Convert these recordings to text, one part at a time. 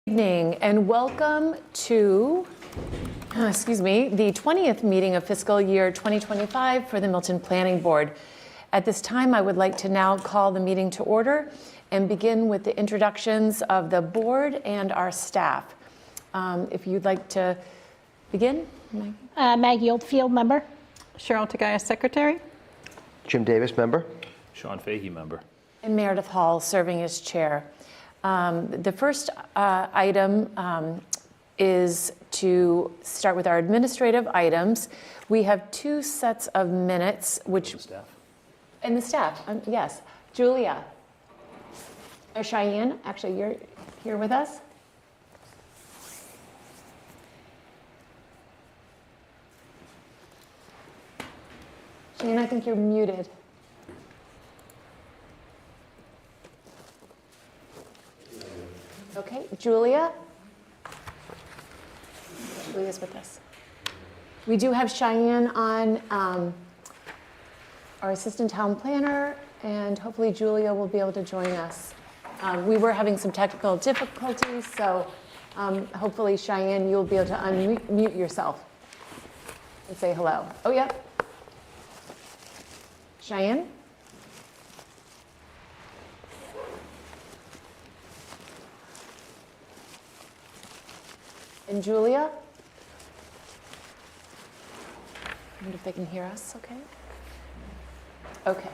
Evening and welcome to, the 20th meeting of fiscal year 2025 for the Milton Planning Board. At this time, I would like to now call the meeting to order and begin with the introductions of the board and our staff. If you'd like to begin, Maggie. Maggie Oldfield, member. Cheryl Tagaya, secretary. Jim Davis, member. Sean Fahey, member. And Meredith Hall, serving as chair. The first item is to start with our administrative items. We have two sets of minutes, which... The staff. And the staff, yes. Julia. Or Cheyenne, actually, you're here with us? Cheyenne, I think you're muted. Okay, Julia? Julia's with us. We do have Cheyenne on, our assistant town planner, and hopefully Julia will be able to join us. We were having some technical difficulties, so hopefully Cheyenne, you'll be able to unmute yourself and say hello. Oh, yep. Cheyenne? And Julia? I wonder if they can hear us, okay? Okay.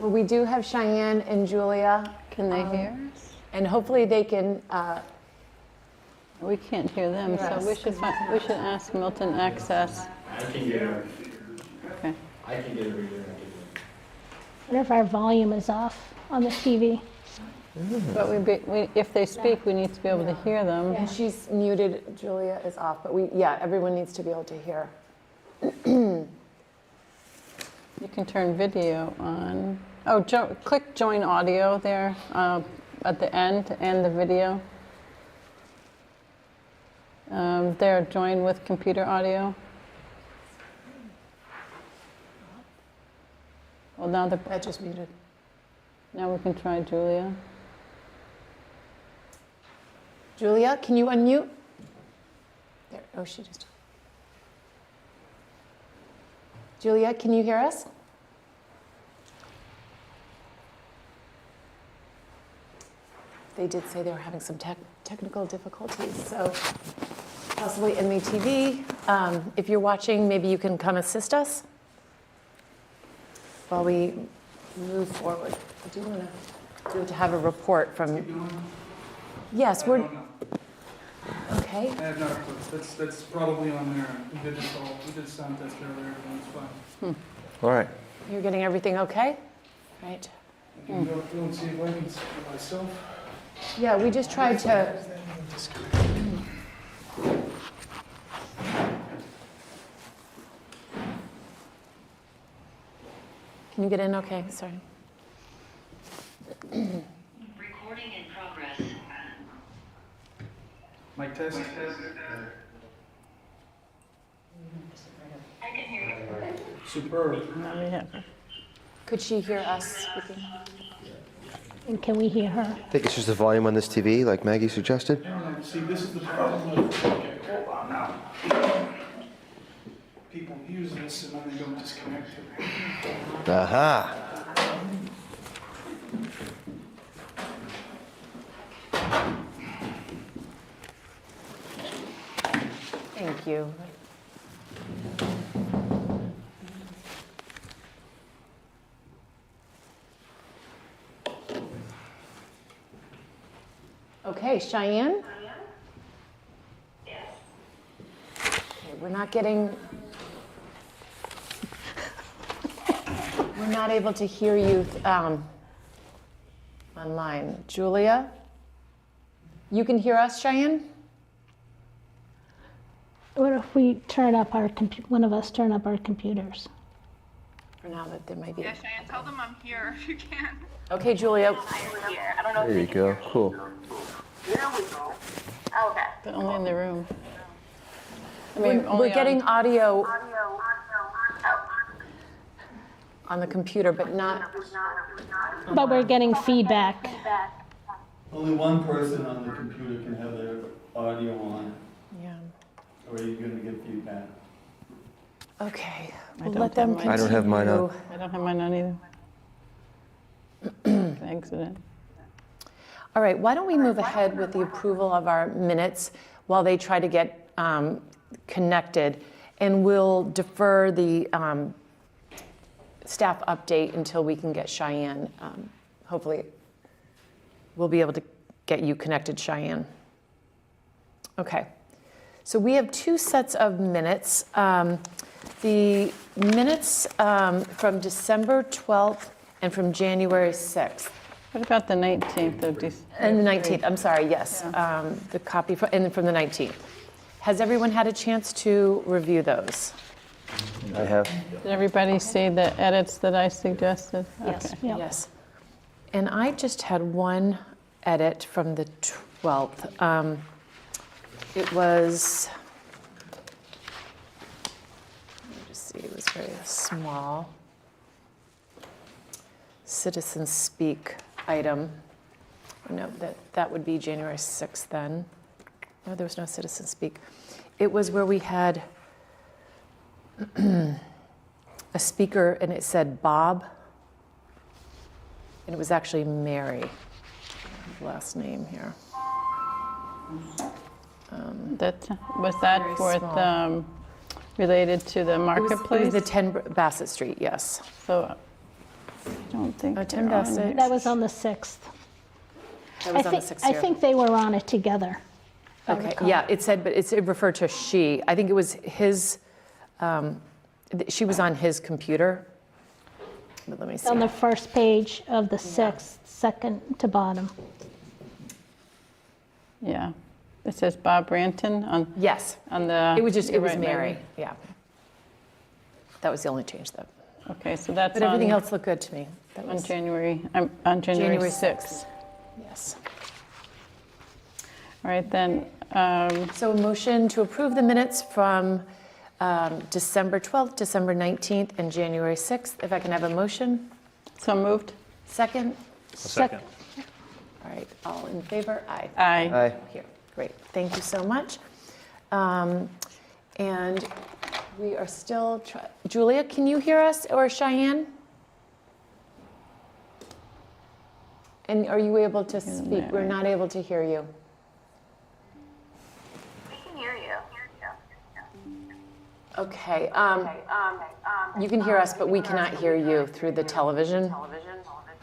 Well, we do have Cheyenne and Julia. Can they hear us? And hopefully they can, We can't hear them, Hear so us. we should ask Milton Access. I can get her. Okay. I can get her. I wonder if our volume is off on the TV. But if they speak, we need to be able to hear them. and she's muted, Julia is off, but everyone needs to be able to hear. You can turn video on. Oh, click join audio there at the end and the video. There, join with computer audio. Well, That just muted. now we can try Julia. Julia, can you unmute? There, oh, she just. Julia, can you hear us? They did say they were having some technical difficulties, so possibly MATV. If you're watching, maybe you can come assist us while we move forward. I do want to have a report from. Yes, we're. Okay. I have not a clue. That's probably on there. We did this all. We did sound test earlier. That's fine. All right. You're getting everything okay? Right. I can go through and see if I can see myself. Yeah, we just tried to. Can you get in? Okay, sorry. Recording in progress. Mic test. I can hear you. Superb. Could she hear us speaking? And can we hear her? I think it's just the volume on this TV, like Maggie suggested. See, this is the problem with. Okay, hold on now. People use this and then they don't disconnect it. Aha. Thank you. Okay, Cheyenne? Yes. Okay, we're not able to hear you online. Julia? You can hear us, Cheyenne? What if we turn up our one of us turn up our computers? For now, that there might be. Yeah, Cheyenne, tell them I'm here if you can. Okay, Julia. I'm here. I don't know There you go. Cool. There we go. Okay. But only in the room. I mean, We're only getting audio Audio. on the computer, but not. But we're getting feedback. Only one person on the computer can have their audio on, Yeah. or you're gonna get feedback. Okay. I We'll don't let them have mine. I don't have mine on. continue. I don't have mine on either. Accident. All right, why don't we move ahead with the approval of our minutes while they try to get connected? And we'll defer the staff update until we can get Cheyenne. Hopefully, we'll be able to get you connected, Cheyenne. Okay, so we have two sets of minutes. The minutes from December 12th and from January 6th. What about the 19th of December? And the 19th, I'm sorry, yes. The copy from the 19th. Has everyone had a chance to review those? I have. Did everybody see the edits that I suggested? Yes. Okay. Yeah. Yes. And I just had one edit from the 12th. It was, let me just see, it was very small. Citizen speak item. No, that would be January 6th then. No, there was no citizen speak. It was where we had a speaker and it said Bob, and it was actually Mary, last name here. Was that Very for small. the, related to the It was marketplace? the 10 Bassett Street, yes. So I don't think 10 they're on Bassett. there. That was on the 6th. That was on the 6th I here. think they were on it together. if I Okay, recall. yeah, it said, but it referred to she. I think it was his, she was on his computer. But let me see. On the first page of the 6th, second to bottom. Yeah. It says Bob Ranton Yes, on the. it was just, it you're was right, Mary, Maggie. yeah. That was the only change though. Okay, so that's But everything on, else looked good to me. That on was, January 6th. yes. All right, then, So a motion to approve the minutes from December 12th, December 19th, and January 6th. If I can have a motion? so moved? Second? Second. All right, all in favor? Aye. Aye. Aye. Here, great, thank you so much. And we are still, Julia, can you hear us, or Cheyenne? And are you able to speak? We're not able to hear you. We can hear you. Okay, you can hear us, but we cannot hear you through the television.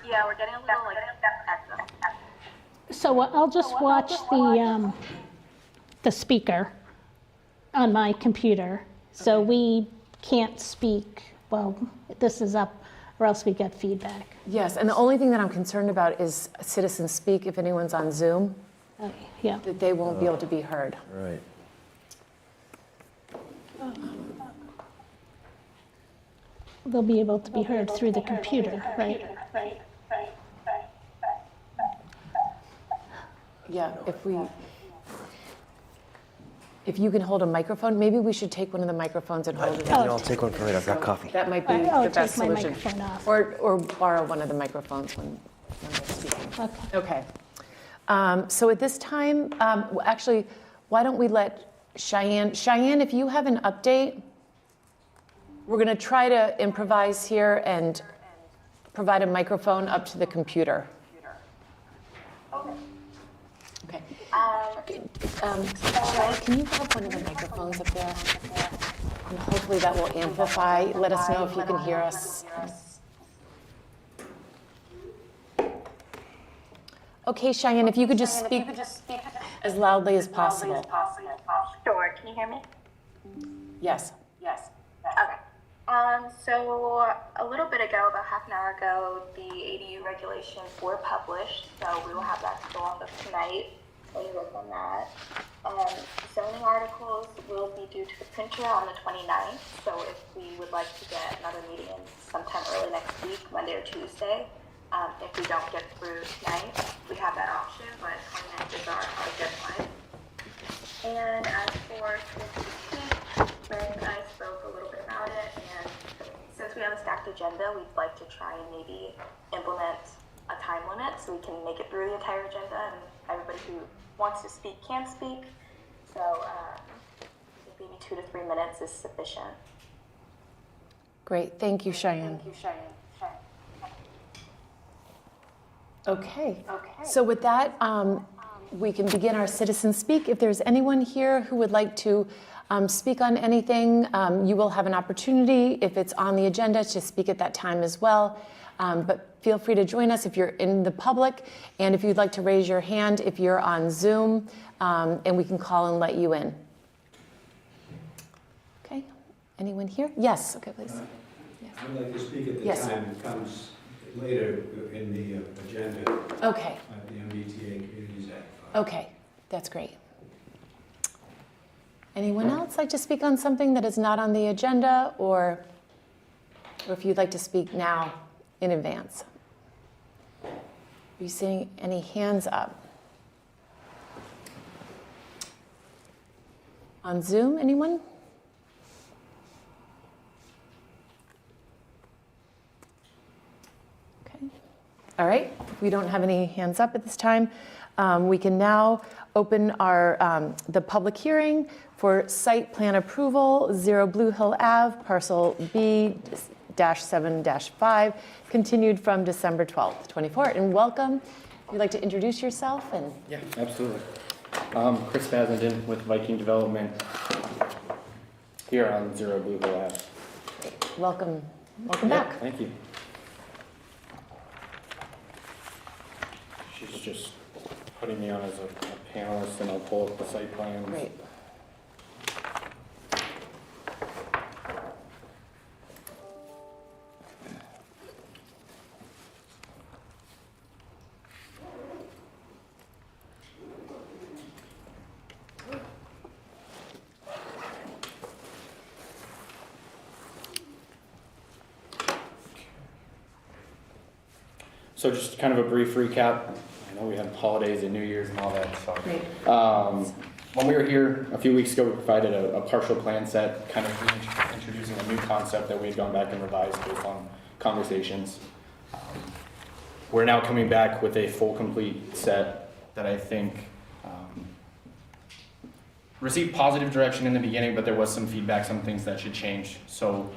Yeah, we're getting a little like echo. So I'll just watch the speaker on my computer. So we can't speak while this is up, or else we get feedback. Yes, and the only thing that I'm concerned about is citizen speak, if anyone's on Zoom, Yeah. that they won't be able to be heard. Right. They'll be able to be heard through the computer, right? Yeah, if you can hold a microphone, maybe we should take one of the microphones and hold it And out. I'll take one for later. I've got coffee. That might be I'll the best take my solution. microphone off. Or borrow one of the microphones when they're speaking. Okay. Okay. So at this time, actually, why don't we let Cheyenne, if you have an update, we're going to try to improvise here and provide a microphone up to the computer. Okay. Cheyenne, can you grab one of the microphones up there? And hopefully that will amplify. Let us know if you can hear us. Okay, Cheyenne, if you could just speak as loudly as possible. Sure, can you hear me? Yes. Okay. So a little bit ago, about half an hour ago, the ADU regulations were published, so we will have that to go off of tonight when we work on that. Zoning articles will be due to the printer on the 29th, so if we would like to get another meeting in sometime early next week, Monday or Tuesday, if we don't get through tonight, we have that option, but 29th is our deadline. And as for Greg and I spoke a little bit about it, and since we have a stacked agenda, we'd like to try and maybe implement a time limit so we can make it through the entire agenda and anybody who wants to speak can speak. So maybe 2 to 3 minutes is sufficient. Great, thank you, Cheyenne. Okay, so with that, we can begin our citizen speak. If there's anyone here who would like to speak on anything, you will have an opportunity, if it's on the agenda, to speak at that time as well. But feel free to join us if you're in the public, and if you'd like to raise your hand if you're on Zoom, and we can call and let you in. Okay, anyone here? Yes, okay, please. I'd like to speak at the Yes. time it comes later in the agenda Okay, at the MBTA Communities Act. okay, that's great. Anyone else like to speak on something that is not on the agenda, or if you'd like to speak now in advance? Are you seeing any hands up? On Zoom, anyone? Okay. All right, if we don't have any hands up at this time, we can now open our the public hearing for site plan approval, 0 Blue Hill Ave, parcel B-7-5, continued from December 12th, 24. And welcome. If you'd like to introduce yourself and. Yeah, absolutely. Chris Basenden with Viking Development here on 0 Blue Hill Ave. Welcome Yeah, back. thank you. She's just putting me on as a panelist, and I'll pull up the site plans. Great. So just kind of a brief recap. I know we had holidays and New Year's and all that. So, Great. when we were here a few weeks ago, we provided a partial plan set, kind of introducing a new concept that we had gone back and revised based on conversations. We're now coming back with a full, complete set that I think received positive direction in the beginning, but there was some feedback, some things that should change. So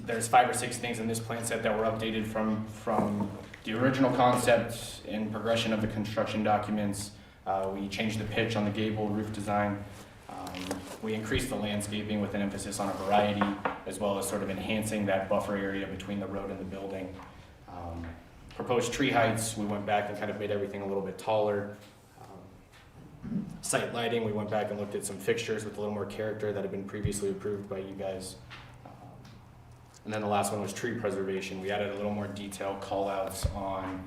there's 5 or 6 things in this plan set that were updated from the original concept and progression of the construction documents. We changed the pitch on the gable roof design. We increased the landscaping with an emphasis on a variety, as well as sort of enhancing that buffer area between the road and the building. Proposed tree heights, we went back and kind of made everything a little bit taller. Site lighting, we went back and looked at some fixtures with a little more character that had been previously approved by you guys. And then the last one was tree preservation. We added a little more detailed call-outs on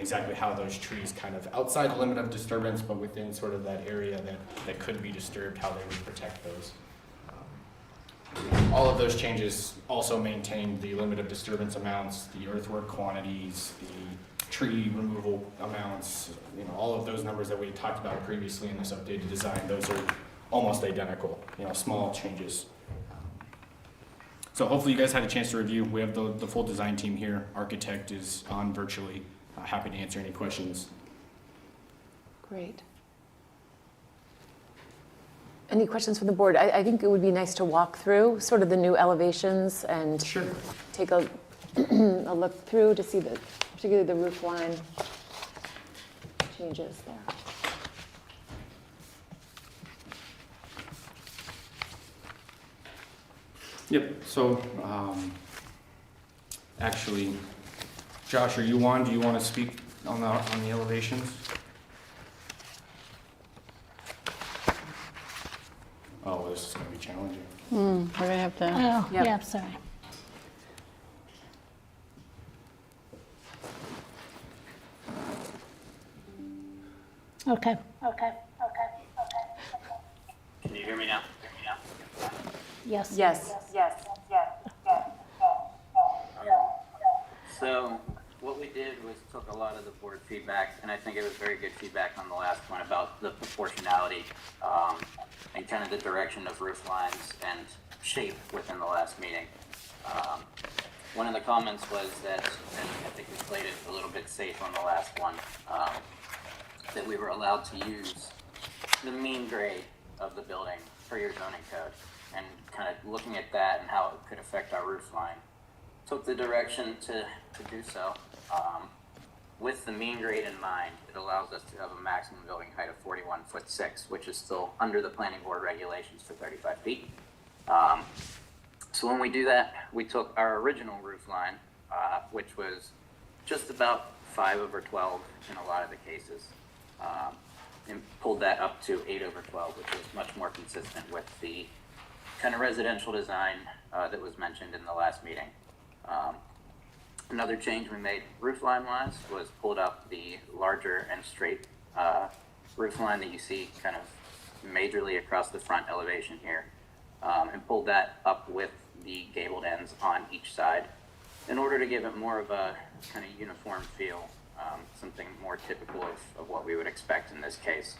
exactly how those trees kind of outside the limit of disturbance, but within sort of that area that could be disturbed, how they would protect those. All of those changes also maintained the limit of disturbance amounts, the earthwork quantities, the tree removal amounts, all of those numbers that we talked about previously in this updated design, those are almost identical, small changes. So hopefully you guys had a chance to review. We have the full design team here. Architect is on virtually. Happy to answer any questions. Great. Any questions from the board? I think it would be nice to walk through sort of the new elevations and Sure. take a look through to see particularly the roof line changes there. Yep, so actually, Josh, are you on? Do you want to speak on the elevations? Oh, well, this is going to be challenging. We're gonna have to. Oh, Yep. yeah, sorry. Okay. Can you hear me now? Yes. Yes. So what we did was took a lot of the board feedback, and I think it was very good feedback on the last one about the proportionality and kind of the direction of roof lines and shape within the last meeting. One of the comments was that, and I think we played it a little bit safe on the last one, that that we were allowed to use the mean grade of the building for your zoning code, and kind of looking at that and how it could affect our roof line, took the direction to do so. With the mean grade in mind, it allows us to have a maximum building height of 41'6", which is still under the planning board regulations for 35 feet. So when we do that, we took our original roof line, which was just about 5/12 in a lot of the cases, and pulled that up to 8/12, which was much more consistent with the kind of residential design that was mentioned in the last meeting. Another change we made roof line wise was pulled up the larger and straight roof line that you see kind of majorly across the front elevation here, and pulled that up with the gabled ends on each side in order to give it more of a kind of uniform feel, something more typical of what we would expect in this case.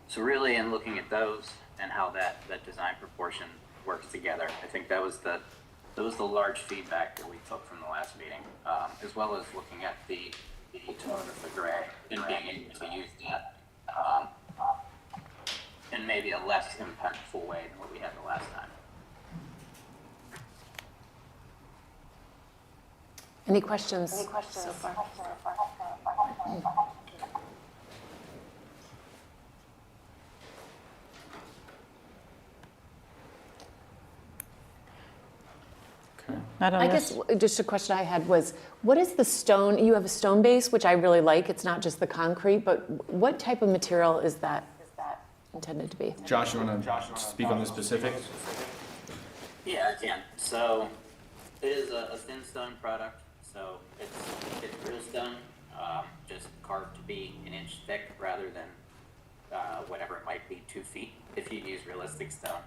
So really, in looking at those and how that design proportion works together, I think that was the large feedback that we took from the last meeting, as well as looking at the tone of the gray and being able to use that in maybe a less impactful way than what we had the last time. Any questions so far? Not on I this. guess just a question I had was, what is the stone? You have a stone base, which I really like. It's not just the concrete, but what type of material is that intended to be? Josh, you want to speak on the specifics? Yeah, I can. So it is a thin stone product. So it's real stone, just carved to be an inch thick rather than whatever it might be, 2 feet if you use realistic stone.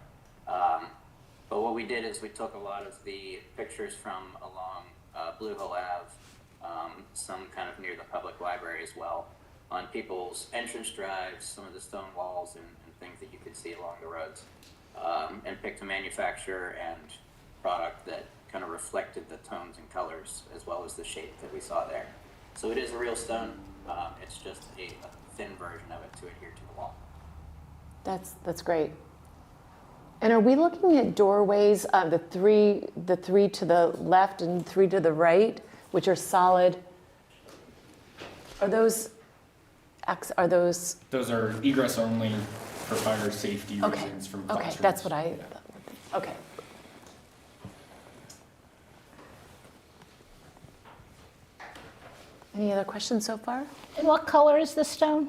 But what we did is we took a lot of the pictures from along Blue Hill Ave, some kind of near the public library as well, on people's entrance drives, some of the stone walls and things that you could see along the roads, and picked a manufacturer and product that kind of reflected the tones and colors as well as the shape that we saw there. So it is a real stone. It's just a thin version of it to adhere to the wall. That's great. And are we looking at doorways, the three to the left and 3 to the right, which are solid? Are those? Those are egress only for fire safety Okay. reasons from Okay, classrooms. that's what I. Okay. Any other questions so far? And what color is the stone?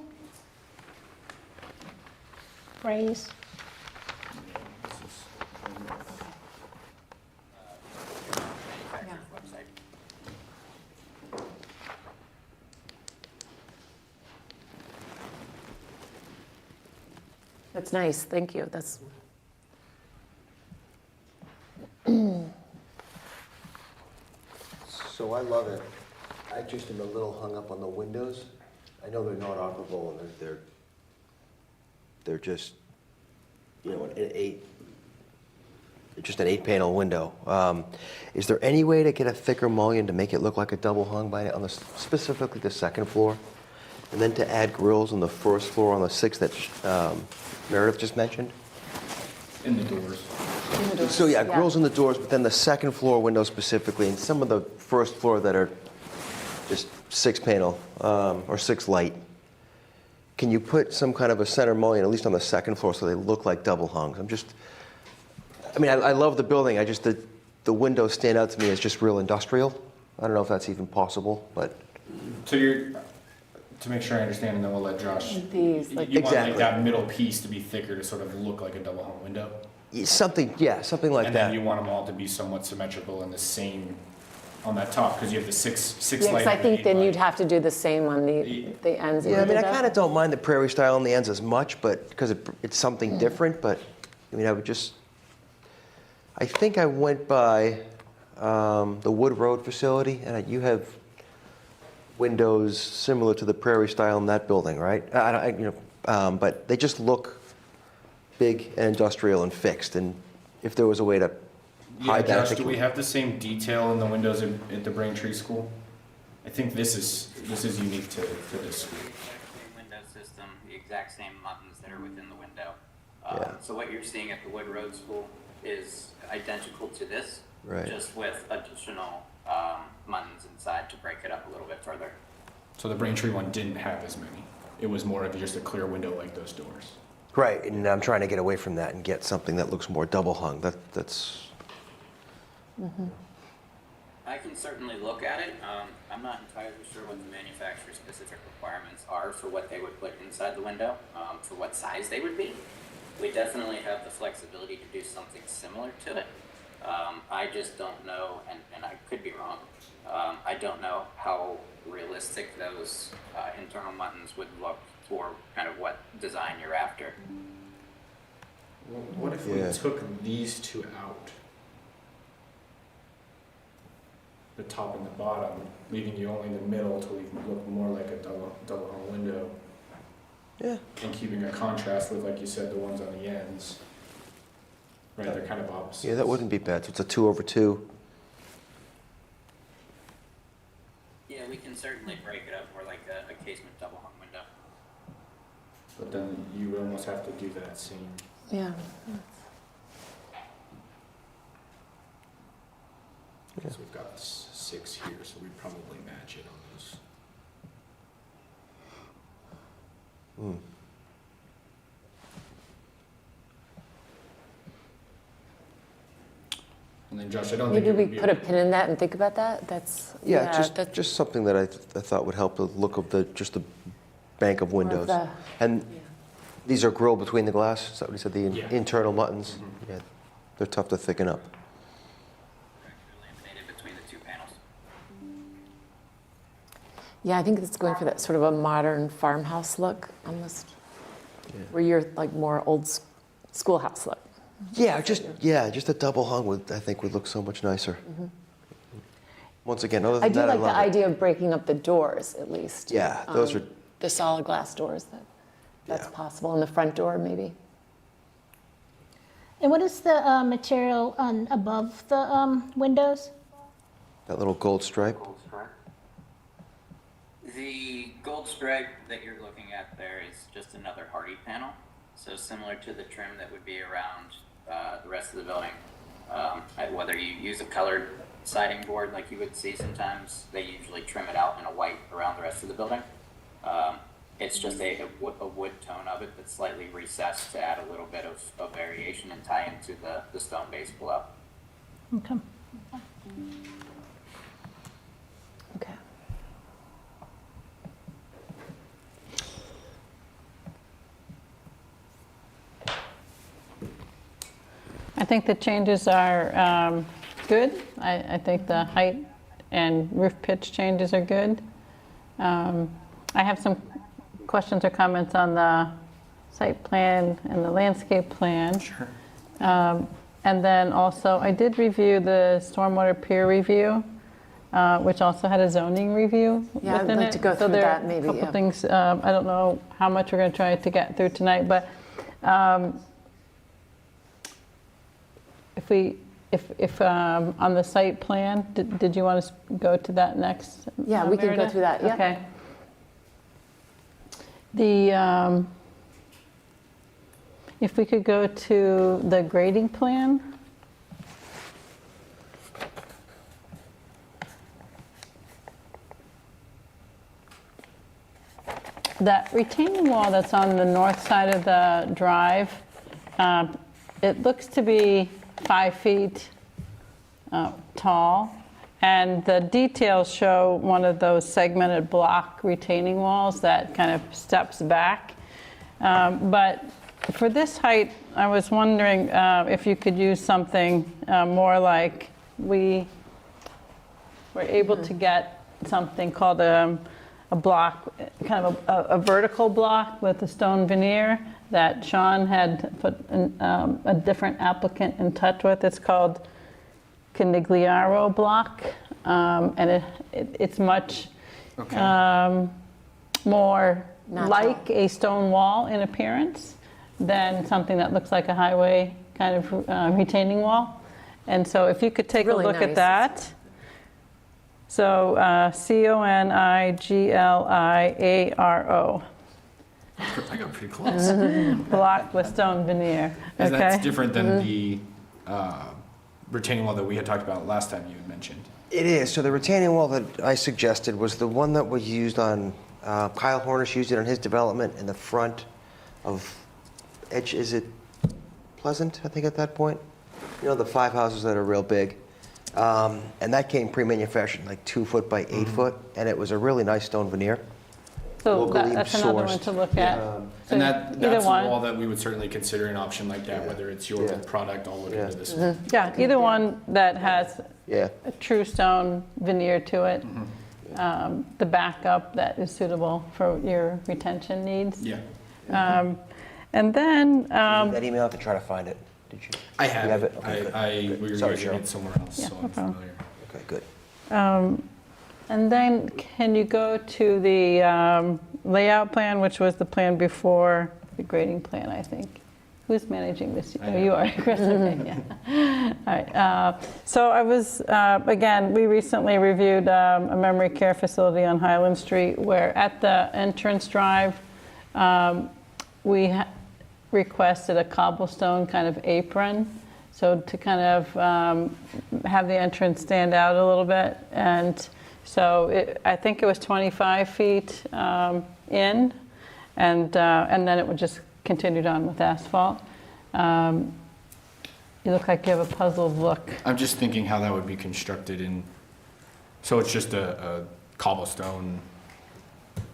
Grays. Manufacturer's website. That's nice. Thank you. That's. So I love it. I just am a little hung up on the windows. I know they're not operable and they're just, you know, just an 8-panel window. Is there any way to get a thicker mullion to make it look like a double hung on specifically the second floor? And then to add grills on the first floor on the 6th that Meredith just mentioned? In the doors. So yeah, grills in the doors, but then the second floor window specifically, and some of the first floor that are just 6-panel or 6 light. Can you put some kind of a center mullion, at least on the second floor, so they look like double hungs? I love the building. The windows stand out to me as just real industrial. I don't know if that's even possible, but. So to make sure I understand, and then we'll let Josh. These, like- You want like Exactly. that middle piece to be thicker to sort of look like a double hung window? Something like And that. then you want them all to be somewhat symmetrical and the same on that top, because you have the six Yeah, light. because I and think 8 then light. you'd have to do the same on the ends. Yeah, I kind of don't mind the prairie style on the ends as much, but because it's something different. But I think I went by the Wood Road facility, and you have windows similar to the prairie style in that building, right? But they just look big and industrial and fixed. And if there was a way to Yeah, hide that, I Josh, think do we have the same detail in the windows at the Braintree School? I think this is unique to this school. Same window system, the exact same buttons that are within the window. Yeah. So what you're seeing at the Wood Road School is identical to this, Right. just with additional buttons inside to break it up a little bit further. So the Braintree one didn't have as many. It was more of just a clear window like those doors. Right, and I'm trying to get away from that and get something that looks more double hung. That's. I can certainly look at it. I'm not entirely sure what the manufacturer's specific requirements are for what they would put inside the window, for what size they would be. We definitely have the flexibility to do something similar to it. I just don't know, and I could be wrong, I don't know how realistic those internal buttons would look for kind of what design you're after. Well, what if we took these two out? The top and the bottom, leaving you only in the middle to look more like a double hung window. Yeah. And keeping a contrast with, like you said, the ones on the ends. Right, they're kind of opposite. Yeah, that wouldn't be bad. So it's a 2/2. Yeah, we can certainly break it up more like a casement double hung window. But then you would almost have to do that same. Yeah. So we've got 6 here, so we'd probably match it on those. And then Josh, I don't think Maybe it we would be put a pin in that and think about that? That's, Yeah, that's just something that I thought would help the look of just the bank of windows. the- And these are grilled between the glass. Is that what you said? The Yeah. internal buttons. Yeah, they're tough to thicken up. Laminated between the two panels. Yeah, I think it's going for that sort of a modern farmhouse look, almost, where you're like more schoolhouse look. Yeah, just a double hung I think would look so much nicer. Once again, other I than do that, like I love the it. idea of breaking up the doors, at least. Yeah, those are. The solid glass doors, that's possible, and the front door, maybe. And what is the material on above the windows? That little gold stripe. The gold stripe that you're looking at there is just another hardy panel. So similar to the trim that would be around the rest of the building. Whether you use a colored siding board like you would see sometimes, they usually trim it out in a white around the rest of the building. It's just a wood tone of it that's slightly recessed to add a little bit of variation and tie into the stone base below. Okay. Okay. I think the changes are good. I think the height and roof pitch changes are good. I have some questions or comments on the site plan and the landscape plan. Sure. And then also, I did review the stormwater peer review, which also had a zoning review Yeah, I'd within like it. to go So through there are that maybe, a couple yeah. things, I don't know how much we're going to try to get through tonight, but if on the site plan, did you want to go to that next? Yeah, we can go Meredith? through that, yeah. Okay. The, if we could go to the grading plan. That retaining wall that's on the north side of the drive, it looks to be 5 feet tall. And the details show one of those segmented block retaining walls that kind of steps back. But for this height, I was wondering if you could use something more like we were able to get something called a block, kind of a vertical block with a stone veneer that Sean had put a different applicant in touch with. It's called Canigliaro block, and it's much more Natural. like a stone wall in appearance than something that looks like a highway kind of retaining wall. And so if you could take really a look nice. at that. So Conigliaro, I got pretty close. block with stone veneer. And that's Okay. different than the retaining wall that we had talked about last time you had mentioned. It is. So the retaining wall that I suggested was the one that was used on, Kyle Hornish used it on his development in the front of Edge, is it Pleasant, I think at that point? You know, the 5 houses that are real big. And that came pre-manufactured, like 2 foot by 8 foot, and it was a really nice stone veneer. So Locally that's another one sourced. to look at. And So that's either a one. wall that we would certainly consider an option like that, whether it's your Yeah. product, I'll look Yeah. into this. Yeah, either one that has Yeah. a true stone veneer to it. The backup that is suitable for your retention needs. Yeah, And then, That email, I could try to find it. Did you? I You have it. Okay, good. We were Sorry, using Cheryl. it somewhere else, Yeah, so no I'm problem. familiar. Okay, good. and then can you go to the layout plan, which was the plan before the grading plan, I think? Who's managing this? I Oh, am. you are, Chris, okay, yeah. All right, so I was, again, we recently reviewed a memory care facility on Highland Street where at the entrance drive, we requested a cobblestone kind of apron, so to kind of have the entrance stand out a little bit. And so I think it was 25 feet in, and then it would just continued on with asphalt. You look like you have a puzzled look. I'm just thinking how that would be constructed in, so it's just a cobblestone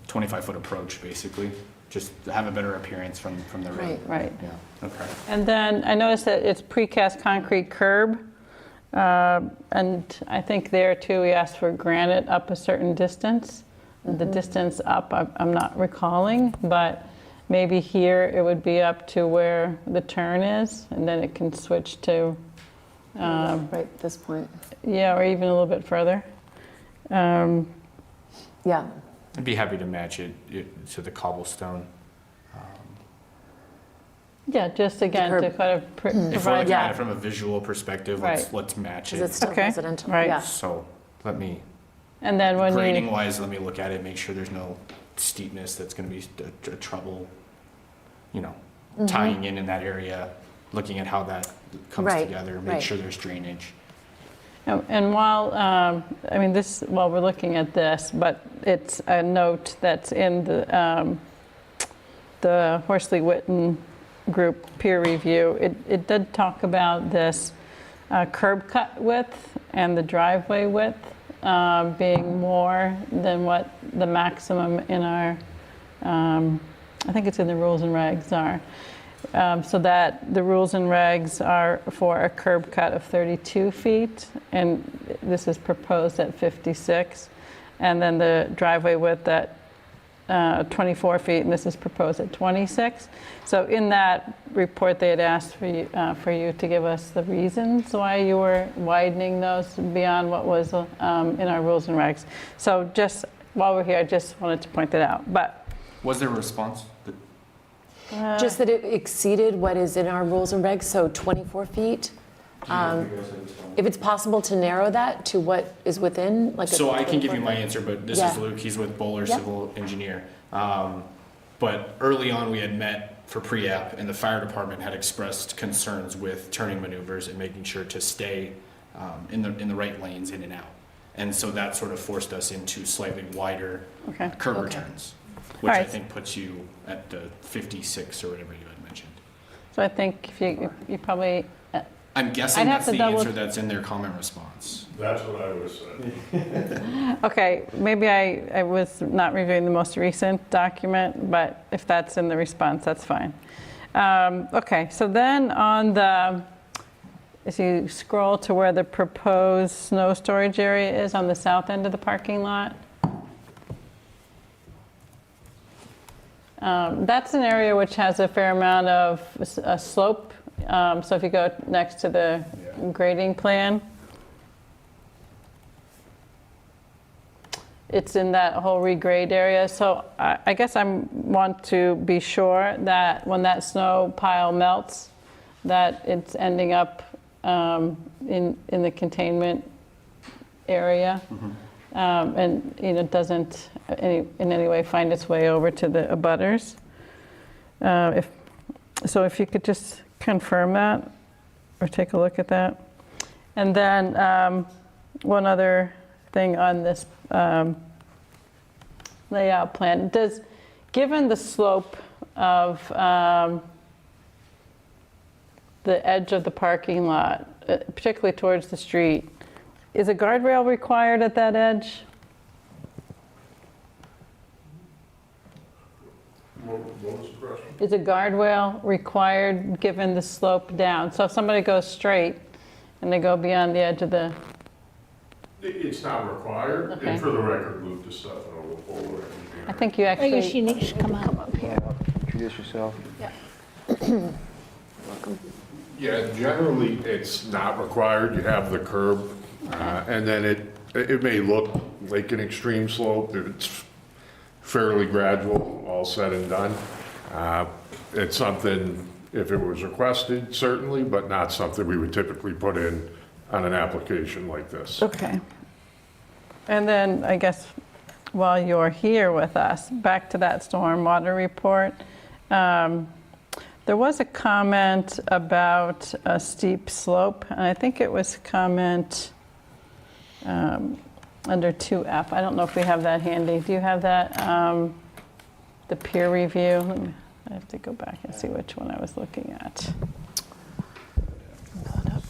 25-foot approach, basically, just to have a better appearance from the road. Right. Yeah, okay. And then I noticed that it's precast concrete curb. And I think there too, we asked for granite up a certain distance. The distance up, I'm not recalling, but maybe here it would be up to where the turn is, and then it can switch to, Right at this point. yeah, or even a little bit further. Yeah. I'd be happy to match it to the cobblestone. Yeah, just again, to curb. kind of If we're provide looking Yeah. at it from a visual perspective, Right. let's match Because it's it. still Okay, residential. right. Yeah. So let me, And then when grading you, wise, let me look at it, make sure there's no steepness that's gonna be a trouble, tying in that area, looking at how that comes Right, together, right. make sure there's drainage. and while, I mean, this, while we're looking at this, but it's a note that's in the Horsley Witten group peer review. It did talk about this curb cut width and the driveway width being more than what the maximum in our, I think it's in the rules and regs are. So that the rules and regs are for a curb cut of 32 feet, and this is proposed at 56. And then the driveway width at 24 feet, and this is proposed at 26. So in that report, they had asked for you to give us the reasons why you were widening those beyond what was in our rules and regs. So just while we're here, I just wanted to point that out. But Was there a response? Just that it exceeded what is in our rules and regs, so 24 feet. If it's possible to narrow that to what is within, like. So I can give you 24 my answer, but this Yeah. is Luke, he's with Bowler Yep. Civil Engineer. But early on, we had met for pre-app, and the fire department had expressed concerns with turning maneuvers and making sure to stay in the right lanes in and out. And so that sort of forced us into slightly wider Okay. curb Okay. returns, which I Alright. think puts you at the 56 or whatever you had mentioned. so I think if you probably, I'm guessing I'd have that's to the double- answer that's in their comment response. That's what I was saying. okay, maybe I was not reviewing the most recent document, but if that's in the response, that's fine. Okay, so then on the, as you scroll to where the proposed snow storage area is on the south end of the parking lot, that's an area which has a fair amount of a slope. So if you go next to the grading plan, it's in that whole regrade area. So I guess I want to be sure that when that snow pile melts, that it's ending up in the containment area. and, doesn't in any way find its way over to the abutters. If you could just confirm that, or take a look at that. And then one other thing on this layout plan. Given the slope of the edge of the parking lot, particularly towards the street, is a guardrail required at that edge? What was the question? Is a guardrail required given the slope down? So if somebody goes straight and they go beyond the edge of the, It's not required, Okay. and for the record, Luke DeStefano will forward it. I think you I guess actually, you need to come up here. Introduce yourself. Yeah, generally, it's not required, you have the curb, and then it may look like an extreme slope, if it's fairly gradual, all said and done. It's something, if it was requested, certainly, but not something we would typically put in on an application like this. okay. And then I guess while you're here with us, back to that stormwater report. There was a comment about a steep slope, and I think it was comment under 2F. I don't know if we have that handy. Do you have that, the peer review? I have to go back and see which one I was looking at. Pull it up.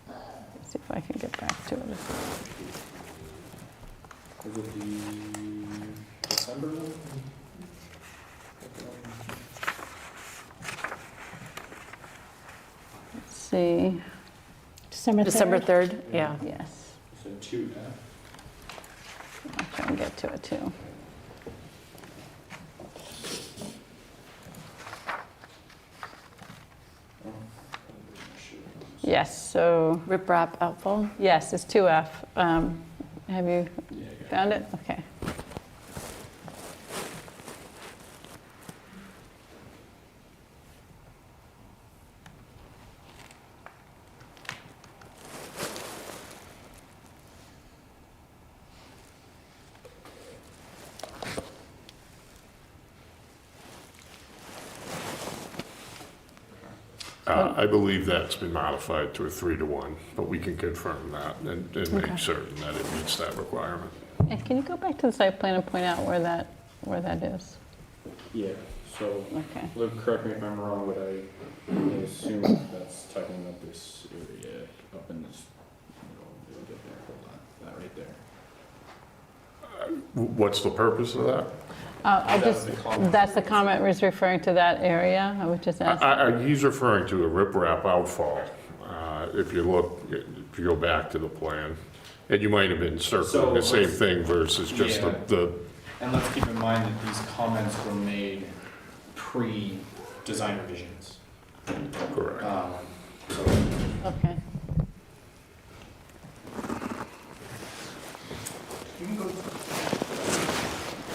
Let's see if I can get back to it. Was it the December one? Let's see. December 3rd, yeah. Yes. So 2F. I'll try and get to it too. Yes, so, Riprap outfall. yes, it's 2F. Have you found it? Okay. I believe that's been modified to a 3-to-1, but we can confirm that and make certain that it meets that requirement. And can you go back to the site plan and point out where that is? Yeah, so, Okay. Luke, correct me if I'm wrong, but I assume that's talking about this area up in this, we'll get there, hold on, that right there. What's the purpose of that? That's the comment was referring to that area, I would just ask. He's referring to a riprap outfall. If you go back to the plan, and you might have been circling the same thing versus just Yeah. the And let's keep in mind that these comments were made pre-design revisions. correct. Okay.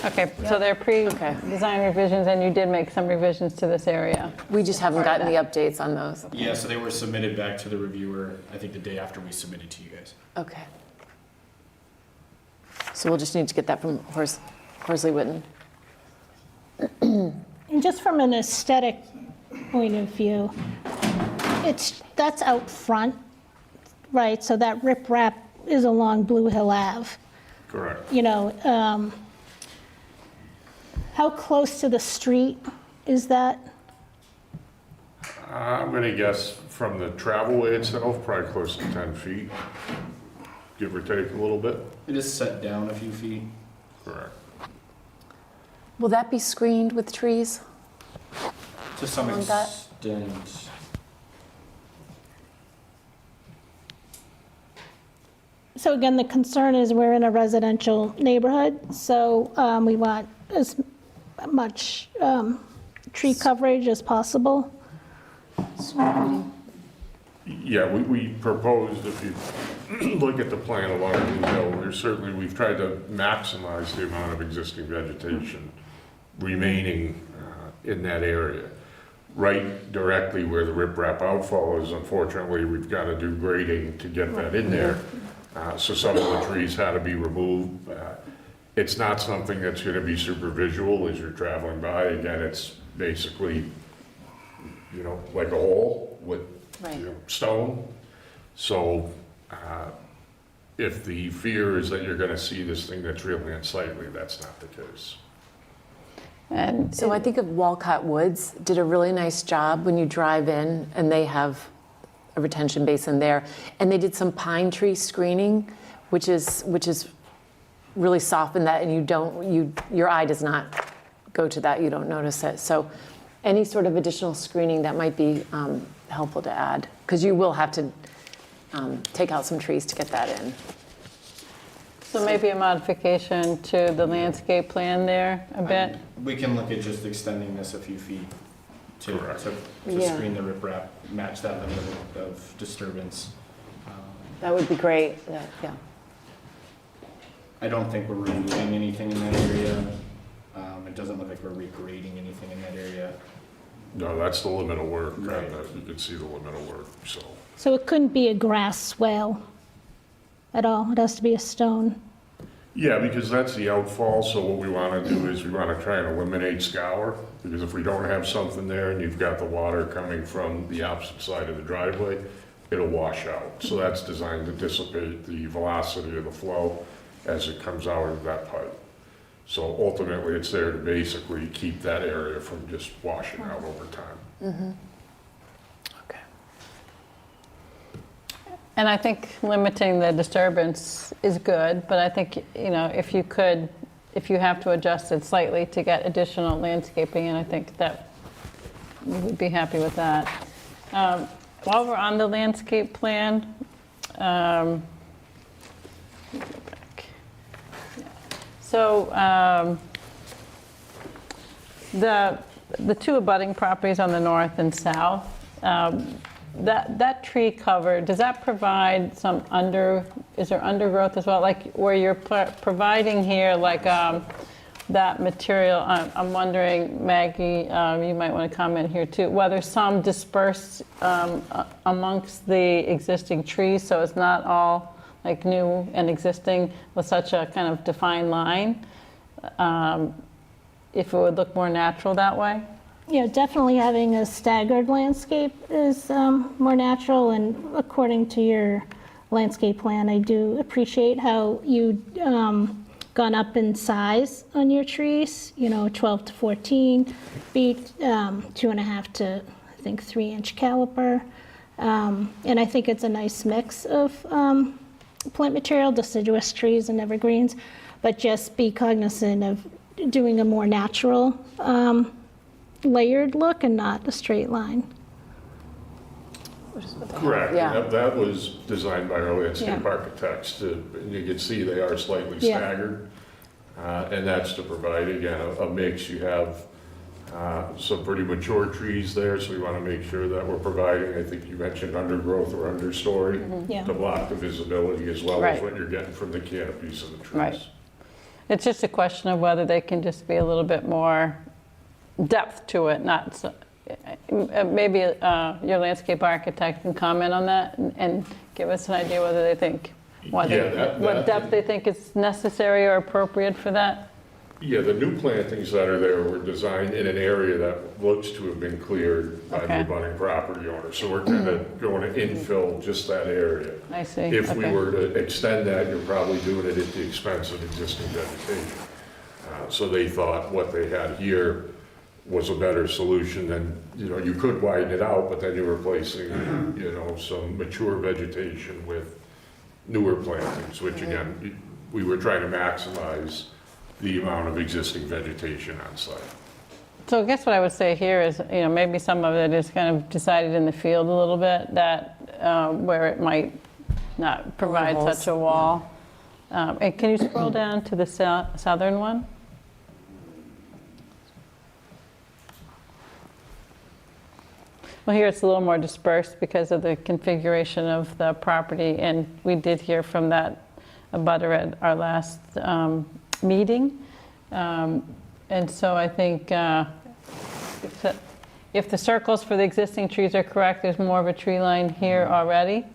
Okay, so they're pre-design revisions, and you did make some revisions to this area. We just haven't gotten the updates on those. Yeah, so they were submitted back to the reviewer, I think the day after we submitted to you guys. Okay. So we'll just need to get that from Horsley Witten. And just from an aesthetic point of view, that's out front, right? So that riprap is along Blue Hill Ave. Correct. How close to the street is that? I'm going to guess from the travelway itself, probably close to 10 feet, give or take a little bit. It is set down a few feet. Correct. Will that be screened with trees? To some On that? extent. So again, the concern is we're in a residential neighborhood, so we want as much tree coverage as possible. Yeah, we proposed, if you look at the plan along Blue Hill, we've tried to maximize the amount of existing vegetation remaining in that area. right directly where the riprap outfall is, unfortunately, we've got to do grading to get that in there. So some of the trees had to be removed. It's not something that's going to be super visual as you're traveling by. Again, it's basically, you know, like a hole with you know, stone. So if the fear is that you're going to see this thing that's really unsightly, that's not the case. And So I think of Walcott Woods did a really nice job when you drive in, and they have a retention basin there, and they did some pine tree screening, which is really softened that, and your eye does not go to that, you don't notice it. So any sort of additional screening that might be helpful to add, because you will have to take out some trees to get that in. so maybe a modification to the landscape plan there a bit? We can look at just extending this a few feet to Correct. Yeah. screen the riprap, match that limit of disturbance. That would be great, yeah. I don't think we're removing anything in that area. It doesn't look like we're regrading anything in that area. No, that's the limit of work. Right. You can see the limit of work, so. So it couldn't be a grass swale at all? It has to be a stone? Yeah, because that's the outfall, so what we want to do is we want to try and eliminate scour, because if we don't have something there and you've got the water coming from the opposite side of the driveway, it'll wash out. So that's designed to dissipate the velocity of the flow as it comes out of that pipe. So ultimately, it's there to basically keep that area from just washing out over time. Okay. And I think limiting the disturbance is good, but I think, you know, if you have to adjust it slightly to get additional landscaping, and I think that we would be happy with that. While we're on the landscape plan, so the two abutting properties on the north and south, that tree cover, does that provide some is there undergrowth as well? Like where you're providing here, like that material, I'm wondering, Maggie, you might want to comment here too, whether some disperse amongst the existing trees, so it's not all like new and existing with such a kind of defined line, if it would look more natural that way? Yeah, definitely having a staggered landscape is more natural, and according to your landscape plan, I do appreciate how you gone up in size on your trees, 12 to 14 feet, 2.5 to, I think, 3-inch caliper. And I think it's a nice mix of plant material, deciduous trees and evergreens, but just be cognizant of doing a more natural layered look and not a straight line. Correct. Yeah. That was designed by our landscape architects, and you can see they are slightly staggered. And that's to provide, again, a mix. You have some pretty mature trees there, so we want to make sure that we're providing, I think you mentioned undergrowth or understory, Yeah. to block the visibility as well as Right. what you're getting from the canopies of the trees. Right. It's just a question of whether they can just be a little bit more depth to it, not so, maybe your landscape architect can comment on that and give us an idea whether they think, what depth they think is necessary or appropriate for that? Yeah, the new plantings that are there were designed in an area that looks to have been cleared by the Okay. abutting property owner. So we're kind of going to infill just that area. I see. If we Okay. were to extend that, you're probably doing it at the expense of existing vegetation. So they thought what they had here was a better solution than, you could widen it out, but then you're replacing, some mature vegetation with newer plantings, which again, we were trying to maximize the amount of existing vegetation on site. So I guess what I would say here is, maybe some of it is kind of decided in the field a little bit, that where it might not provide Holes. such a wall. And can you scroll down to the southern one? Well, here it's a little more dispersed because of the configuration of the property, and we did hear from that abutter at our last meeting. And so I think if the circles for the existing trees are correct, there's more of a tree line here already.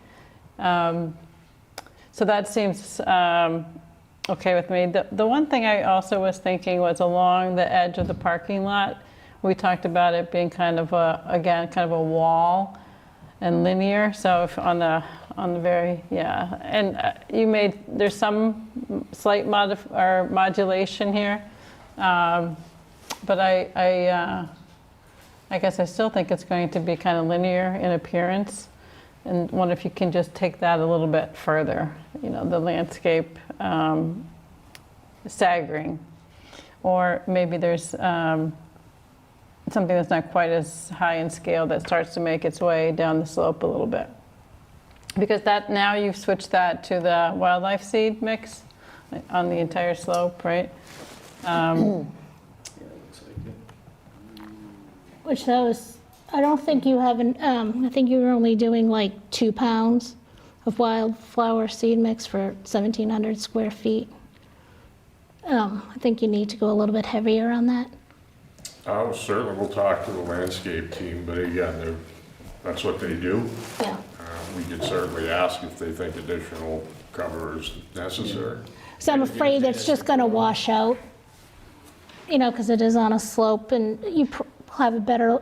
So that seems okay with me. The one thing I also was thinking was along the edge of the parking lot, we talked about it being kind of again, kind of a wall and linear. So if on the very, yeah. And there's some slight modulation here. But I guess I still think it's going to be kind of linear in appearance. And wonder if you can just take that a little bit further, the landscape staggering. Or maybe there's something that's not quite as high in scale that starts to make its way down the slope a little bit. Because now you've switched that to the wildlife seed mix on the entire slope, right? Which I don't think you have I think you were only doing like 2 pounds of wildflower seed mix for 1,700 square feet. I think you need to go a little bit heavier on that. Certainly we'll talk to the landscape team, but again, that's what they do. Yeah. We could certainly ask if they think additional cover is necessary. So I'm afraid it's just going to wash out, because it is on a slope, and you have a better,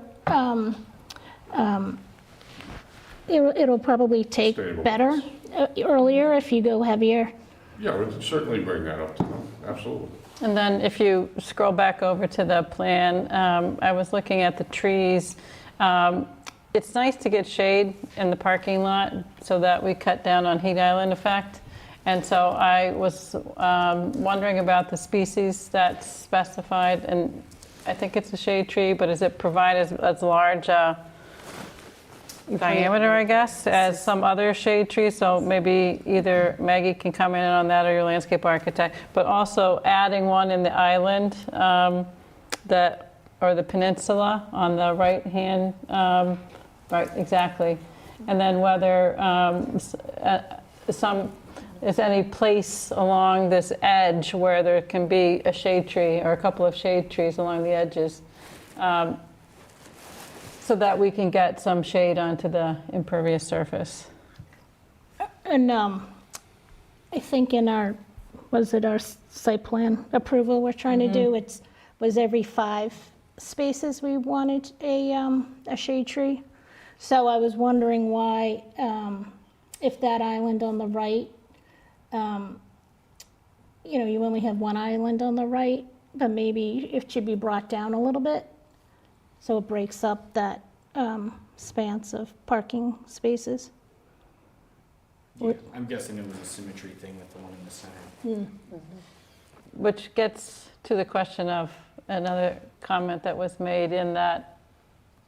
it'll probably take Stable. better earlier if you go heavier. Yeah, we'd certainly bring that up to them, absolutely. And then if you scroll back over to the plan, I was looking at the trees. It's nice to get shade in the parking lot so that we cut down on heat island effect. And so I was wondering about the species that's specified, and I think it's a shade tree, but does it provide as large diameter, I guess, as some other shade trees? So maybe either Maggie can comment on that or your landscape architect, but also adding one in the island or the peninsula on the right hand, right, exactly. And then whether is any place along this edge where there can be a shade tree or a couple of shade trees along the edges, so that we can get some shade onto the impervious surface. And I think in our site plan approval we're trying to do, was every 5 spaces we wanted a shade tree. So I was wondering why, if that island on the right, you only have one island on the right, but maybe it should be brought down a little bit so it breaks up that spans of parking spaces. Yeah, I'm guessing it was a symmetry thing with the one in the center. Which gets to the question of another comment that was made in that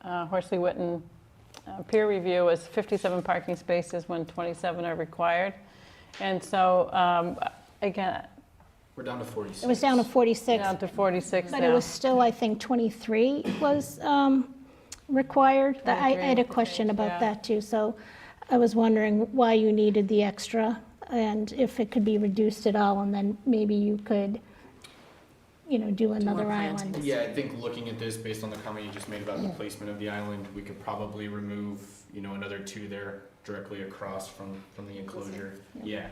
Horsley Witten peer review was 57 parking spaces when 27 are required. And so, again, We're down to 46. It was down to 46. down to 46 But now. it was still, I think, 23 was required. I had a question about yeah. that too. So I was wondering why you needed the extra and if it could be reduced at all, and then maybe you could, do another island. Yeah, I think looking at this, based on the comment you just made about the placement of the island, we could probably remove, another 2 there directly across from the enclosure. Yeah,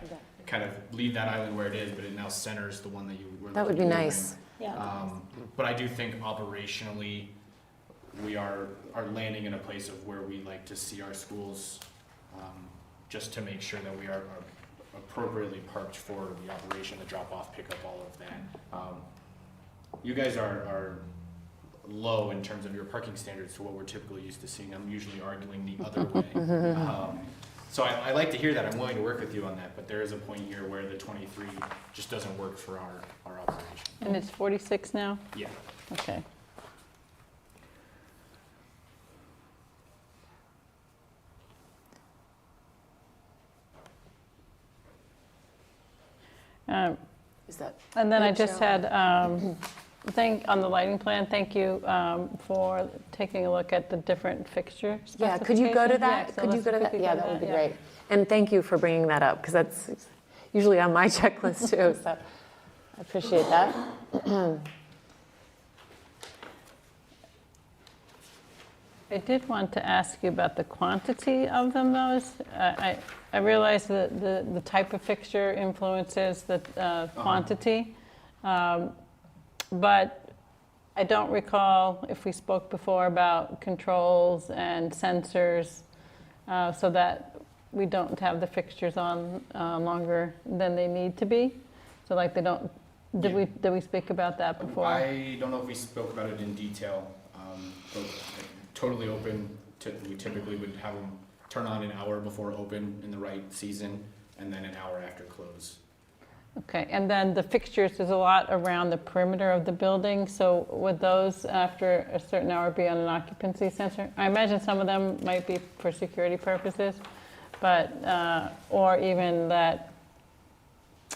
kind of leave that island where it is, but it now centers the one that you were. That would be nice. Yeah. But I do think operationally, we are landing in a place of where we like to see our schools, just to make sure that we are appropriately parked for the operation, the drop-off, pickup, all of that. You guys are low in terms of your parking standards to what we're typically used to seeing. I'm usually arguing the other way. So I like to hear that. I'm willing to work with you on that, but there is a point here where the 23 just doesn't work for our operation. And it's 46 now? Yeah. Okay. Is that? And then I good, just Cheryl? had, on the lighting plan, thank you for taking a look at the different fixture Yeah, could you go to specifications. that? Yeah, so Could you let's go to that? quickly Yeah, go that to would be yeah. great. And thank you for bringing that up, because that's usually on my checklist too, so I appreciate that. I did want to ask you about the quantity of them, though. I realize that the type of fixture influences the quantity, but I don't recall if we spoke before about controls and sensors, so that we don't have the fixtures on longer than they need to be. So like they don't. Did we speak about that before? I don't know if we spoke about it in detail, but totally open. We typically would have them turn on an hour before open in the right season, and then an hour after close. Okay, and then the fixtures, there's a lot around the perimeter of the building, so would those, after a certain hour, be on an occupancy sensor? I imagine some of them might be for security purposes, but, or even that,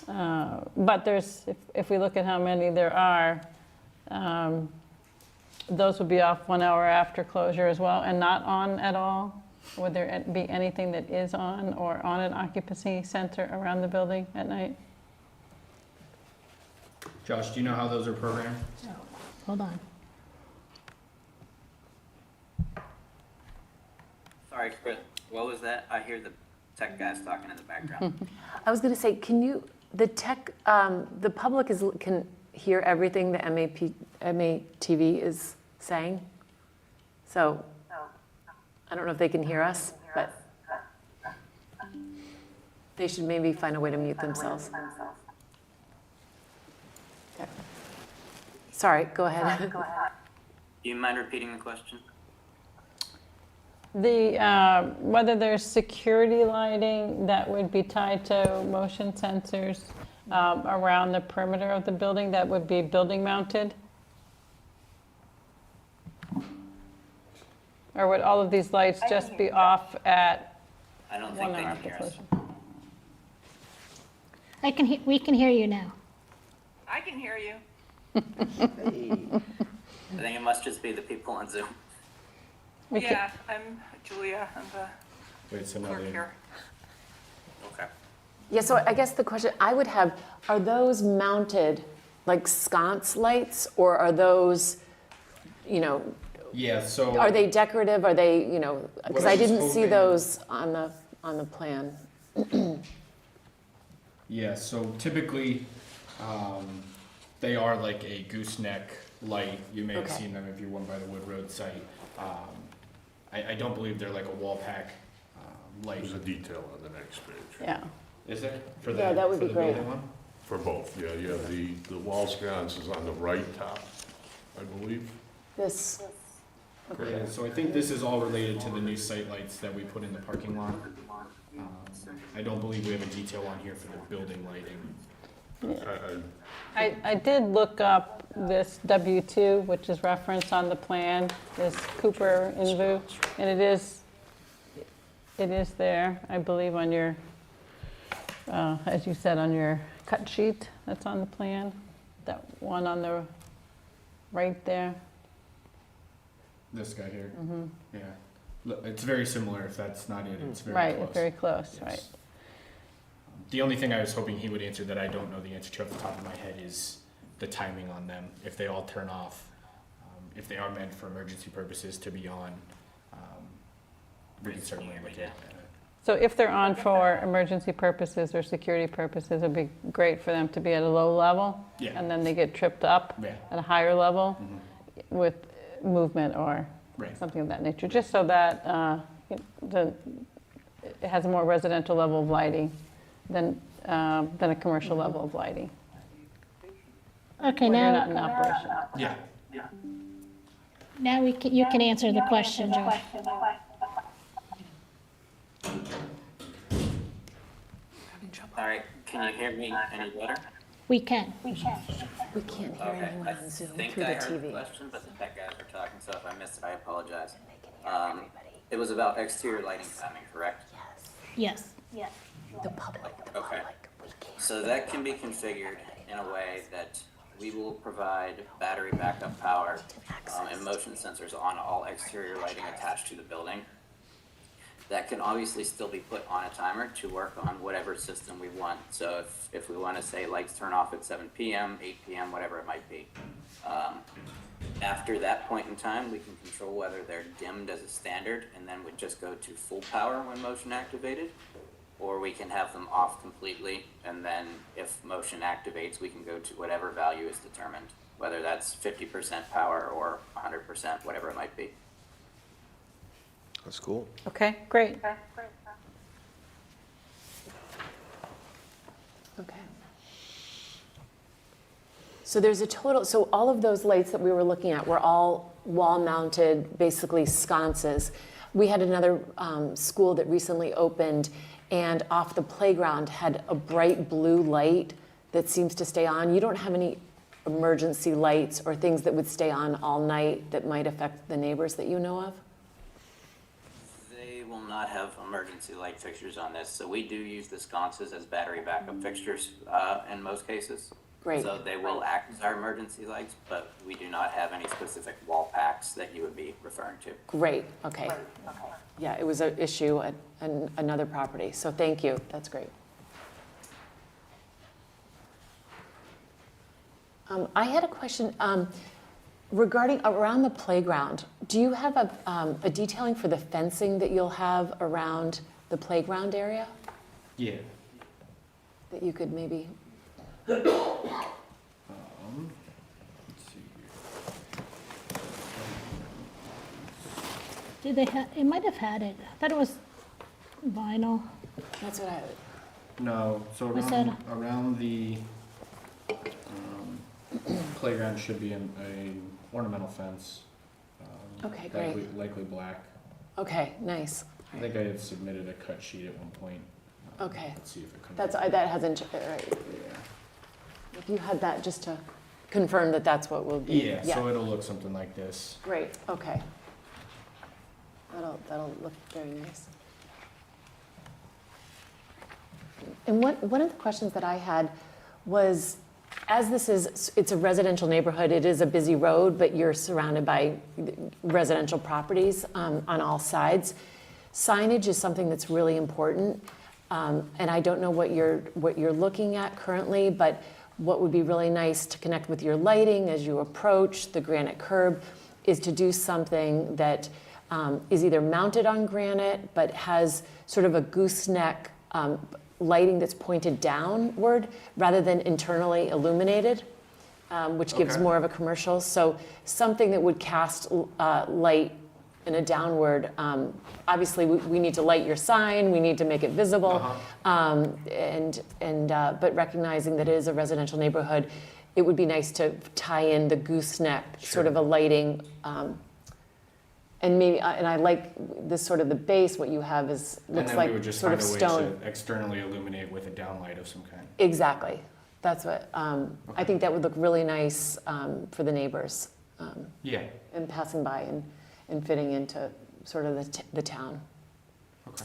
but there's, if we look at how many there are, those would be off 1 hour after closure as well, and not on at all? Would there be anything that is on or on an occupancy sensor around the building at night? Josh, do you know how those are programmed? Hold on. Sorry, Chris, what was that? I hear the tech guys talking in the background. I was going to say, can you, the tech, the public can hear everything the MATV is saying? So I don't know if they can hear us, but they should maybe find a way to mute themselves. Okay. Sorry, go ahead. Do you mind repeating the question? The, whether there's security lighting that would be tied to motion sensors around the perimeter of the building that would be building mounted? Or would all of these lights just be off at I don't 1 think they hour can after hear us. closure? We can hear you now. I can hear you. I think it must just be the people on Zoom. Yeah, I'm Julia. I'm the Wait, so now clerk they, here. Okay. Yeah, so I guess the question I would have, are those mounted like sconce lights, or are those, you know, yeah, so. are they decorative? Are they, you know, because What I I was didn't see hoping- those on the plan. Yeah, so typically, they are like a gooseneck light. You may have Okay. seen them if you're one by the Wood Road site. I don't believe they're like a wall pack light. There's a detail on the next page. Yeah. Is there? For Yeah, that would for be the great. building one? For both, yeah, the wall sconce is on the right top, I believe. This, Yeah, so I think this is all related to the new site lights that we put in the parking lot. I don't believe we have a detail on here for the building lighting. I did look up this W2, which is referenced on the plan, this Cooper Invu, and it is there, I believe, on your, as you said, on your cut sheet that's on the plan, that one on the right there. This guy here? Yeah. Look, it's very similar. If that's not it, it's very Right, close. it's very close, Yes. right. The only thing I was hoping he would answer that I don't know the answer to off the top of my head is the timing on them. If they all turn off, if they are meant for emergency purposes to be on, we can certainly look at it. So if they're on for emergency purposes or security purposes, it'd be great for them to be at a low level. Yeah. And then they get tripped up Yeah. at a higher level with movement or Right. something of that nature, just so that it has a more residential level of lighting than a commercial level of lighting. Okay, When you're not in now, operation. Yeah. you can answer the question, Josh. All right, can you hear me any better? We can. we can't hear Okay, anyone I on Zoom think through I the heard the TV. question, but the tech guys are talking, so if I missed it, I apologize. It was about exterior lighting timing, correct? Yes. The public, Okay. we can't. So that can be configured in a way that we will provide battery backup power and motion sensors on all exterior lighting attached to the building. That can obviously still be put on a timer to work on whatever system we want. So if we want to say lights turn off at 7 p.m., 8 p.m., whatever it might be. After that point in time, we can control whether they're dimmed as a standard and then would just go to full power when motion activated, or we can have them off completely, and then if motion activates, we can go to whatever value is determined, whether that's 50% power or 100%, whatever it might be. That's cool. Okay, great. Okay. So there's a total, so all of those lights that we were looking at were all wall-mounted, basically sconces. We had another school that recently opened, and off the playground had a bright blue light that seems to stay on. You don't have any emergency lights or things that would stay on all night that might affect the neighbors that you know of? They will not have emergency light fixtures on this, so we do use the sconces as battery backup fixtures in most cases. Great. So they will act as our emergency lights, but we do not have any specific wall packs that you would be referring to. Great, okay. Yeah, it was an issue at another property, so thank you, that's great. I had a question regarding around the playground. Do you have a detailing for the fencing that you'll have around the playground area Yeah. that you could maybe? Let's see here. Did they have, it might have had it. I thought it was vinyl. That's what I, No, so Was around the playground should be an ornamental fence. Okay, great. Likely black. okay, nice. I think I had submitted a cut sheet at one point. Okay, Let's see if it comes. that hasn't, right. Yeah. If you had that, just to confirm that that's what will be. Yeah, so it'll look something like this. Great, okay. That'll look very nice. And one of the questions that I had was, as it's a residential neighborhood, it is a busy road, but you're surrounded by residential properties on all sides. Signage is something that's really important, and I don't know what you're looking at currently, but what would be really nice to connect with your lighting as you approach the granite curb is to do something that is either mounted on granite but has sort of a gooseneck lighting that's pointed downward rather than internally illuminated, which gives Okay. more of a commercial. So something that would cast light in a downward. Obviously, we need to light your sign. We need to make it visible, but recognizing that it is a residential neighborhood, it would be nice to tie in the gooseneck sort of a lighting. And maybe, and I like this sort of the base. What you have looks And then like we would just sort find of a way stone. to externally illuminate with a downlight of some kind. Exactly. That's what I think that would look really nice for the neighbors Yeah. and passing by and fitting into sort of the town. Okay.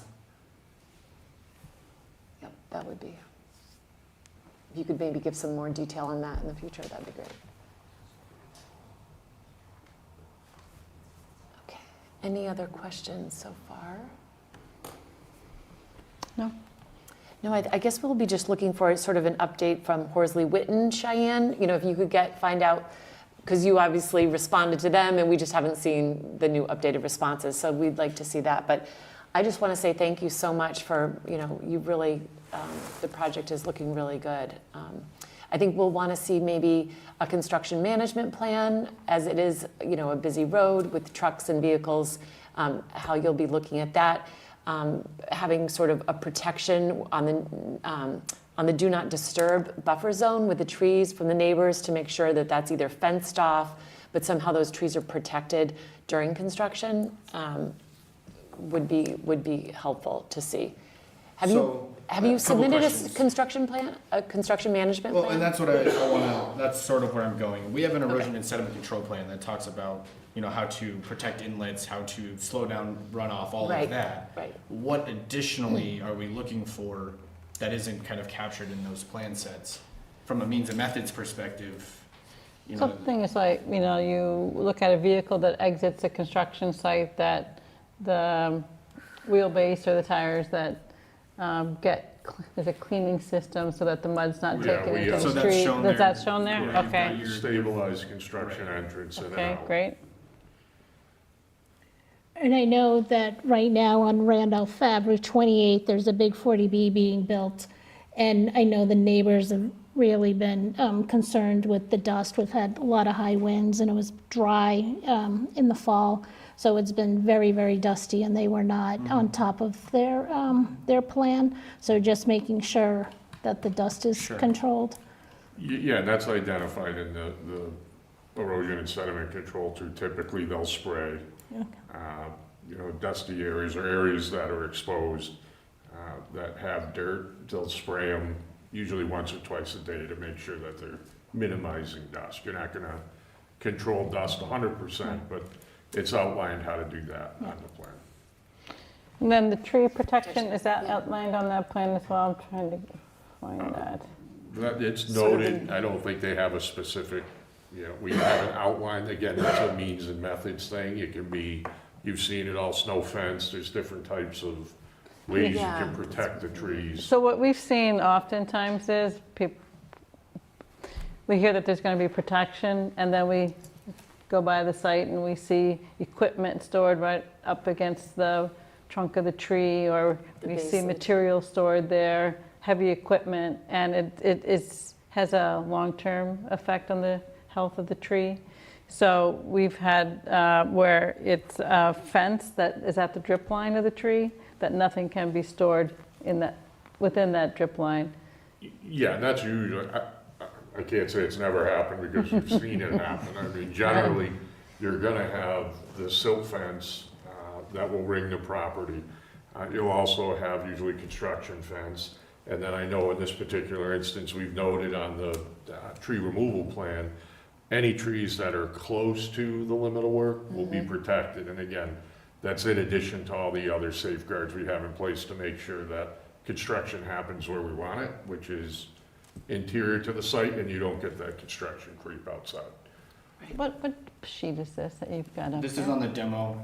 Yep, that would be. If you could maybe give some more detail on that in the future, that'd be great. Okay. Any other questions so far? No. No, I guess we'll be just looking for sort of an update from Horsley Witten, Cheyenne. You know, if you could find out, because you obviously responded to them and we just haven't seen the new updated responses. So we'd like to see that. But I just want to say thank you so much for, you really, the project is looking really good. I think we'll want to see maybe a construction management plan as it is, a busy road with trucks and vehicles, how you'll be looking at that. Having sort of a protection on the do not disturb buffer zone with the trees from the neighbors to make sure that that's either fenced off, but somehow those trees are protected during construction, would be helpful to see. Have you submitted a construction plan, a construction management plan? Well, and that's what I want to, that's sort of where I'm going. We have an erosion and sediment control plan that talks about, how to protect inlets, how to slow down runoff, all of that. Right. What additionally are we looking for that isn't kind of captured in those plan sets from a means and methods perspective? Something is like, you look at a vehicle that exits a construction site, that the wheelbase or the tires that get there's a cleaning system so that the mud's not Yeah, taken we, into So the that's street. shown Is there. that shown there? Yeah, you've got Okay, your- stabilized construction entrance in and okay, out. great. And I know that right now on Randolph Ave, Route 28, there's a big 40B being built. And I know the neighbors have really been concerned with the dust. We've had a lot of high winds and it was dry in the fall. So it's been very, very dusty and they were not on top of their plan. So just making sure that the dust is Sure. controlled. Yeah, and that's identified in the erosion and sediment control too. Typically, they'll spray, dusty areas or areas that are exposed, that have dirt, they'll spray them usually once or twice a day to make sure that they're minimizing dust. You're not gonna control dust 100%, but it's outlined how to do that on the plan. And then the tree protection, is that outlined on that plan as well? I'm trying to find that. It's noted, I don't think they have a specific, we have an outline, again, that's a means and methods thing. It can be, you've seen it all, snow fence, there's different types of ways you can protect the trees. So what we've seen oftentimes is we hear that there's going to be protection, and then we go by the site and we see equipment stored right up against the trunk of the tree, or we see material stored there, heavy equipment, and it has a long-term effect on the health of the tree. So we've had where it's a fence that is at the drip line of the tree, that nothing can be stored within that drip line. Yeah, and that's usually, I can't say it's never happened because you've seen it happen. I mean, generally, you're gonna have the silt fence that will ring the property. You'll also have usually construction fence. And then I know in this particular instance, we've noted on the tree removal plan, any trees that are close to the limit of work will be protected. And again, that's in addition to all the other safeguards we have in place to make sure that construction happens where we want it, which is interior to the site, and you don't get that construction creep outside. What sheet is this that you've got up This there? is on the demo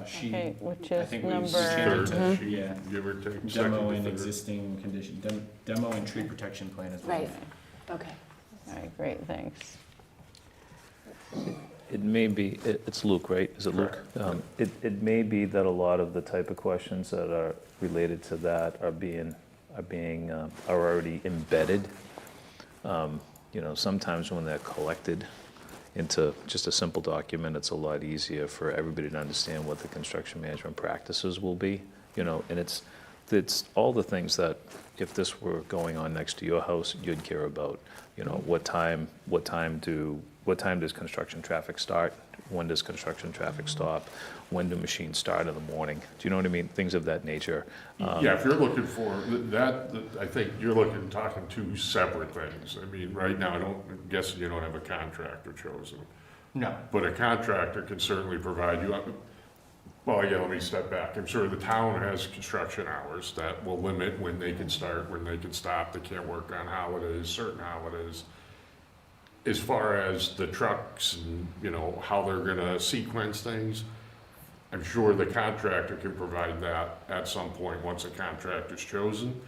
sheet. Okay, which I is think we number, scanned it to, yeah, Give or take second demo to and third. existing condition, demo and tree protection plan as well. Right, okay. all right, great, thanks. It may be, it's Luke, right? Is it Luke? It may be that a lot of the type of questions that are related to that are already embedded. Sometimes when they're collected into just a simple document, it's a lot easier for everybody to understand what the construction management practices will be, and it's all the things that if this were going on next to your house, you'd care about. What time does construction traffic start? When does construction traffic stop? When do machines start in the morning? Do you know what I mean? Things of that nature. Yeah, if you're looking for that, I think you're talking two separate things. I mean, right now, I'm guessing you don't have a contractor chosen. No. But a contractor can certainly provide you, well, yeah, let me step back. I'm sure the town has construction hours that will limit when they can start, when they can stop. They can't work on holidays, certain holidays. As far as the trucks and, how they're gonna sequence things, I'm sure the contractor can provide that at some point once a contractor's chosen.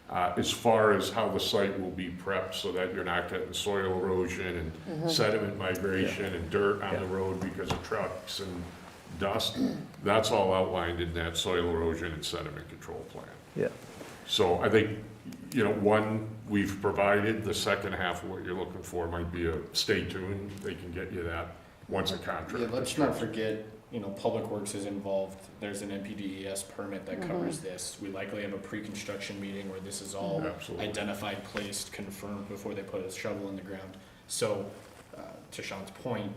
As far as how the site will be prepped so that you're not getting soil erosion and sediment migration and dirt on the road because of trucks and dust, that's all outlined in that soil erosion and sediment control plan. Yeah. So I think, one, we've provided. The second half of what you're looking for might be a stay tuned. They can get you that once a contract. Yeah, let's not forget, Public Works is involved. There's an NPDES permit that covers this. We likely have a pre-construction meeting where this is all Absolutely. identified, placed, confirmed before they put a shovel in the ground. So, to Sean's point,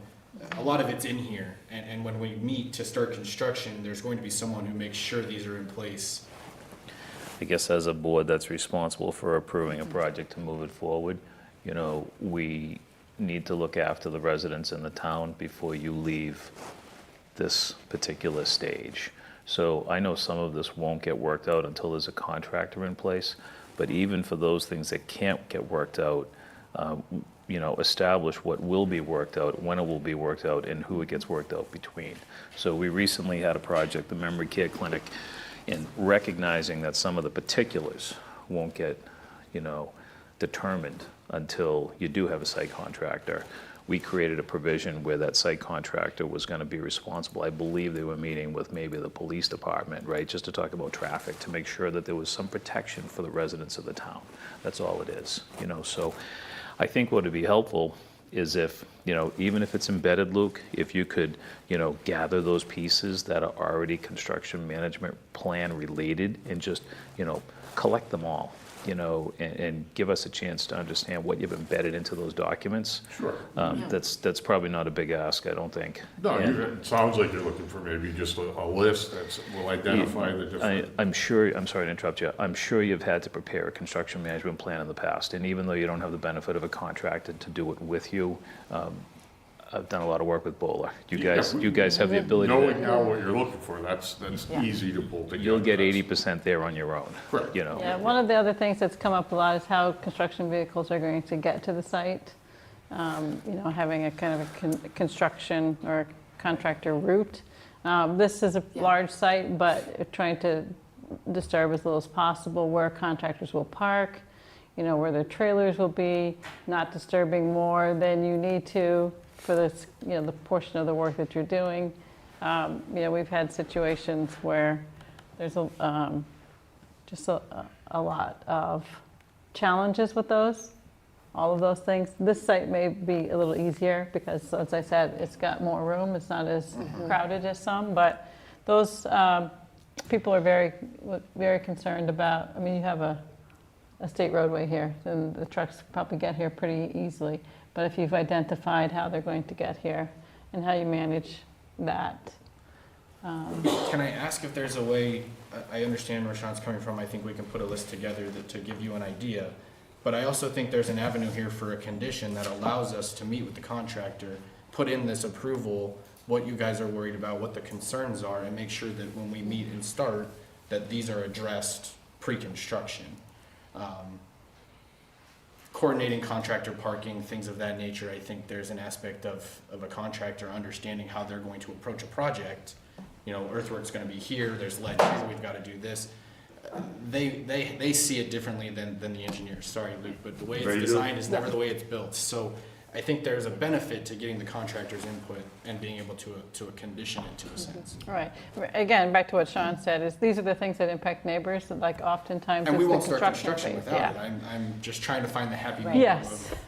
a lot of it's in here. And when we meet to start construction, there's going to be someone who makes sure these are in place. I guess as a board that's responsible for approving a project to move it forward, we need to look after the residents in the town before you leave this particular stage. So I know some of this won't get worked out until there's a contractor in place, but even for those things that can't get worked out, establish what will be worked out, when it will be worked out, and who it gets worked out between. So we recently had a project, the Memory Care Clinic, in recognizing that some of the particulars won't get, determined until you do have a site contractor. We created a provision where that site contractor was going to be responsible. I believe they were meeting with maybe the police department, right, just to talk about traffic, to make sure that there was some protection for the residents of the town. That's all it is, So I think what would be helpful is if, even if it's embedded, Luke, if you could, gather those pieces that are already construction management plan related and just, collect them all, and give us a chance to understand what you've embedded into those documents. Sure. That's probably not a big ask, I don't think. No, And it sounds like you're looking for maybe just a list that will identify the different. I'm sorry to interrupt you, I'm sure you've had to prepare a construction management plan in the past, and even though you don't have the benefit of a contractor to do it with you, I've done a lot of work with Bowler. You guys have the ability Knowing to, now what you're looking for, that's easy to pull together. you'll get 80% there on your own, Correct. Yeah, one of the other things that's come up a lot is how construction vehicles are going to get to the site. Having a kind of a construction or contractor route. This is a large site, but trying to disturb as little as possible where contractors will park, where their trailers will be, not disturbing more than you need to for this, the portion of the work that you're doing. We've had situations where there's just a lot of challenges with all of those things. This site may be a little easier because, as I said, it's got more room. It's not as crowded as some, but those people are very, very concerned about, you have a state roadway here, and the trucks probably get here pretty easily. But if you've identified how they're going to get here and how you manage that. Can I ask if there's a way, I understand where Sean's coming from, I think we can put a list together to give you an idea, but I also think there's an avenue here for a condition that allows us to meet with the contractor, put in this approval, what you guys are worried about, what the concerns are, and make sure that when we meet and start, that these are addressed pre-construction. Coordinating contractor parking, things of that nature, I think there's an aspect of a contractor understanding how they're going to approach a project. Earthwork's gonna be here, there's lead here, we've gotta do this. They see it differently than the engineers, sorry Luke, but the way it's designed is never the way it's built. So I think there's a benefit to getting the contractor's input and being able to condition it to a sense. Right. Again, back to what Sean said, is these are the things that impact neighbors, that like oftentimes And it's we the won't start construction construction phase. without it. I'm just trying to find the happy Right. medium Yes. of.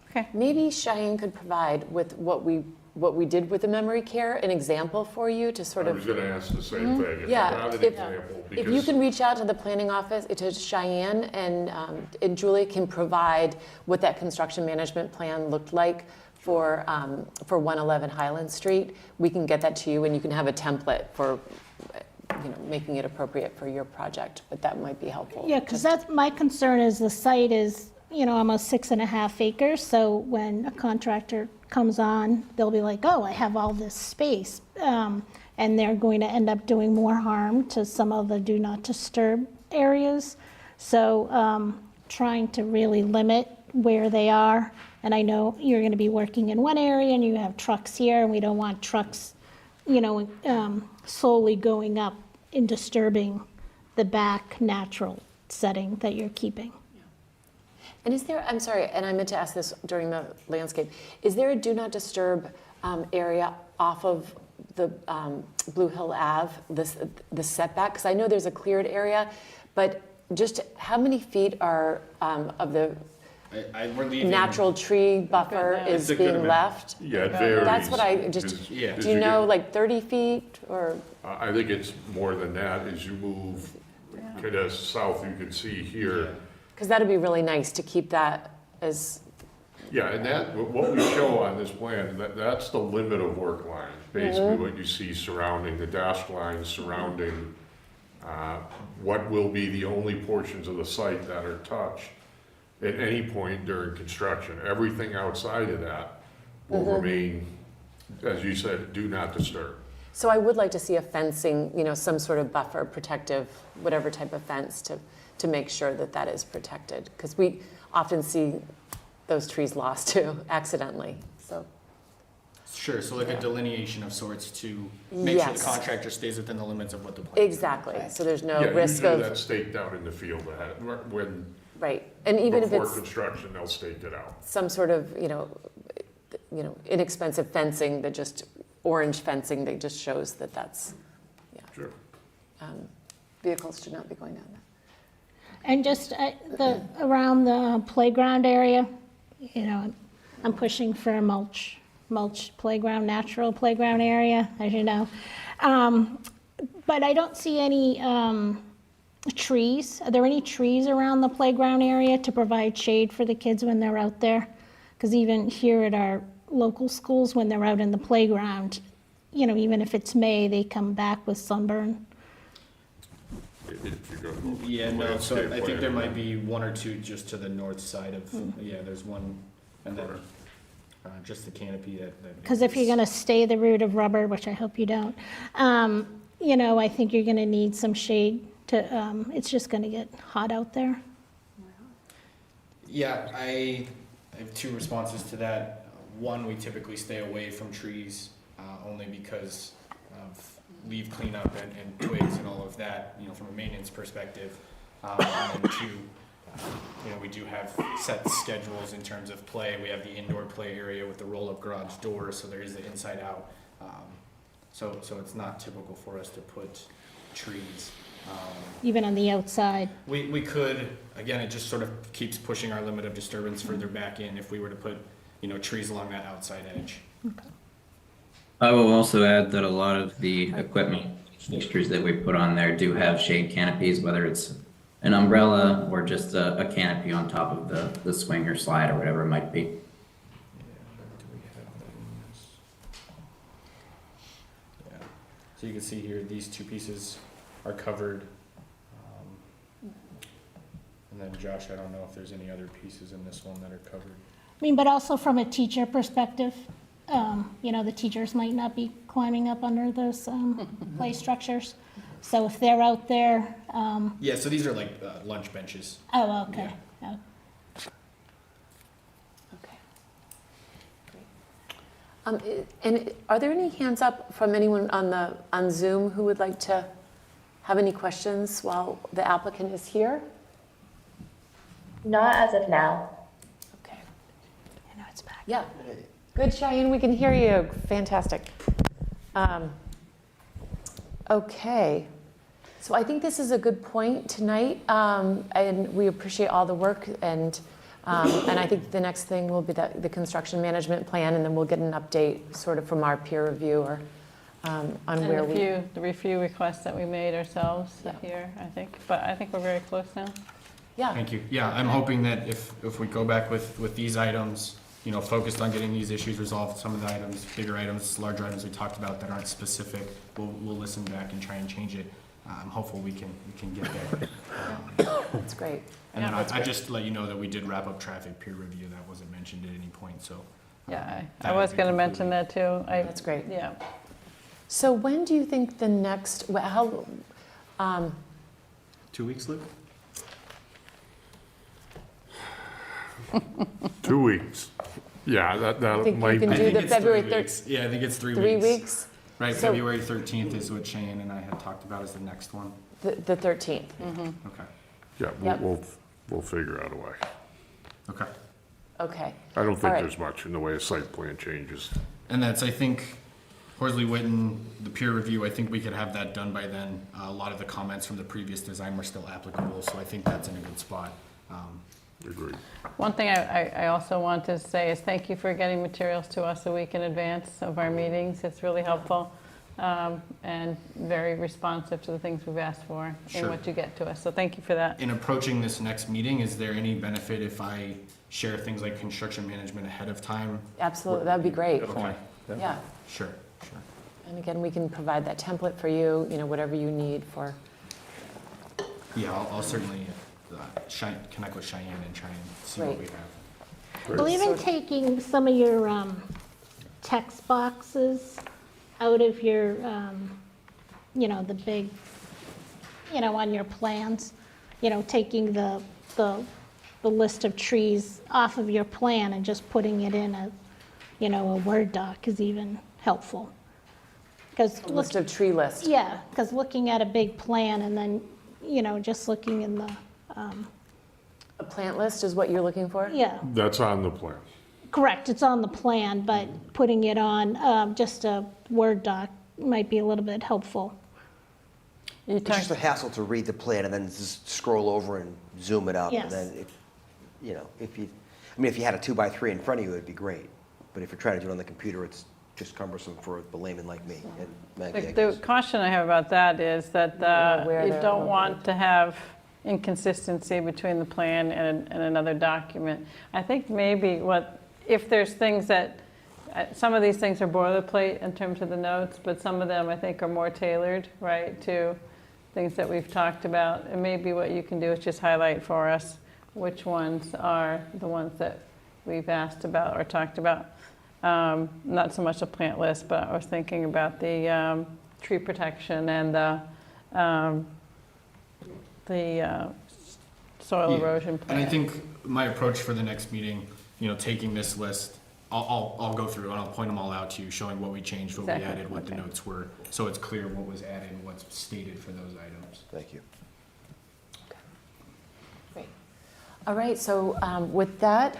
Okay. Maybe Cheyenne could provide with what we did with the memory care, an example for you to sort I of. was gonna ask the same thing. If Yeah, I got an if- example, If you because can reach out to the planning office, to Cheyenne, and Julie can provide what that construction management plan looked like for 111 Highland Street, we can get that to you, and you can have a template for, making it appropriate for your project, but that might be helpful. Yeah, because that's, my concern is the site is, almost 6.5 acres, so when a contractor comes on, they'll be like, oh, I have all this space. And they're going to end up doing more harm to some of the do not disturb areas. So trying to really limit where they are. And I know you're going to be working in one area and you have trucks here, and we don't want trucks, slowly going up and disturbing the back natural setting that you're keeping. And is there, I'm sorry, and I meant to ask this during the landscape, is there a do not disturb area off of the Blue Hill Ave, the setback? Because I know there's a cleared area, but just how many feet are of the We're leaving. natural tree buffer is It's a good being amount. left? yeah, it varies. That's what I just, As- Yeah. as do you get- know, like 30 feet or? I think it's more than that. As you move kind of south, you can see here. Because that'd be really nice to keep that as, Yeah, and that, what we show on this plan, that's the limit of work line. Basically what you see surrounding the dashed lines, surrounding what will be the only portions of the site that are touched at any point during construction. Everything outside of that will remain, as you said, do not disturb. so I would like to see a fencing, some sort of buffer, protective, whatever type of fence to make sure that that is protected. Because we often see those trees lost too, accidentally, so. Sure, so like a delineation of sorts to make sure the Yes. contractor stays within the limits of what the plan. Exactly, so there's no Yeah, risk usually of, that's staked out in the field ahead, when, right. And even if before it's construction, they'll stake it out. some sort of, inexpensive fencing, that just, orange fencing that just shows that that's, Sure. vehicles should not be going down that. And just around the playground area, I'm pushing for a mulch playground, natural playground area, as you know. But I don't see any trees. Are there any trees around the playground area to provide shade for the kids when they're out there? Because even here at our local schools, when they're out in the playground, even if it's May, they come back with sunburn. If you go to Yeah, no, so landscape I think there plan. might be one or two just to the north side of, yeah, there's one, and then just the canopy that. Because if you're going to stay the route of rubber, which I hope you don't, I think you're going to need some shade to, it's just going to get hot out there. Yeah, I have two responses to that. One, we typically stay away from trees, only because of leaf cleanup and twigs and all of that, from a maintenance perspective. And then two, we do have set schedules in terms of play. We have the indoor play area with the roll-up garage door, so there is the inside out. So it's not typical for us to put trees. Even on the outside. We could, again, it just sort of keeps pushing our limit of disturbance further back in if we were to put, trees along that outside edge. I will also add that a lot of the equipment fixtures that we put on there do have shade canopies, whether it's an umbrella or just a canopy on top of the swing or slide or whatever it might be. Yeah. So you can see here, these two pieces are covered. And then Josh, I don't know if there's any other pieces in this one that are covered. But also from a teacher perspective, the teachers might not be climbing up under those play structures. So if they're out there, Yeah, so these are like lunch benches. oh, okay. Yeah. Oh. Okay. Great. And are there any hands up from anyone on Zoom who would like to have any questions while the applicant is here? Not as of now. Okay. I know it's back. Yeah. Good, Cheyenne, we can hear you. Fantastic. Okay. So I think this is a good point tonight, and we appreciate all the work, and I think the next thing will be the construction management plan, and then we'll get an update sort of from our peer review or on where we. The few requests that we made ourselves Yeah. here, I think, but I think we're very close now. Yeah. Thank you. Yeah, I'm hoping that if we go back with these items, focused on getting these issues resolved, some of the items, bigger items, larger items we talked about that aren't specific, we'll listen back and try and change it. I'm hopeful we can get there. That's great. And then that's I great. just let you know that we did wrap up traffic peer review. That wasn't mentioned at any point, so. Yeah, I that was has been going to concluded. mention that too. That's great. Yeah. So when do you think the next, 2 weeks, Luke? 2 weeks. Yeah, that Think you might can be. do the it's February 3 weeks. Yeah, I think it's 3 3 weeks. weeks? Right, So- February 13th is what Cheyenne and I had talked about as the next one. The 13th? Okay, Yeah, Yep. we'll figure out a way. okay. Okay. I don't All think right. there's much in the way of site plan changes. And that's, I think, Horsley Witten, the peer review, I think we could have that done by then. A lot of the comments from the previous design were still applicable, so I think that's in a good spot. Agreed. One thing I also want to say is thank you for getting materials to us a week in advance of our meetings. It's really helpful and very responsive to the things we've asked for and Sure. what you get to us. So thank you for that. In approaching this next meeting, is there any benefit if I share things like construction management ahead of time? Absolutely, that'd be great. Okay, Yeah. sure. And again, we can provide that template for you, whatever you need for, Yeah, I'll certainly connect with Cheyenne and try and see what we Great. have. Well, even taking some of your text boxes out of your, the big, on your plans, taking the list of trees off of your plan and just putting it in you know, a Word doc is even helpful. Because List of tree list. yeah, because looking at a big plan and then, you know, just looking in the, A plant list is what you're looking for? yeah, That's on the plan. correct, it's on the plan, but putting it on just a Word doc might be a little bit helpful. You It's talk- just a hassle to read the plan and then just scroll over and zoom it up. Yes. And then, if you had a 2x3 in front of you, it'd be great. But if you're trying to do it on the computer, it's just cumbersome for the layman like me and Maggie, I The guess. caution I have about that is that where you they're don't located. want to have inconsistency between the plan and another document. I think maybe if there's things that, some of these things are boilerplate in terms of the notes, but some of them I think are more tailored, right, to things that we've talked about. And maybe what you can do is just highlight for us which ones are the ones that we've asked about or talked about. Not so much a plant list, but I was thinking about the tree protection and the soil erosion plan. And I think my approach for the next meeting, you know, taking this list, I'll go through and I'll point them all out to you, showing what we changed, what we Exactly, added, what the okay. notes were, so it's clear what was added and what's stated for those items. Thank you. Great. All right, so with that,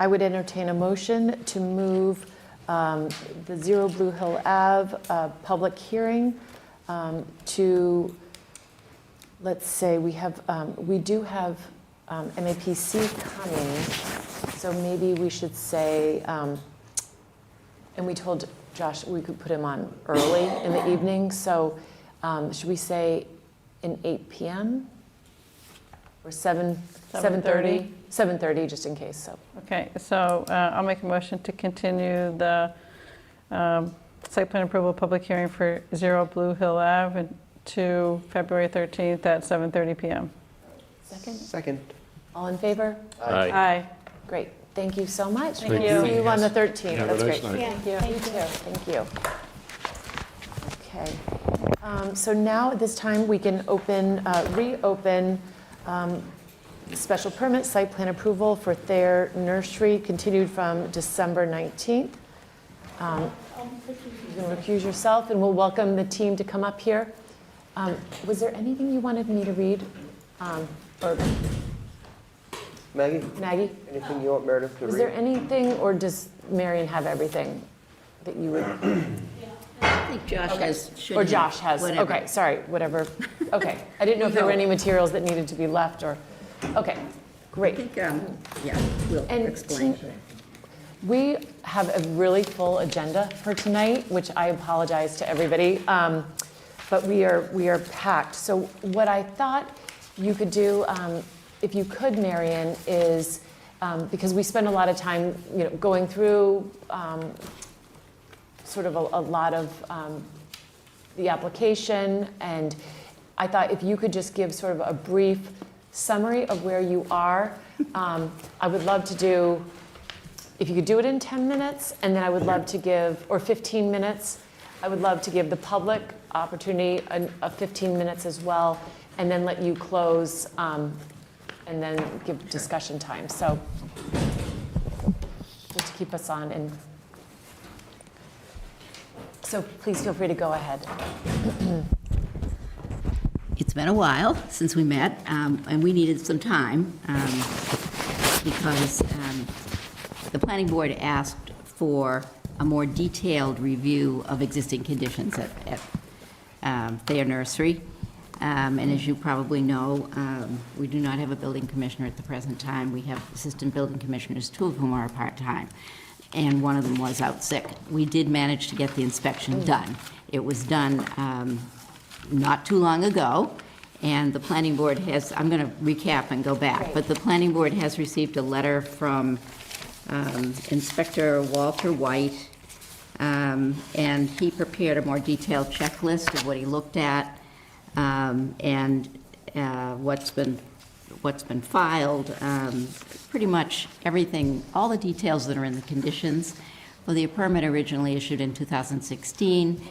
I would entertain a motion to move the 0 Blue Hill Ave public hearing to, let's say, we do have MAPC coming, so maybe we should say, and we told Josh we could put him on early in the evening, so should we say an 8 p.m.? Or 7:30? 7:30, just in case, so. Okay, so I'll make a motion to continue the site plan approval public hearing for 0 Blue Hill Ave to February 13th at 7:30 PM. Second. All in favor? Aye. Aye. Great, thank you so much. Thank you. See you on the 13th, Have a that's nice great. night. Thank you. You too, thank you. Okay, so now at this time, we can reopen special permit site plan approval for Thayer Nursery, continued from December 19th. You can recuse yourself, and we'll welcome the team to come up here. Was there anything you wanted me to read? Or Maggie, Maggie? anything you want Meredith to read? Is there anything, or does Marion have everything that you would? I think Josh has, should Or have, Josh has, whatever. okay, sorry, whatever. Okay, I didn't know if there were any materials that needed to be left, or, okay, I great. think, yeah, we'll And explain. We have a really full agenda for tonight, which I apologize to everybody, but we are packed. So what I thought you could do, if you could, Marion, is, because we spend a lot of time, going through sort of a lot of the application, and I thought if you could just give sort of a brief summary of where you are. I would love to do, if you could do it in 10 minutes, and then I would love to give, or 15 minutes, I would love to give the public opportunity of 15 minutes as well, and then let you close, and then give discussion time. So just to keep us on, and so please feel free to go ahead. It's been a while since we met, and we needed some time because the planning board asked for a more detailed review of existing conditions at Thayer Nursery. And as you probably know, we do not have a building commissioner at the present time. We have assistant building commissioners, 2 of whom are part-time, and one of them was out sick. We did manage to get the inspection done. It was done not too long ago, and the planning board has, I'm going to recap and go back, but the planning board has received a letter from Inspector Walter White, and he prepared a more detailed checklist of what he looked at, and what's been filed, pretty much everything, all the details that are in the conditions. Well, the permit originally issued in 2016,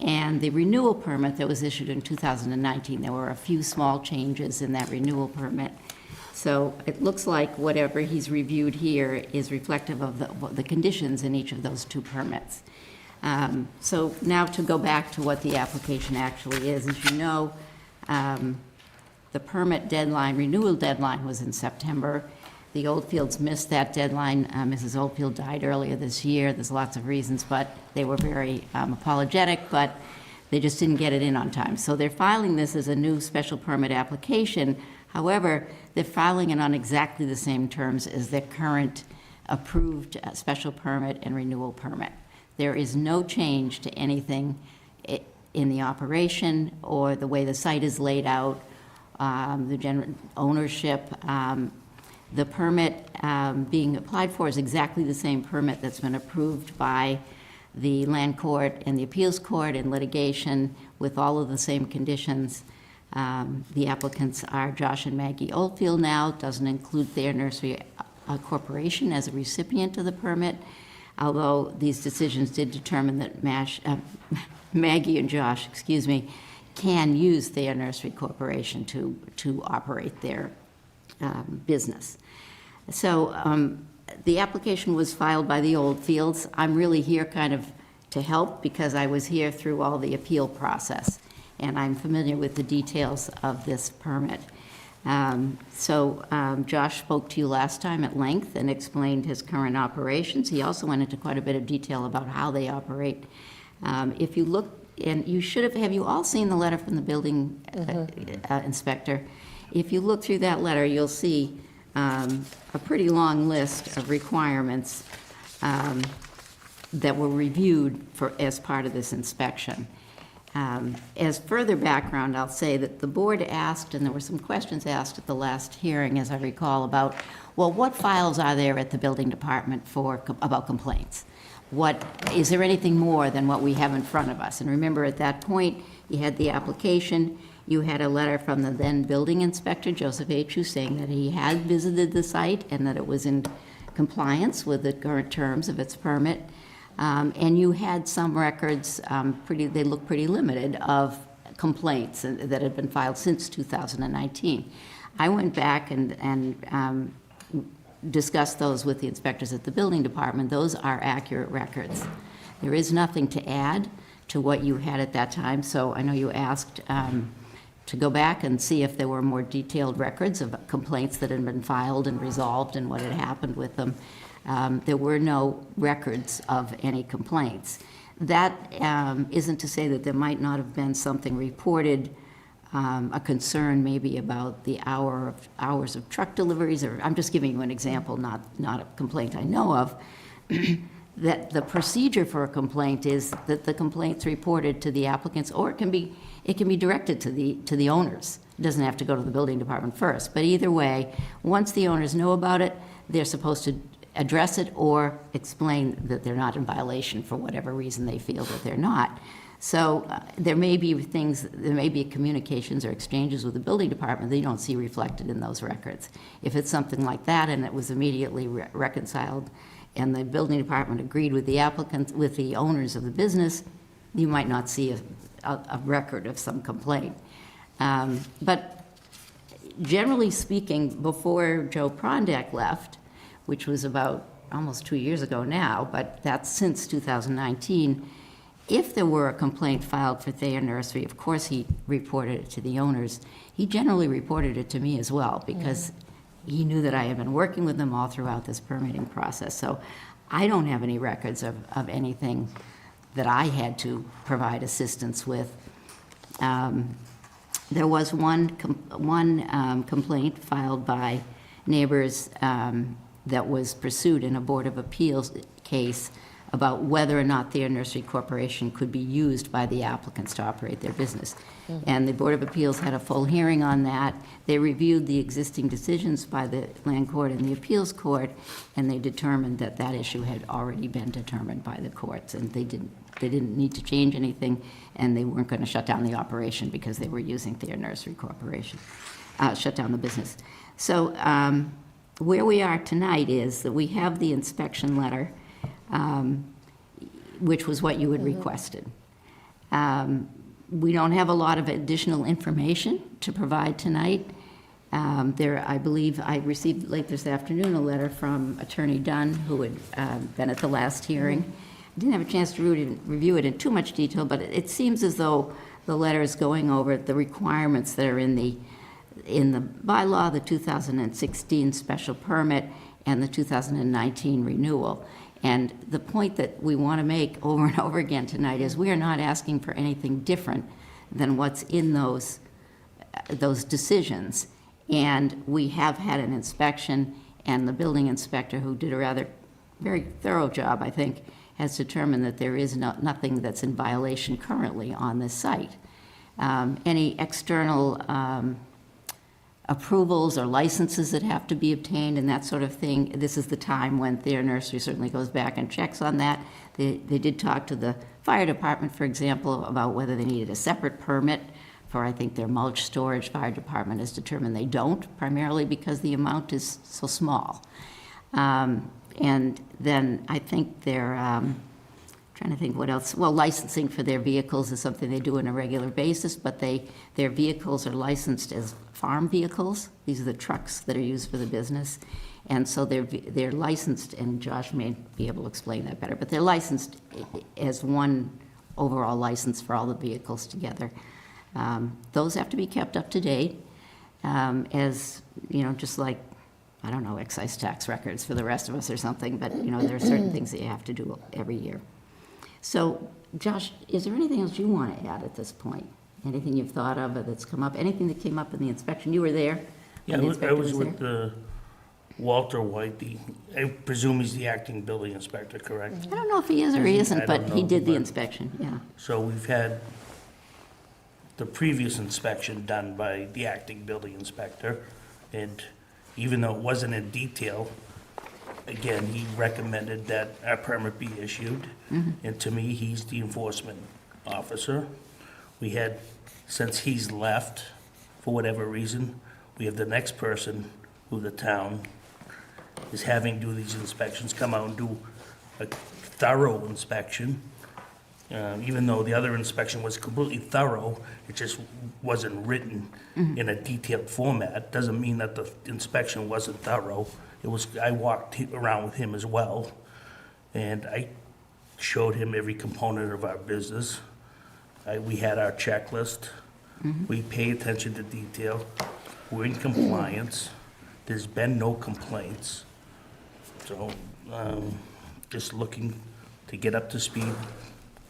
and the renewal permit that was issued in 2019. There were a few small changes in that renewal permit. So it looks like whatever he's reviewed here is reflective of the conditions in each of those two permits. So now to go back to what the application actually is, as you know, the permit deadline, renewal deadline was in September. The Oldfields missed that deadline. Mrs. Oldfield died earlier this year. There's lots of reasons, but they were very apologetic, but they just didn't get it in on time. So they're filing this as a new special permit application. However, they're filing it on exactly the same terms as their current approved special permit and renewal permit. There is no change to anything in the operation or the way the site is laid out, the general ownership. The permit being applied for is exactly the same permit that's been approved by the land court and the appeals court in litigation with all of the same conditions. The applicants are Josh and Maggie Oldfield now, doesn't include Thayer Nursery Corporation as a recipient of the permit, although these decisions did determine that Maggie and Josh, can use Thayer Nursery Corporation to operate their business. So the application was filed by the Oldfields. I'm really here kind of to help because I was here through all the appeal process, and I'm familiar with the details of this permit. Josh spoke to you last time at length and explained his current operations. He also went into quite a bit of detail about how they operate. If you look, and you should have you all seen the letter from the building inspector? If you look through that letter, you'll see a pretty long list of requirements that were reviewed as part of this inspection. As further background, I'll say that the board asked, and there were some questions asked at the last hearing, as I recall, about, well, what files are there at the building department about complaints? Is there anything more than what we have in front of us? And remember, at that point, you had the application, you had a letter from the then building inspector, Joseph Achu, saying that he had visited the site and that it was in compliance with the current terms of its permit. And you had some records, they look pretty limited, of complaints that had been filed since 2019. I went back and discussed those with the inspectors at the building department. Those are accurate records. There is nothing to add to what you had at that time, so I know you asked to go back and see if there were more detailed records of complaints that had been filed and resolved and what had happened with them. There were no records of any complaints. That isn't to say that there might not have been something reported, a concern maybe about the hours of truck deliveries, or I'm just giving you an example, not a complaint I know of, that the procedure for a complaint is that the complaint's reported to the applicants, or it can be directed to the owners. It doesn't have to go to the building department first. But either way, once the owners know about it, they're supposed to address it or explain that they're not in violation for whatever reason they feel that they're not. So there may be communications or exchanges with the building department that you don't see reflected in those records. If it's something like that and it was immediately reconciled and the building department agreed with the applicant, with the owners of the business, you might not see a record of some complaint. But generally speaking, before Joe Prondak left, which was about almost 2 years ago now, but that's since 2019, if there were a complaint filed for Thayer Nursery, of course he reported it to the owners. He generally reported it to me as well because he knew that I had been working with them all throughout this permitting process. So I don't have any records of anything that I had to provide assistance with. There was one complaint filed by neighbors that was pursued in a Board of Appeals case about whether or not Thayer Nursery Corporation could be used by the applicants to operate their business. And the Board of Appeals had a full hearing on that. They reviewed the existing decisions by the Land Court and the Appeals Court, and they determined that that issue had already been determined by the courts, and they didn't need to change anything, and they weren't going to shut down the operation because they were using Thayer Nursery Corporation, shut down the business. So where we are tonight is that we have the inspection letter, which was what you had requested. We don't have a lot of additional information to provide tonight. I believe I received late this afternoon a letter from Attorney Dunn, who had been at the last hearing. I didn't have a chance to review it in too much detail, but it seems as though the letter is going over the requirements that are in the bylaw, the 2016 special permit, and the 2019 renewal. And the point that we want to make over and over again tonight is we are not asking for anything different than what's in those decisions. And we have had an inspection, and the building inspector, who did a very thorough job, I think, has determined that there is nothing that's in violation currently on this site. Any external approvals or licenses that have to be obtained and that sort of thing, this is the time when Thayer Nursery certainly goes back and checks on that. They did talk to the fire department, for example, about whether they needed a separate permit for, I think, their mulch storage. Fire department has determined they don't, primarily because the amount is so small. And then I think they're trying to think what else. Well, licensing for their vehicles is something they do on a regular basis, but their vehicles are licensed as farm vehicles. These are the trucks that are used for the business. And so they're licensed, and Josh may be able to explain that better, but they're licensed as one overall license for all the vehicles together. Those have to be kept up to date, as, just like, I don't know, excise tax records for the rest of us or something, but, there are certain things that you have to do every year. So, Josh, is there anything else you want to add at this point? Anything you've thought of or that's come up? Anything that came up in the inspection? You were there? Yeah, I was with Walter White, I presume he's the acting building inspector, correct? I don't know if he is or he isn't, I but don't he know, did the but- inspection, yeah. So we've had the previous inspection done by the acting building inspector, and even though it wasn't in detail, again, he recommended that a permit be issued. And to me, he's the enforcement officer. We had, since he's left, for whatever reason, we have the next person who the town is having do these inspections, come out and do a thorough inspection. Even though the other inspection was completely thorough, it just wasn't written in a detailed format. Doesn't mean that the inspection wasn't thorough. I walked around with him as well, and I showed him every component of our business. We had our checklist. We pay attention to detail. We're in compliance. There's been no complaints. So, just looking to get up to speed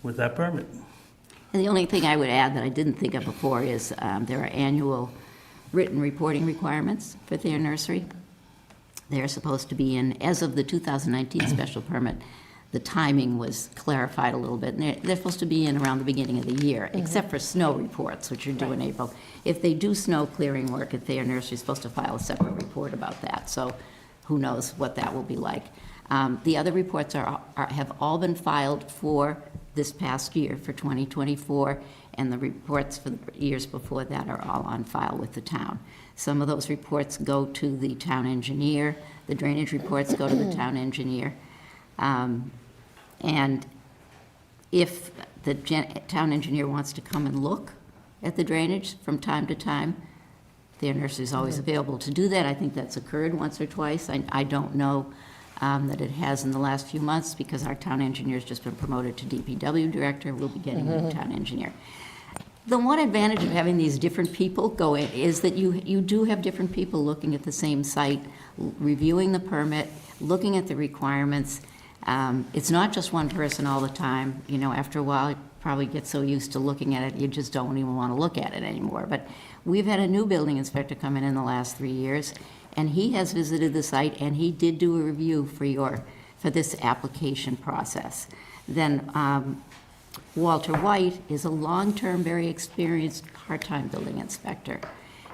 with that permit. And the only thing I would add that I didn't think of before is there are annual written reporting requirements for Thayer Nursery. They're supposed to be in, as of the 2019 special permit, the timing was clarified a little bit, and they're supposed to be in around the beginning of the year, except for snow reports, which are due in April. If they do snow clearing work at Thayer Nursery, is supposed to file a separate report about that, so who knows what that will be like. The other reports have all been filed for this past year, for 2024, and the reports for the years before that are all on file with the town. Some of those reports go to the town engineer. The drainage reports go to the town engineer. And if the town engineer wants to come and look at the drainage from time to time, Thayer Nursery is always available to do that. I think that's occurred once or twice. I don't know that it has in the last few months because our town engineer's just been promoted to DPW director. We'll be getting a new town engineer. The one advantage of having these different people go in is that you do have different people looking at the same site, reviewing the permit, looking at the requirements. It's not just one person all the time. After a while, you probably get so used to looking at it, you just don't even want to look at it anymore. But we've had a new building inspector come in the last 3 years, and he has visited the site, and he did do a review for this application process. Then Walter White is a long-term, very experienced part-time building inspector.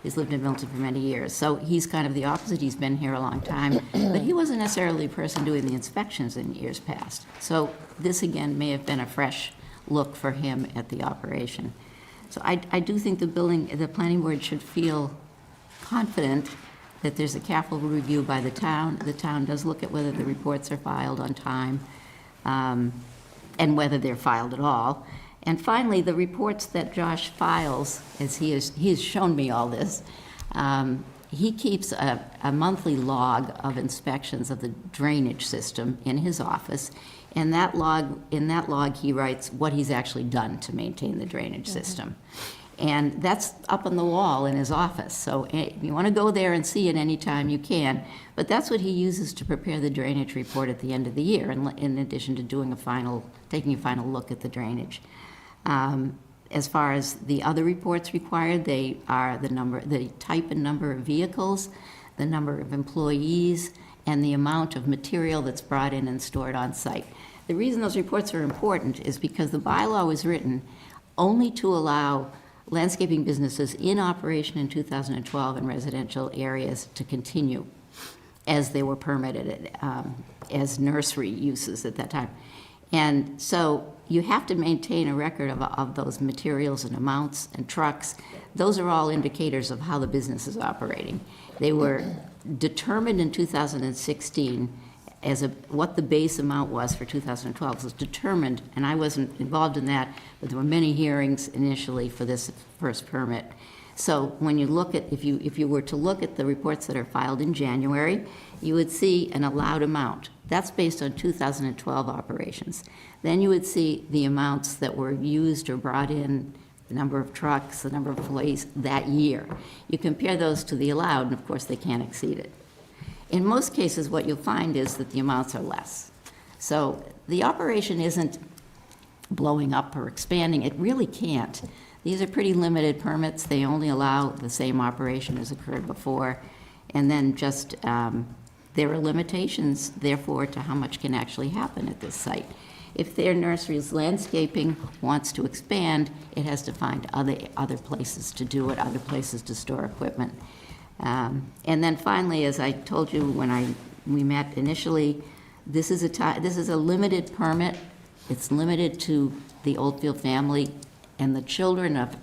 He's lived in Milton for many years, so he's kind of the opposite. He's been here a long time, but he wasn't necessarily the person doing the inspections in years past. So this, again, may have been a fresh look for him at the operation. So I do think the planning board should feel confident that there's a careful review by the town. The town does look at whether the reports are filed on time, and whether they're filed at all. And finally, the reports that Josh files, as he has shown me all this, he keeps a monthly log of inspections of the drainage system in his office, and in that log, he writes what he's actually done to maintain the drainage system. And that's up on the wall in his office, so if you want to go there and see it anytime you can, but that's what he uses to prepare the drainage report at the end of the year, in addition to taking a final look at the drainage. As far as the other reports required, they are the type and number of vehicles, the number of employees, and the amount of material that's brought in and stored on site. The reason those reports are important is because the bylaw was written only to allow landscaping businesses in operation in 2012 in residential areas to continue as they were permitted as nursery uses at that time. And so you have to maintain a record of those materials and amounts and trucks. Those are all indicators of how the business is operating. They were determined in 2016 what the base amount was for 2012 was determined, and I wasn't involved in that, but there were many hearings initially for this first permit. So when you look at, if you were to look at the reports that are filed in January, you would see an allowed amount. That's based on 2012 operations. Then you would see the amounts that were used or brought in, the number of trucks, the number of employees that year. You compare those to the allowed, and of course they can't exceed it. In most cases, what you'll find is that the amounts are less. So the operation isn't blowing up or expanding. It really can't. These are pretty limited permits. They only allow the same operation as occurred before. And then just there are limitations, therefore, to how much can actually happen at this site. If their nursery's landscaping wants to expand, it has to find other places to do it, other places to store equipment. And then finally, as I told you when we met initially, this is a limited permit. It's limited to the Oldfield family and the children of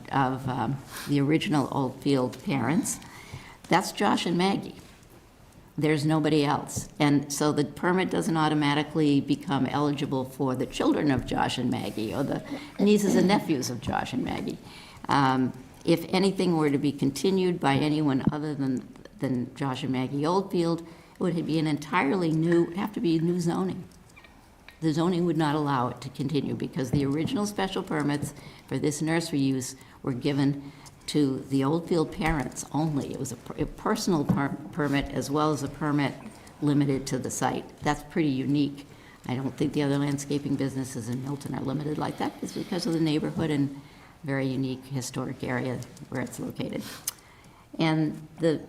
the original Oldfield parents. That's Josh and Maggie. There's nobody else. And so the permit doesn't automatically become eligible for the children of Josh and Maggie or the nieces and nephews of Josh and Maggie. If anything were to be continued by anyone other than Josh and Maggie Oldfield, it would be an entirely new, it'd have to be new zoning. The zoning would not allow it to continue because the original special permits for this nursery use were given to the Oldfield parents only. It was a personal permit as well as a permit limited to the site. That's pretty unique. I don't think the other landscaping businesses in Milton are limited like that. It's because of the neighborhood and very unique historic area where it's located. And the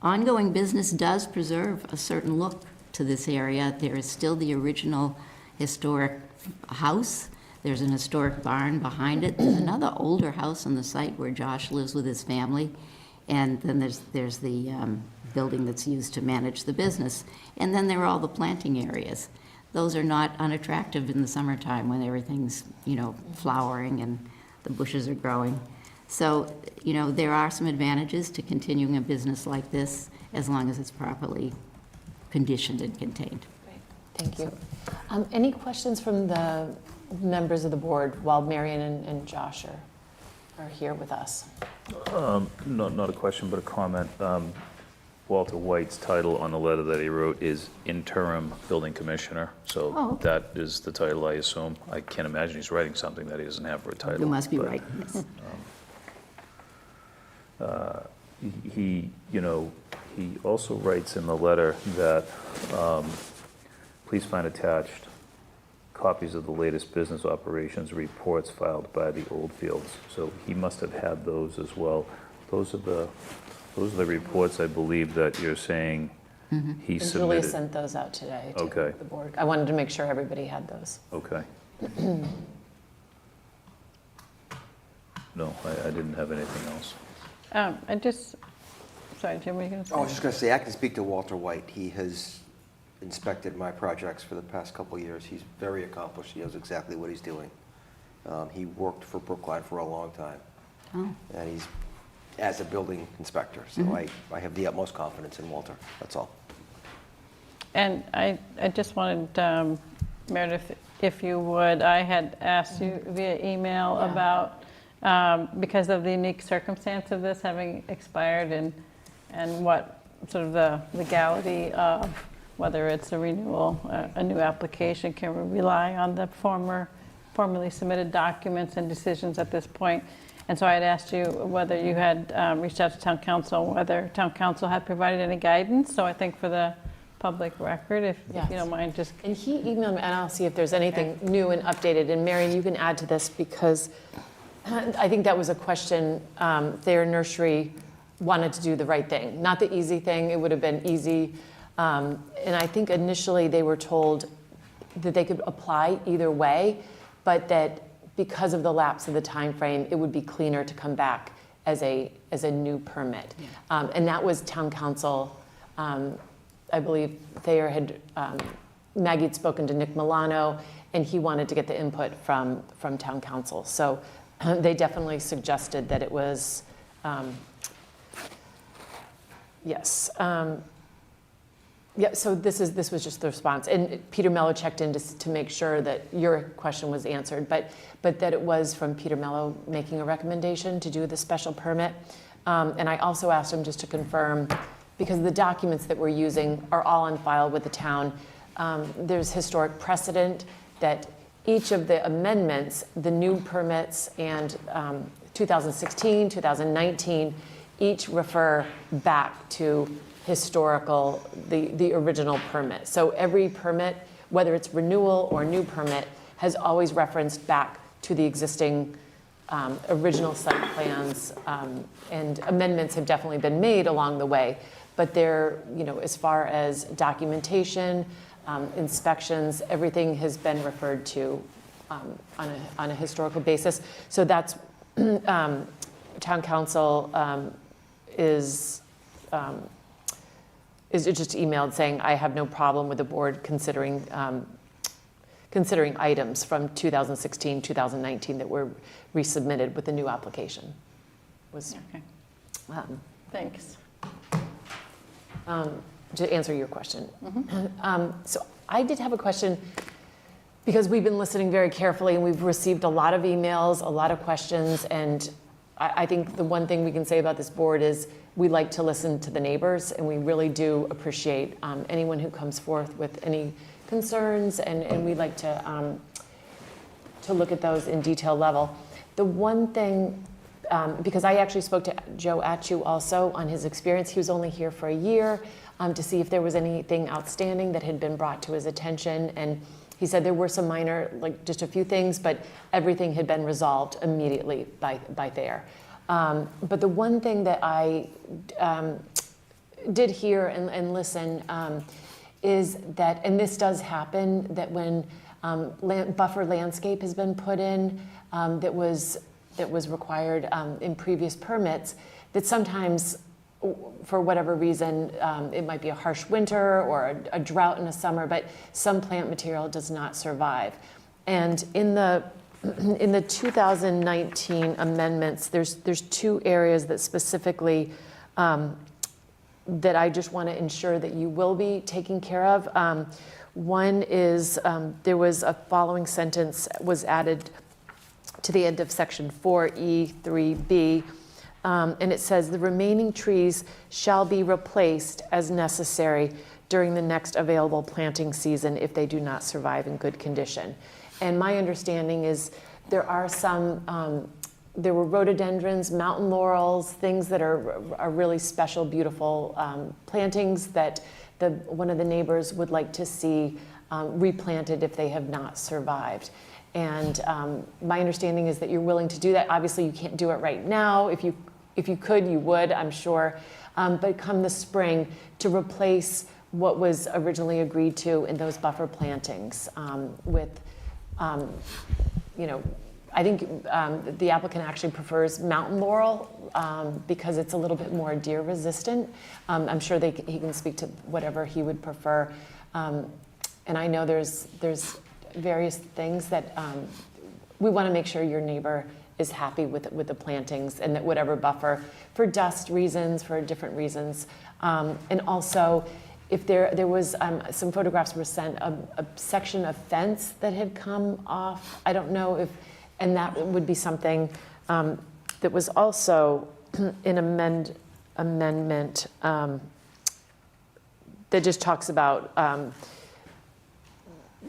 ongoing business does preserve a certain look to this area. There is still the original historic house. There's an historic barn behind it. There's another older house on the site where Josh lives with his family. And then there's the building that's used to manage the business. And then there are all the planting areas. Those are not unattractive in the summertime when everything's, flowering and the bushes are growing. So, there are some advantages to continuing a business like this as long as it's properly conditioned and contained. Great, thank you. Any questions from the members of the board while Marion and Josh are here with us? Not a question, but a comment. Walter White's title on the letter that he wrote is interim building commissioner. So that is the title, I assume. I can't imagine he's writing something that he doesn't have for a title. You must be but, right, yes. He also writes in the letter that please find attached copies of the latest business operations reports filed by the Oldfields. So he must have had those as well. Those are the reports, I believe, that you're saying he And submitted. Julia sent those out today to Okay. the board. I wanted to make sure everybody had those. Okay. No, I didn't have anything else. Sorry, Jim, were you going to say? I was just going to say, I can speak to Walter White. He has inspected my projects for the past couple of years. He's very accomplished. He knows exactly what he's doing. He worked for Brookline for a long time. Oh. And he's as a building inspector. So I have the utmost confidence in Walter. That's all. And I just wanted, Meredith, if you would, I had asked you via email about, because of the unique circumstance of this having expired in and what sort of the legality of whether it's a renewal, a new application, can we rely on the formerly submitted documents and decisions at this point? And so I had asked you whether you had reached out to town council, whether town council had provided any guidance. So I think for the public record, if you don't mind, just. And he emailed me, and I'll see if there's anything new and updated. And Marion, you can add to this because I think that was a question. Their nursery wanted to do the right thing, not the easy thing. It would have been easy. And I think initially they were told that they could apply either way, but that because of the lapse of the time frame, it would be cleaner to come back as a new permit. And that was town council. I believe Thayer had, Maggie had spoken to Nick Milano, and he wanted to get the input from town council. So they definitely suggested that it was, yes. Yeah, so this was just the response. And Peter Mello checked in to make sure that your question was answered, but that it was from Peter Mello making a recommendation to do the special permit. And I also asked him just to confirm, because the documents that we're using are all on file with the town. There's historic precedent that each of the amendments, the new permits and 2016, 2019, each refer back to historical, the original permit. So every permit, whether it's renewal or new permit, has always referenced back to the existing original site plans, and amendments have definitely been made along the way. But they're, as far as documentation, inspections, everything has been referred to on a historical basis. So that's, town council is just emailed saying, I have no problem with the board considering items from 2016, 2019 that were resubmitted with the new application. Okay. Thanks. To answer your question. So I did have a question, because we've been listening very carefully and we've received a lot of emails, a lot of questions, and I think the one thing we can say about this board is we like to listen to the neighbors, and we really do appreciate anyone who comes forth with any concerns, and we like to look at those in detail level. The one thing, because I actually spoke to Joe Atchu also on his experience. He was only here for a year to see if there was anything outstanding that had been brought to his attention. And he said there were some minor, like just a few things, but everything had been resolved immediately by Thayer. But the one thing that I did hear and listen is that, and this does happen, that when buffer landscape has been put in that was required in previous permits, that sometimes, for whatever reason, it might be a harsh winter or a drought in the summer, but some plant material does not survive. And in the 2019 amendments, there's two areas that specifically that I just want to ensure that you will be taking care of. One is there was a following sentence was added to the end of section 4E3B, and it says the remaining trees shall be replaced as necessary during the next available planting season if they do not survive in good condition. And my understanding is there are some, there were rhododendrons, mountain laurels, things that are really special, beautiful plantings that one of the neighbors would like to see replanted if they have not survived. And my understanding is that you're willing to do that. Obviously, you can't do it right now. If you could, you would, I'm sure. But come the spring, to replace what was originally agreed to in those buffer plantings with, I think the applicant actually prefers mountain laurel because it's a little bit more deer resistant. I'm sure he can speak to whatever he would prefer. And I know there's various things that we want to make sure your neighbor is happy with the plantings, and that whatever buffer, for dust reasons, for different reasons. And also, if there was some photographs were sent, a section of fence that had come off. I don't know if, and that would be something that was also in amendment that just talks about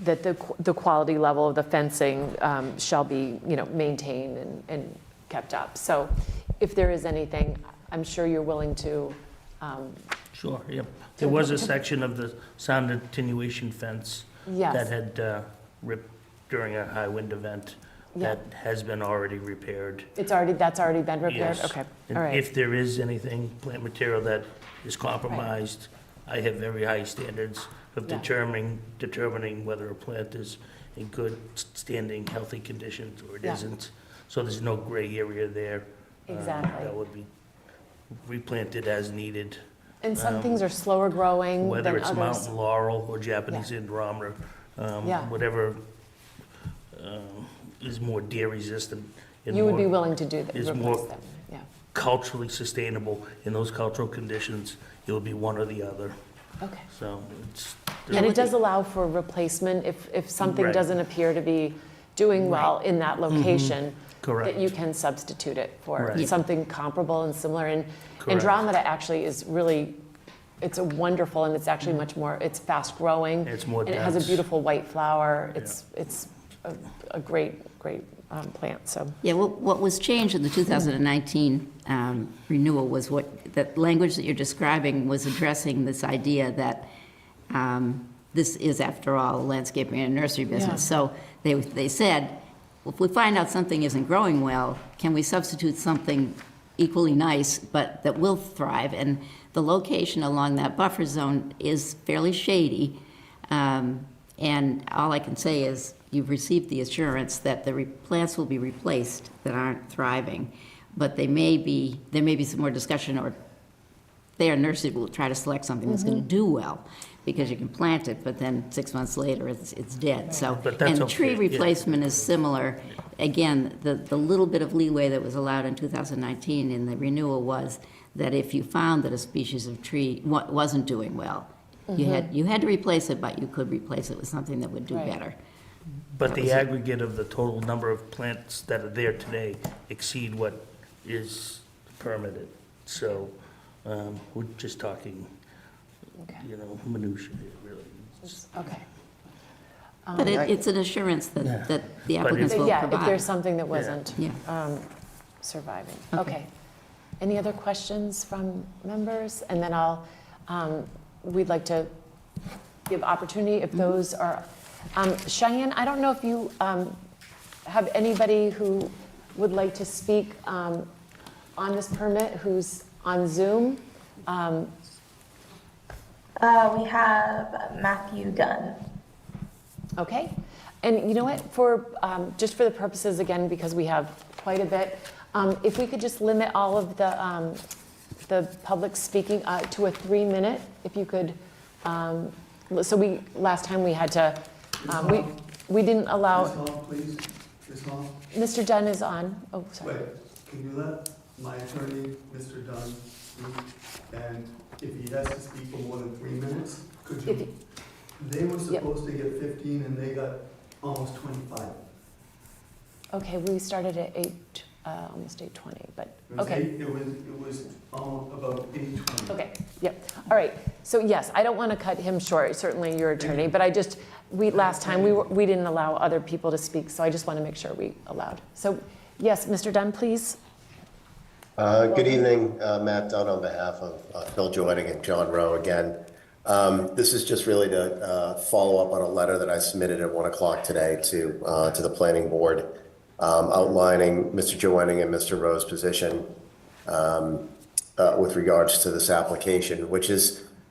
that the quality level of the fencing shall be, maintained and kept up. So if there is anything, I'm sure you're willing to. Sure, yep. There was a section of the sound attenuation fence Yes. that had ripped during a high wind event Yeah. that has been already repaired. That's already been repaired? Yes. Okay, And all right. if there is anything, plant material that is compromised, I have very high standards of Yeah. determining whether a plant is in good standing, healthy conditions or it Yeah. isn't. So there's no gray area there. Exactly. That would be replanted as needed. And some things are slower growing than Whether others. it's mountain laurel or Japanese Yeah. Indorama, Yeah. whatever is more deer resistant. and You would be more- willing to do that, is replace more them, yeah. culturally sustainable in those cultural conditions, it will be one or the other. Okay. So it's. And it does allow for replacement if something Right. doesn't appear to be doing well in that location. Correct. That you can substitute it for Right. something comparable and similar. And Correct. Andromeda actually is really, it's a wonderful, and it's actually much more, it's fast growing. It's more And it has a dense. beautiful white flower. It's a great plant, so. Yeah, what was changed in the 2019 renewal was that language that you're describing was addressing this idea that this is, after all, a landscaping and a nursery business. So they said, if we find out something isn't growing well, can we substitute something equally nice, but that will thrive? And the location along that buffer zone is fairly shady. And all I can say is you've received the assurance that the plants will be replaced that aren't thriving, but there may be some more discussion, or their nursery will try to select something that's going to do well, because you can plant it, but then 6 months later it's dead. So, But that's and tree okay, yeah. replacement is similar. Again, the little bit of leeway that was allowed in 2019 in the renewal was that if you found that a species of tree wasn't doing well, you had to replace it, but you could replace it with something that would do Right. better. But the aggregate of the total number of plants that are there today exceed what is permitted. So we're just talking, Okay. minutia here, really. Okay. But it's an assurance Yeah. that the But applicants will Yeah, provide. if there's something that wasn't Yeah. surviving. Okay. Okay. Any other questions from members? And then we'd like to give opportunity if those are, Cheyenne, I don't know if you have anybody who would like to speak on this permit who's on Zoom. We have Matthew Dunn. Okay. And you know what, just for the purposes, again, because we have quite a bit, if we could just limit all of the public speaking to a 3-minute, if you could, last time we had to, we didn't allow. Ms. Hall, please. Ms. Hall? Mr. Dunn is on. Oh, sorry. Wait, can you let my attorney, Mr. Dunn, speak? And if he has to speak for more than 3 minutes, could If you? They were supposed to get 15 and they got almost 25. Okay, we started at almost 8:20, but, It was okay. It was about 8:20. Okay, yep. All right. So yes, I don't want to cut him short, certainly your attorney, but last time we didn't allow other people to speak, so I just want to make sure we allowed. So yes, Mr. Dunn, please. Good evening, Matt Dunn on behalf of Phil Joanning and John Rowe again. This is just really to follow up on a letter that I submitted at 1 o'clock today to the planning board, outlining Mr. Joanning and Mr. Rowe's position with regards to this application,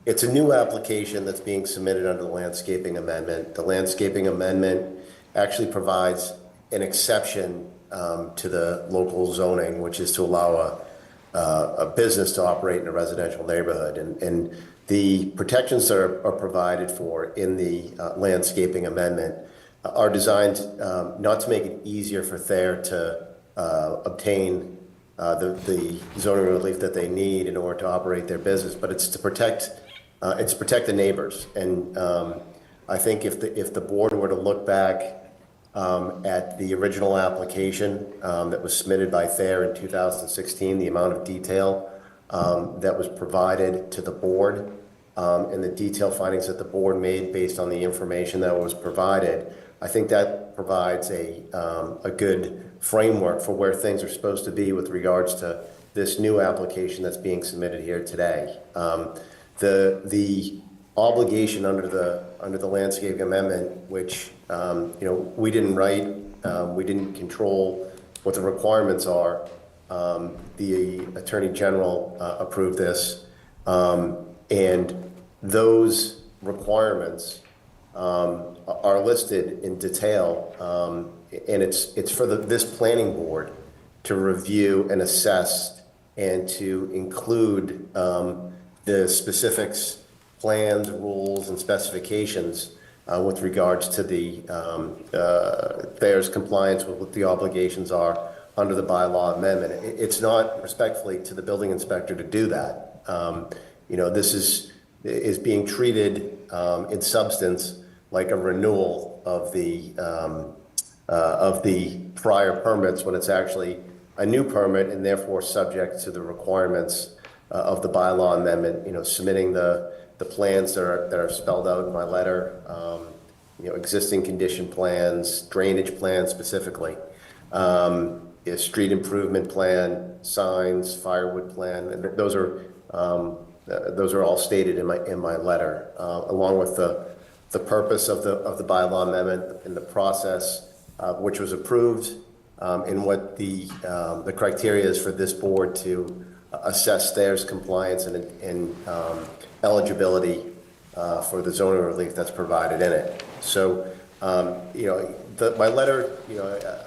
it's a new application that's being submitted under the landscaping amendment. The landscaping amendment actually provides an exception to the local zoning, which is to allow a business to operate in a residential neighborhood. And the protections that are provided for in the landscaping amendment are designed not to make it easier for Thayer to obtain the zoning relief that they need in order to operate their business, but it's to protect the neighbors. And I think if the board were to look back at the original application that was submitted by Thayer in 2016, the amount of detail that was provided to the board, and the detailed findings that the board made based on the information that was provided, I think that provides a good framework for where things are supposed to be with regards to this new application that's being submitted here today. The obligation under the landscape amendment, which we didn't write, we didn't control what the requirements are. The Attorney General approved this, and those requirements are listed in detail, and it's for this planning board to review and assess and to include the specifics, plans, rules, and specifications with regards to the Thayer's compliance with what the obligations are under the bylaw amendment. It's not respectfully to the building inspector to do that. This is being treated in substance like a renewal of the prior permits when it's actually a new permit and therefore subject to the requirements of the bylaw amendment. Submitting the plans that are spelled out in my letter, existing condition plans, drainage plans specifically, street improvement plan, signs, firewood plan. Those are all stated in my letter, along with the purpose of the bylaw amendment and the process which was approved, and what the criteria is for this board to assess Thayer's compliance and eligibility for the zoning relief that's provided in it. So, my letter,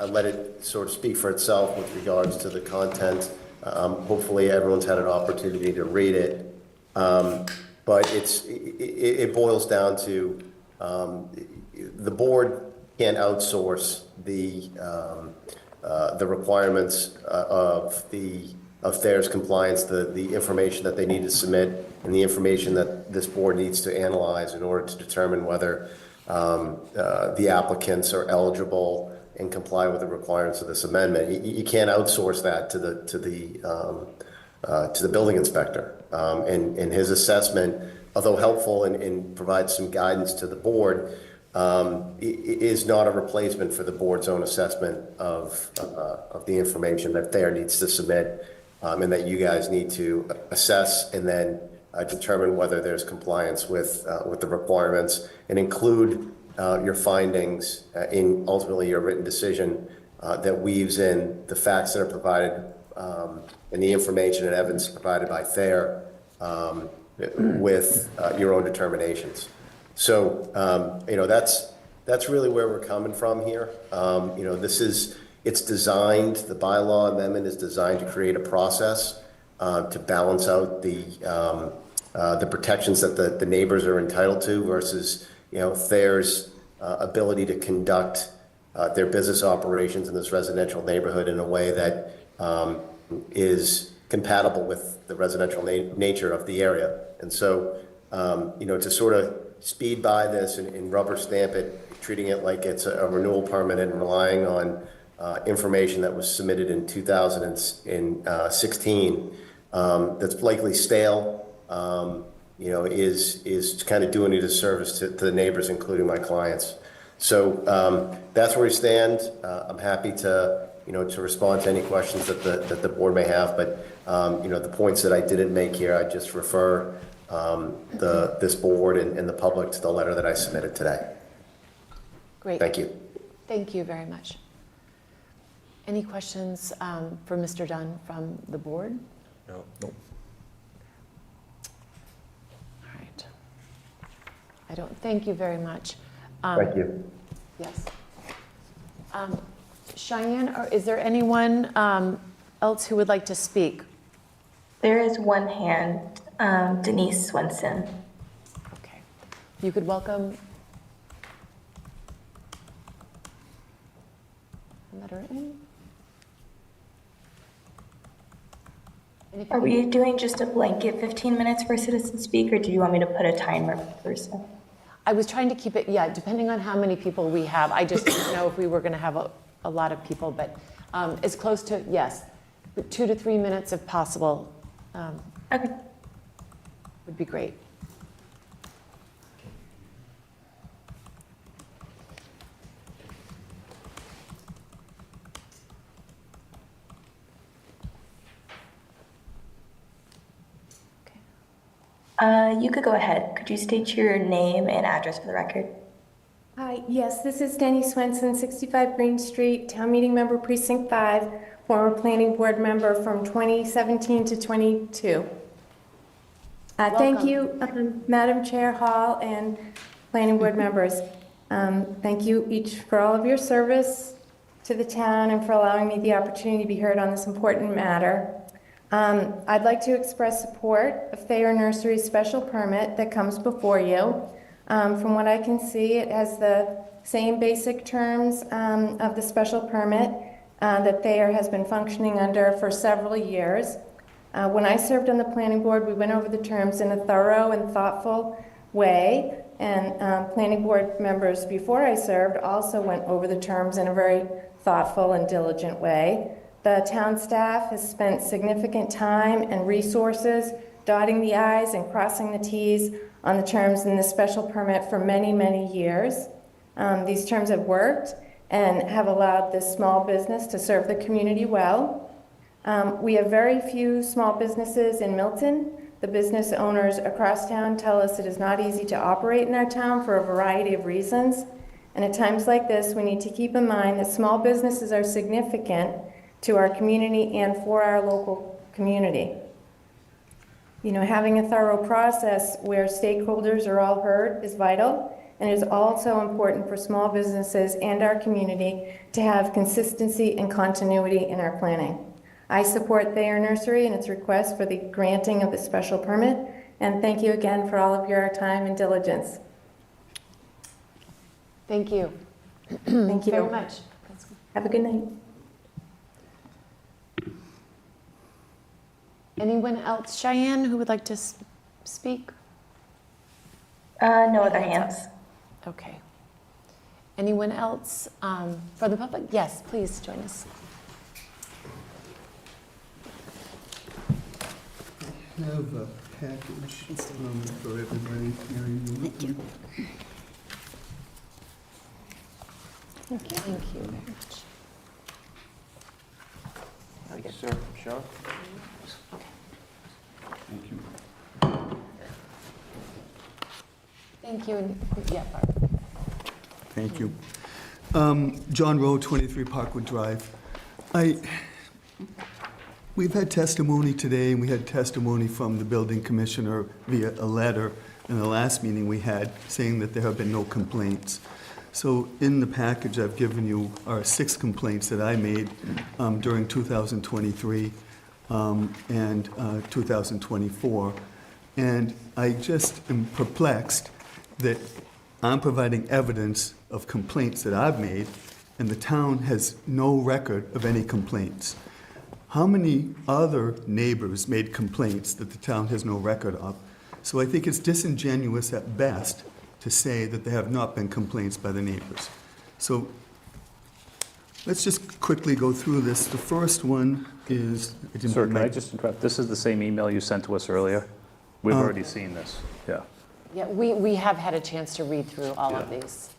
I let it sort of speak for itself with regards to the content. Hopefully everyone's had an opportunity to read it. But it boils down to the board can't outsource the requirements of Thayer's compliance, the information that they need to submit, and the information that this board needs to analyze in order to determine whether the applicants are eligible and comply with the requirements of this amendment. You can't outsource that to the building inspector. And his assessment, although helpful and provides some guidance to the board, is not a replacement for the board's own assessment of the information that Thayer needs to submit, and that you guys need to assess and then determine whether there's compliance with the requirements, and include your findings in ultimately your written decision that weaves in the facts that are provided and the information and evidence provided by Thayer with your own determinations. So, that's really where we're coming from here. It's designed, the bylaw amendment is designed to create a process to balance out the protections that the neighbors are entitled to versus, Thayer's ability to conduct their business operations in this residential neighborhood in a way that is compatible with the residential nature of the area. And so, to sort of speed by this and rubber stamp it, treating it like it's a renewal permit and relying on information that was submitted in 2016 that's likely stale, is kind of doing a disservice to the neighbors, including my clients. So that's where we stand. I'm happy to respond to any questions that the board may have, but the points that I didn't make here, I just refer this board and the public to the letter that I submitted today. Great. Thank you. Thank you very much. Any questions for Mr. Dunn from the board? No. All right. I don't, thank you very much. Thank you. Yes. Cheyenne, is there anyone else who would like to speak? There is one hand, Denise Swenson. Okay. You could welcome. Let her in. Are we doing just a blanket 15 minutes for citizen speak, or do you want me to put a timer per person? I was trying to keep it, depending on how many people we have. I just didn't know if we were going to have a lot of people, but as close to, yes, 2 to 3 minutes if possible. Okay. would be great. You could go ahead. Could you state your name and address for the record? Hi, yes, this is Denny Swenson, 65 Green Street, Town Meeting Member, Precinct 5, former Planning Board member from 2017 to 22. Thank you, Madam Chair Hall and Planning Board members. Thank you each for all of your service to the town and for allowing me the opportunity to be heard on this important matter. I'd like to express support of Thayer Nursery's special permit that comes before you. From what I can see, it has the same basic terms of the special permit that Thayer has been functioning under for several years. When I served on the planning board, we went over the terms in a thorough and thoughtful way, and planning board members before I served also went over the terms in a very thoughtful and diligent way. The town staff has spent significant time and resources dotting the i's and crossing the t's on the terms in this special permit for many, many years. These terms have worked and have allowed this small business to serve the community well. We have very few small businesses in Milton. The business owners across town tell us it is not easy to operate in our town for a variety of reasons. And at times like this, we need to keep in mind that small businesses are significant to our community and for our local community. You know, having a thorough process where stakeholders are all heard is vital, and it is also important for small businesses and our community to have consistency and continuity in our planning. I support Thayer Nursery and its request for the granting of the special permit, and thank you again for all of your time and diligence. Thank you. Thank you very much. Have a good night. Anyone else, Cheyenne, who would like to speak? No other hands. Okay. Anyone else for the public? Yes, please join us. I have a package for everybody. Thank you. Thank you very much. Thank you, sir. Sean? Thank you. Thank you. And, yeah, Barb. Thank you. John Road, 23 Parkwood Drive. We've had testimony today, and we had testimony from the building commissioner via a letter in the last meeting we had saying that there have been no complaints. So in the package I've given you are 6 complaints that I made during 2023 and 2024. And I just am perplexed that I'm providing evidence of complaints that I've made, and the town has no record of any complaints. How many other neighbors made complaints that the town has no record of? So I think it's disingenuous at best to say that there have not been complaints by the neighbors. So let's just quickly go through this. The first one is... Sir, can I just interrupt? This is the same email you sent to us earlier? We've already seen this, yeah. Yeah, we have had a chance to read through all of these.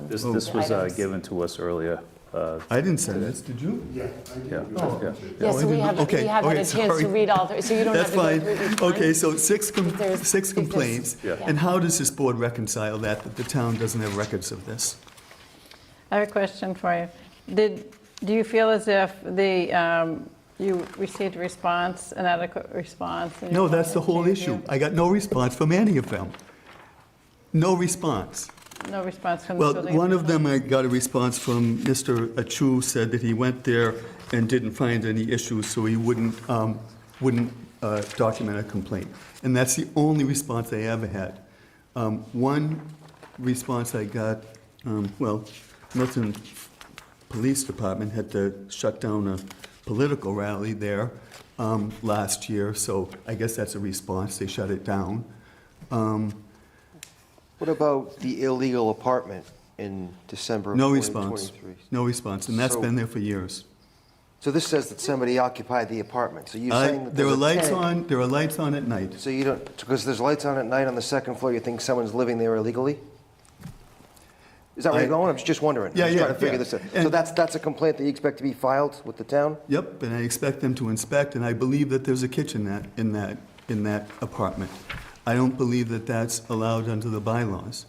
This was items. given to us earlier. I didn't send this, did you? Yeah, I did. Yeah. Yeah, so we have had a chance to read all, so you don't have to go through each one. Okay, so six There's- complaints. Yeah. And how does this board reconcile that the town doesn't have records of this? I have a question for you. Do you feel as if you received a response, an adequate response? and you No, wanted that's the to whole change issue. it? I got no response from any of them. No response. No response from the Well, building one of official? them, I got a response from Mr. Achu, said that he went there and didn't find any issues, so he wouldn't document a complaint. And that's the only response I ever had. One response I got, Milton Police Department had to shut down a political rally there last year, so I guess that's a response. They shut it down. What about the illegal apartment in December of No 2023? response. No response, and that's So- been there for years. So this says that somebody occupied the apartment. So you're saying that There are there's a lights tenant- on, there are lights on at night. So you don't, because there's lights on at night on the second floor, you think someone's living there illegally? Is that where you're going? I'm just wondering. Yeah, I'm just yeah, trying to figure yeah. this out. And- So that's a complaint that you expect to be filed with the town? Yep, and I expect them to inspect, and I believe that there's a kitchen in that apartment. I don't believe that that's allowed under the bylaws.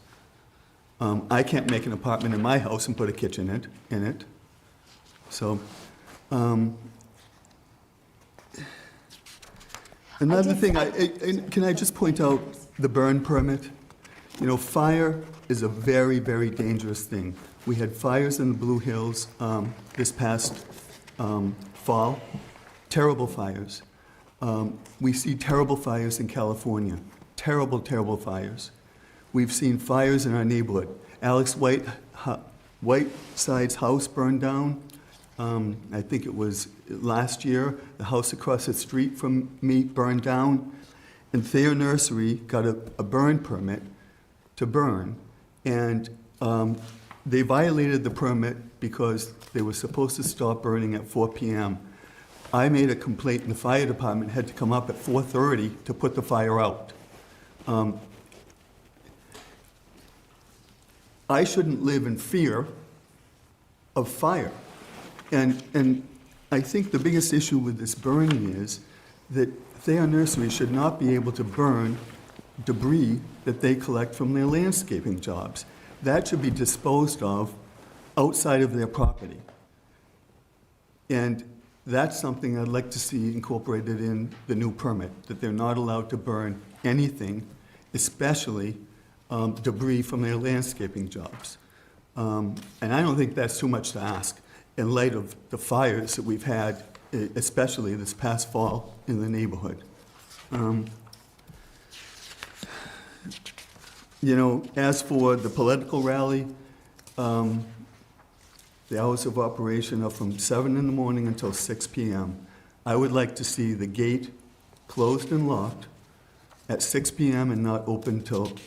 I can't make an apartment in my house and put a kitchen in it. So, another thing, can I just point out the burn permit? You know, fire is a very, very dangerous thing. We had fires in the Blue Hills this past fall, terrible fires. We see terrible fires in California, terrible, terrible fires. We've seen fires in our neighborhood. Alex Whiteside's house burned down. I think it was last year. The house across the street from me burned down. And Thayer Nursery got a burn permit to burn. And they violated the permit because they were supposed to stop burning at 4 p.m. I made a complaint, and the fire department had to come up at 4:30 to put the fire out. I shouldn't live in fear of fire. And I think the biggest issue with this burning is that Thayer Nursery should not be able to burn debris that they collect from their landscaping jobs. That should be disposed of outside of their property. And that's something I'd like to see incorporated in the new permit, that they're not allowed to burn anything, especially debris from their landscaping jobs. And I don't think that's too much to ask in light of the fires that we've had, especially this past fall in the neighborhood. You know, as for the political rally, the hours of operation are from 7 in the morning until 6 p.m. I would like to see the gate closed and locked at 6 p.m. and not open till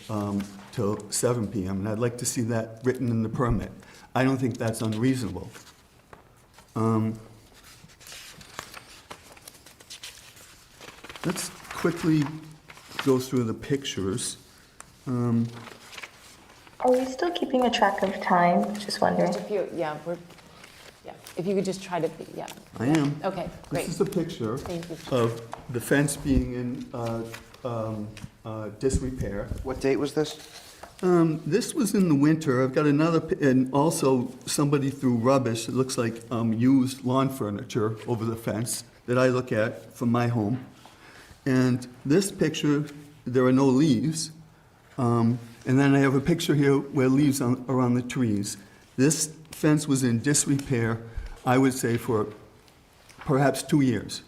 7 p.m. And I'd like to see that written in the permit. I don't think that's unreasonable. Let's quickly go through the pictures. Are we still keeping a track of time? Just wondering. If you, if you could just try to, I am. Okay, great. This is a picture Thank you. of the fence being in disrepair. What date was this? This was in the winter. I've got another, and also somebody threw rubbish, it looks like used lawn furniture over the fence that I look at from my home. And this picture, there are no leaves. And then I have a picture here where leaves are on the trees. This fence was in disrepair, I would say, for perhaps 2 years.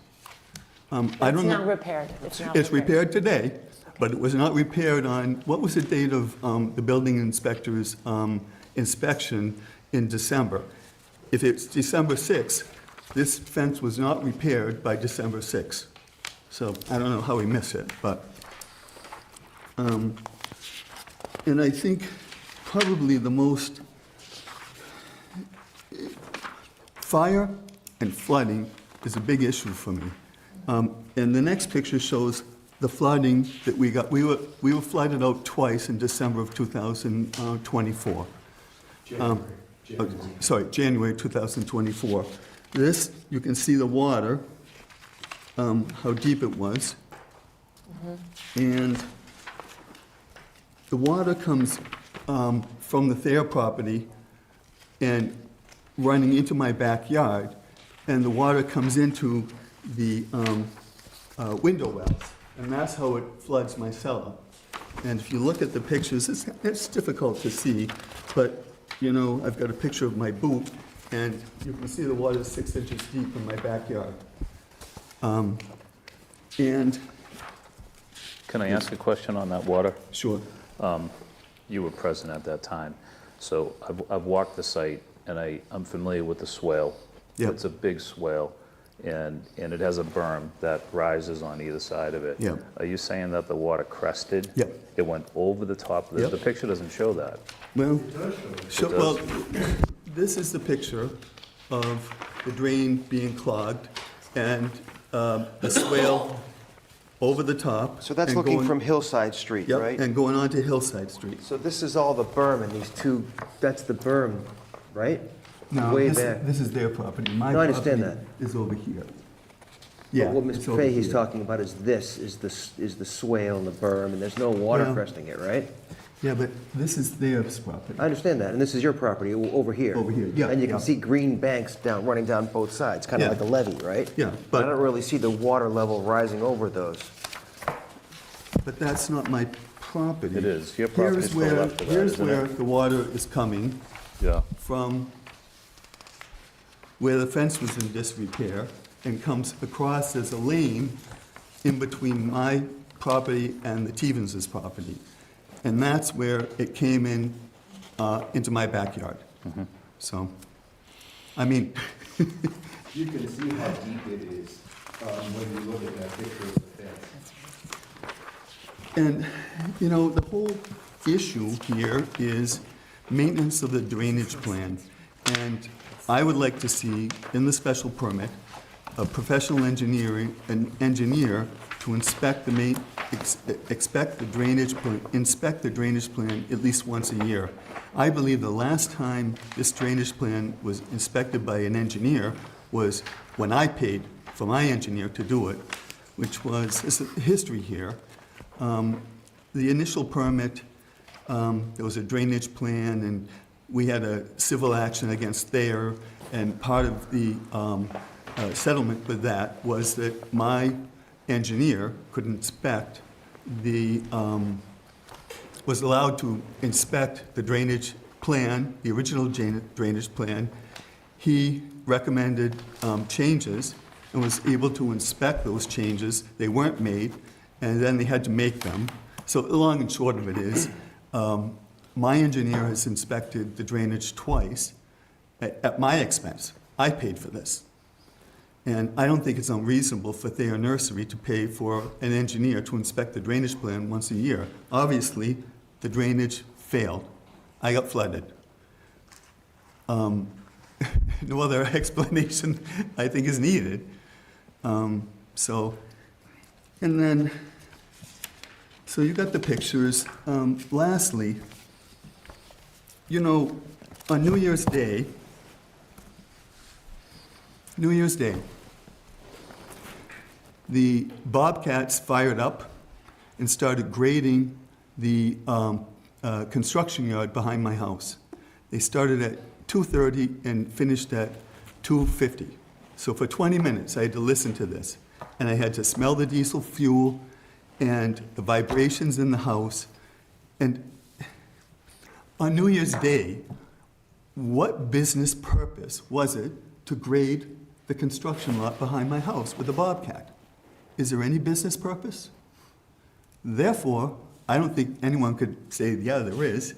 I don't know. It's not repaired. It's repaired today, but it was not repaired on, what was the date of the building inspector's inspection in December? If it's December 6th, this fence was not repaired by December 6th. So I don't know how we miss it, but. And I think probably the most, fire and flooding is a big issue for me. And the next picture shows the flooding that we got. We were flooded out twice in December of 2024. January 2024. This, you can see the water, how deep it was. And the water comes from the Thayer property and running into my backyard, and the water comes into the window wells, and that's how it floods my cellar. And if you look at the pictures, it's difficult to see, but, you know, I've got a picture of my boot, and you can see the water is 6 inches deep in my backyard. And Can I ask a question on that water? Sure. You were present at that time. So I've walked the site, and I'm familiar with the swale. Yep. It's a big swale, and it has a berm that rises on either side of it. Yep. Are you saying that the water crested? Yep. It went over the top of it? Yep. The picture doesn't show that. Well, It does. this is the picture of the drain being clogged and the swale over the top. So that's and looking going- from Hillside Street, Yep, right? and going on to Hillside Street. So this is all the berm and these two, that's the berm, right? No, Way this, back. this is their property. My No, I understand property is over here. But Yeah. what it's Mr. over Fahey's here. talking about is this, is the swale and the berm, and there's no water Well- cresting it, right? Yeah, but this is their property. I understand that, and this is your property over here. Over here, yeah, And you can yeah. see green banks running down both sides, kind of Yeah. like a levee, right? Yeah, But I but, don't really see the water level rising over those. but that's not my property. It is. Your Here's property's to the where- left of that, Here's isn't where it? the water is coming Yeah. from where the fence was in disrepair and comes across as a lane in between my property and the Stevens' property. And that's where it came in, into my backyard. So, I mean, You can see how deep it is when you look at that picture of the fence. and, you know, the whole issue here is maintenance of the drainage plan. And I would like to see in the special permit, a professional engineer to inspect the inspect the drainage plan at least once a year. I believe the last time this drainage plan was inspected by an engineer was when I paid for my engineer to do it, which was, there's a history here. The initial permit, there was a drainage plan, and we had a civil action against Thayer, and part of the settlement with that was that my engineer could inspect was allowed to inspect the drainage plan, the original drainage plan. He recommended changes and was able to inspect those changes. They weren't made, and then they had to make them. So the long and short of it is, my engineer has inspected the drainage twice at my expense. I paid for this. And I don't think it's unreasonable for Thayer Nursery to pay for an engineer to inspect the drainage plan once a year. Obviously, the drainage failed. I got flooded. No other explanation, I think, is needed. So you got the pictures. Lastly, you know, on New Year's Day, the Bobcats fired up and started grading the construction yard behind my house. They started at 2:30 and finished at 2:50. So for 20 minutes, I had to listen to this. And I had to smell the diesel fuel and the vibrations in the house. And on New Year's Day, what business purpose was it to grade the construction lot behind my house with a Bobcat? Is there any business purpose? Therefore, I don't think anyone could say, yeah, there is.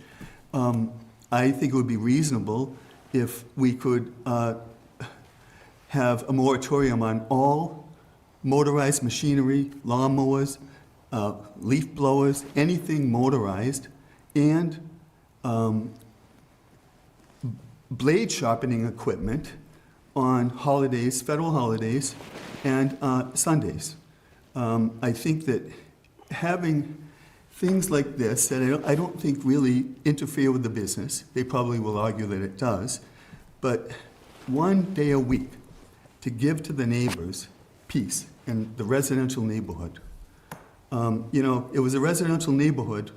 I think it would be reasonable if we could have a moratorium on all motorized machinery, lawnmowers, leaf blowers, anything motorized, and blade sharpening equipment on holidays, federal holidays, and Sundays. I think that having things like this that I don't think really interfere with the business, they probably will argue that it does, but one day a week to give to the neighbors peace in the residential neighborhood. You know, it was a residential neighborhood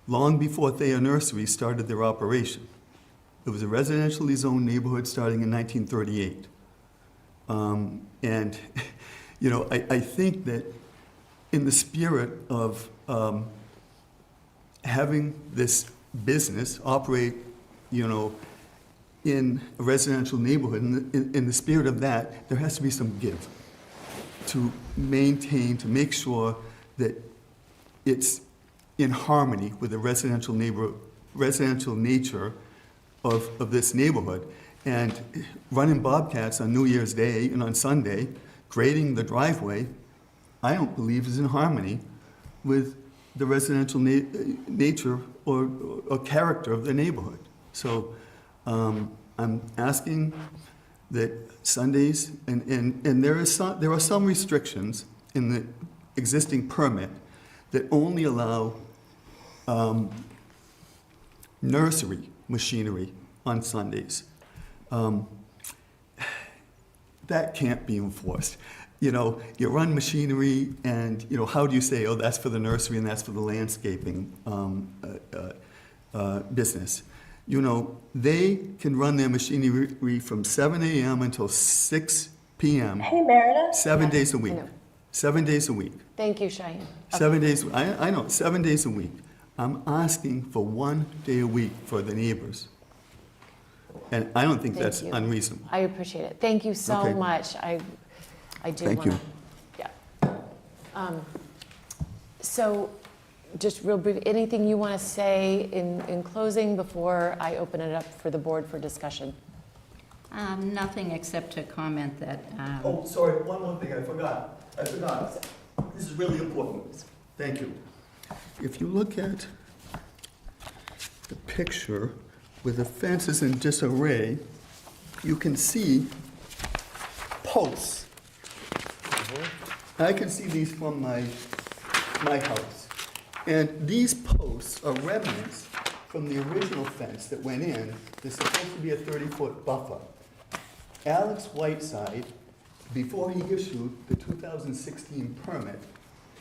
long before Thayer Nursery started their operation. It was a residentially zoned neighborhood starting in 1938. And, you know, I think that in the spirit of having this business operate, you know, in a residential neighborhood, in the spirit of that, there has to be some give to maintain, to make sure that it's in harmony with the residential nature of this neighborhood. And running Bobcats on New Year's Day and on Sunday, grading the driveway, I don't believe is in harmony with the residential nature or character of the neighborhood. So I'm asking that Sundays, and there are some restrictions in the existing permit that only allow nursery machinery on Sundays. That can't be enforced. You know, you run machinery and, you know, how do you say, oh, that's for the nursery and that's for the landscaping business? You know, they can run their machinery from 7 a.m. until 6 p.m. Hey, Meredith. 7 days a I week. know. 7 days a week. Thank you, Cheyenne. 7 days, I know, 7 days a week. I'm asking for 1 day a week for the neighbors. And I don't think Thank that's you. unreasonable. I appreciate it. Thank you so Okay. much. I do Thank want you. to, yeah. So just real brief, anything you want to say in closing before I open it up for the board for discussion? Nothing except to comment that, Oh, sorry, one more thing, I forgot. This is really important. Thank you. If you look at the picture with the fences in disarray, you can see posts. I can see these from my house. And these posts are remnants from the original fence that went in. There's supposed to be a 30-foot buffer. Alex Whiteside, before he issued the 2016 permit,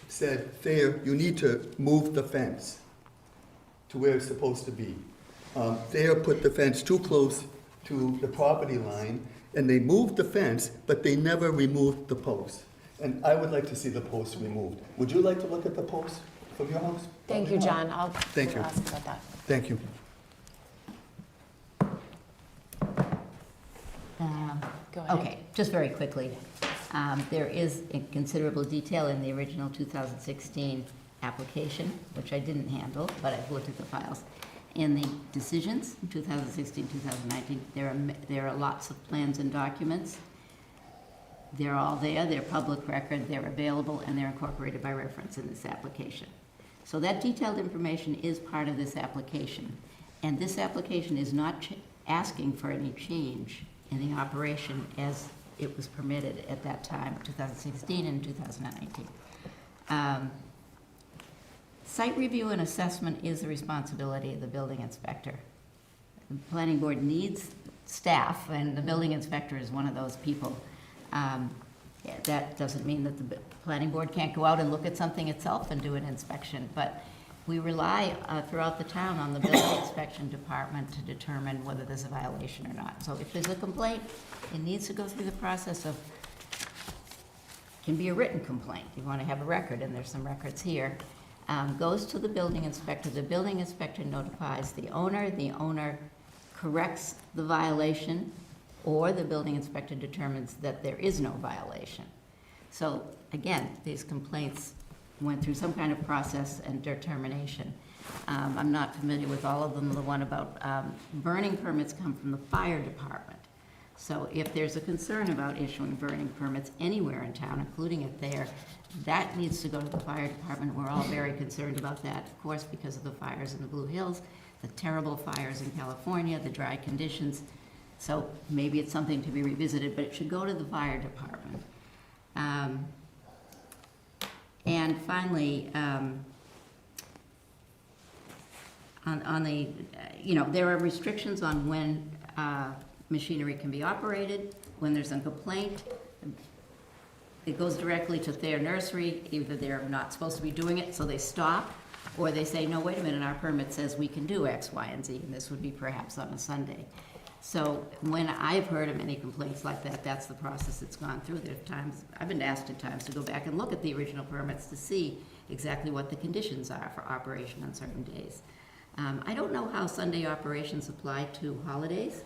said, Thayer, you need to move the fence to where it's supposed to be. Thayer put the fence too close to the property line, and they moved the fence, but they never removed the posts. And I would like to see the posts removed. Would you like to look at the posts from your house? Thank you, John. I'll Thank you. ask about that. Thank you. Go ahead. Okay, just very quickly. There is in considerable detail in the original 2016 application, which I didn't handle, but I've looked at the files. In the decisions, 2016, 2019, there are lots of plans and documents. They're all there, they're public record, they're available, and they're incorporated by reference in this application. So that detailed information is part of this application. And this application is not asking for any change in the operation as it was permitted at that time, 2016 and 2019. Site review and assessment is the responsibility of the building inspector. The planning board needs staff, and the building inspector is one of those people. That doesn't mean that the planning board can't go out and look at something itself and do an inspection, but we rely throughout the town on the building inspection department to determine whether there's a violation or not. So if there's a complaint, it needs to go through the process of, can be a written complaint. You want to have a record, and there's some records here. Goes to the building inspector. The building inspector notifies the owner corrects the violation, or the building inspector determines that there is no violation. So again, these complaints went through some kind of process and determination. I'm not familiar with all of them. The one about burning permits come from the fire department. So if there's a concern about issuing burning permits anywhere in town, including it there, that needs to go to the fire department. We're all very concerned about that, of course, because of the fires in the Blue Hills, the terrible fires in California, the dry conditions. So maybe it's something to be revisited, but it should go to the fire department. And finally, on the, there are restrictions on when machinery can be operated, when there's a complaint. It goes directly to their nursery. Either they're not supposed to be doing it, so they stop, or they say, no, wait a minute, our permit says we can do X, Y, and Z, and this would be perhaps on a Sunday. So when I've heard of any complaints like that, that's the process it's gone through. There are times, I've been asked at times to go back and look at the original permits to see exactly what the conditions are for operation on certain days. I don't know how Sunday operations apply to holidays.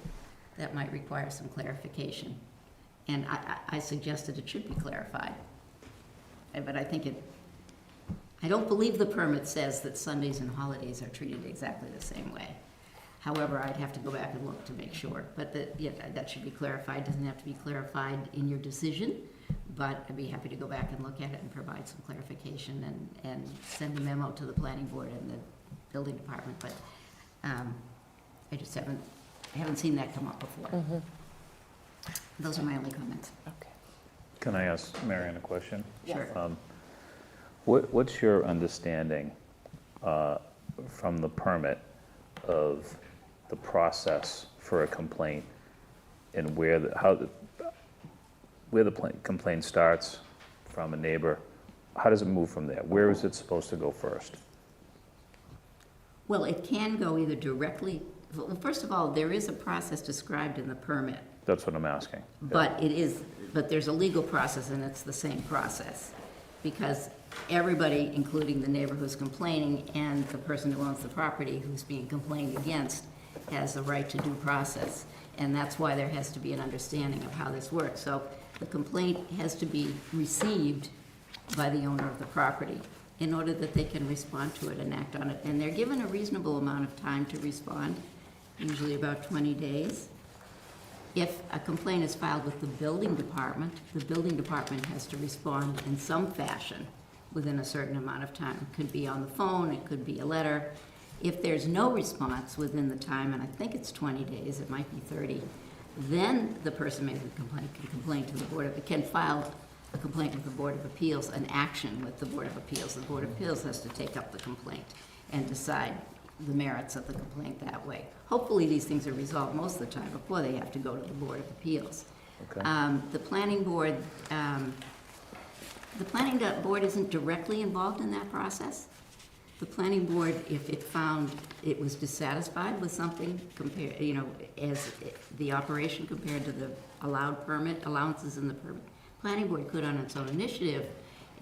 That might require some clarification. And I suggested it should be clarified. But I think I don't believe the permit says that Sundays and holidays are treated exactly the same way. However, I'd have to go back and look to make sure. But that should be clarified. Doesn't have to be clarified in your decision, but I'd be happy to go back and look at it and provide some clarification and send a memo to the planning board and the building department. But I just haven't seen that come up before. Mm-hmm. Those are my only comments. Okay. Can I ask Marion a question? Sure. What's your understanding from the permit of the process for a complaint and where the complaint starts from a neighbor? How does it move from there? Where is it supposed to go first? Well, it can go either directly, well, first of all, there is a process described in the permit, That's what I'm asking. but there's a legal process and it's the same process. Because everybody, including the neighbor who's complaining and the person who owns the property who's being complained against, has the right to due process. And that's why there has to be an understanding of how this works. So the complaint has to be received by the owner of the property in order that they can respond to it and act on it. And they're given a reasonable amount of time to respond, usually about 20 days. If a complaint is filed with the building department has to respond in some fashion within a certain amount of time. It could be on the phone, it could be a letter. If there's no response within the time, and I think it's 20 days, it might be 30, then the person making the complaint can file a complaint with the Board of Appeals, an action with the Board of Appeals. The Board of Appeals has to take up the complaint and decide the merits of the complaint that way. Hopefully, these things are resolved most of the time before they have to go to the Board of Appeals. Okay. The planning board isn't directly involved in that process. The planning board, if it found it was dissatisfied with something as the operation compared to the allowances in the permit, planning board could, on its own initiative,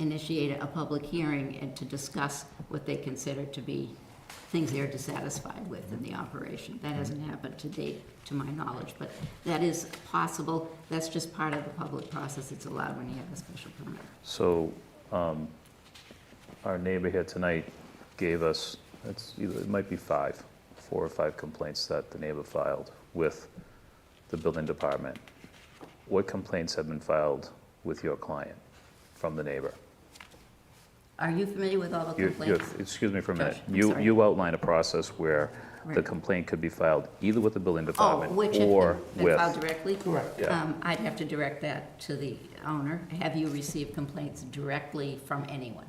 initiate a public hearing and to discuss what they consider to be things they're dissatisfied with in the operation. That hasn't happened to date, to my knowledge, but that is possible. That's just part of the public process. It's allowed when you have a special permit. So our neighbor here tonight gave us, it might be 4 or 5 complaints that the neighbor filed with the building department. What complaints have been filed with your client from the neighbor? Are you familiar with all the complaints? Excuse me for a minute. Josh, I'm sorry. You outline a process where the Right. complaint could be filed either with the building department Which or have been with. filed directly? Correct. Yeah. I'd have to direct that to the owner. Have you received complaints directly from anyone?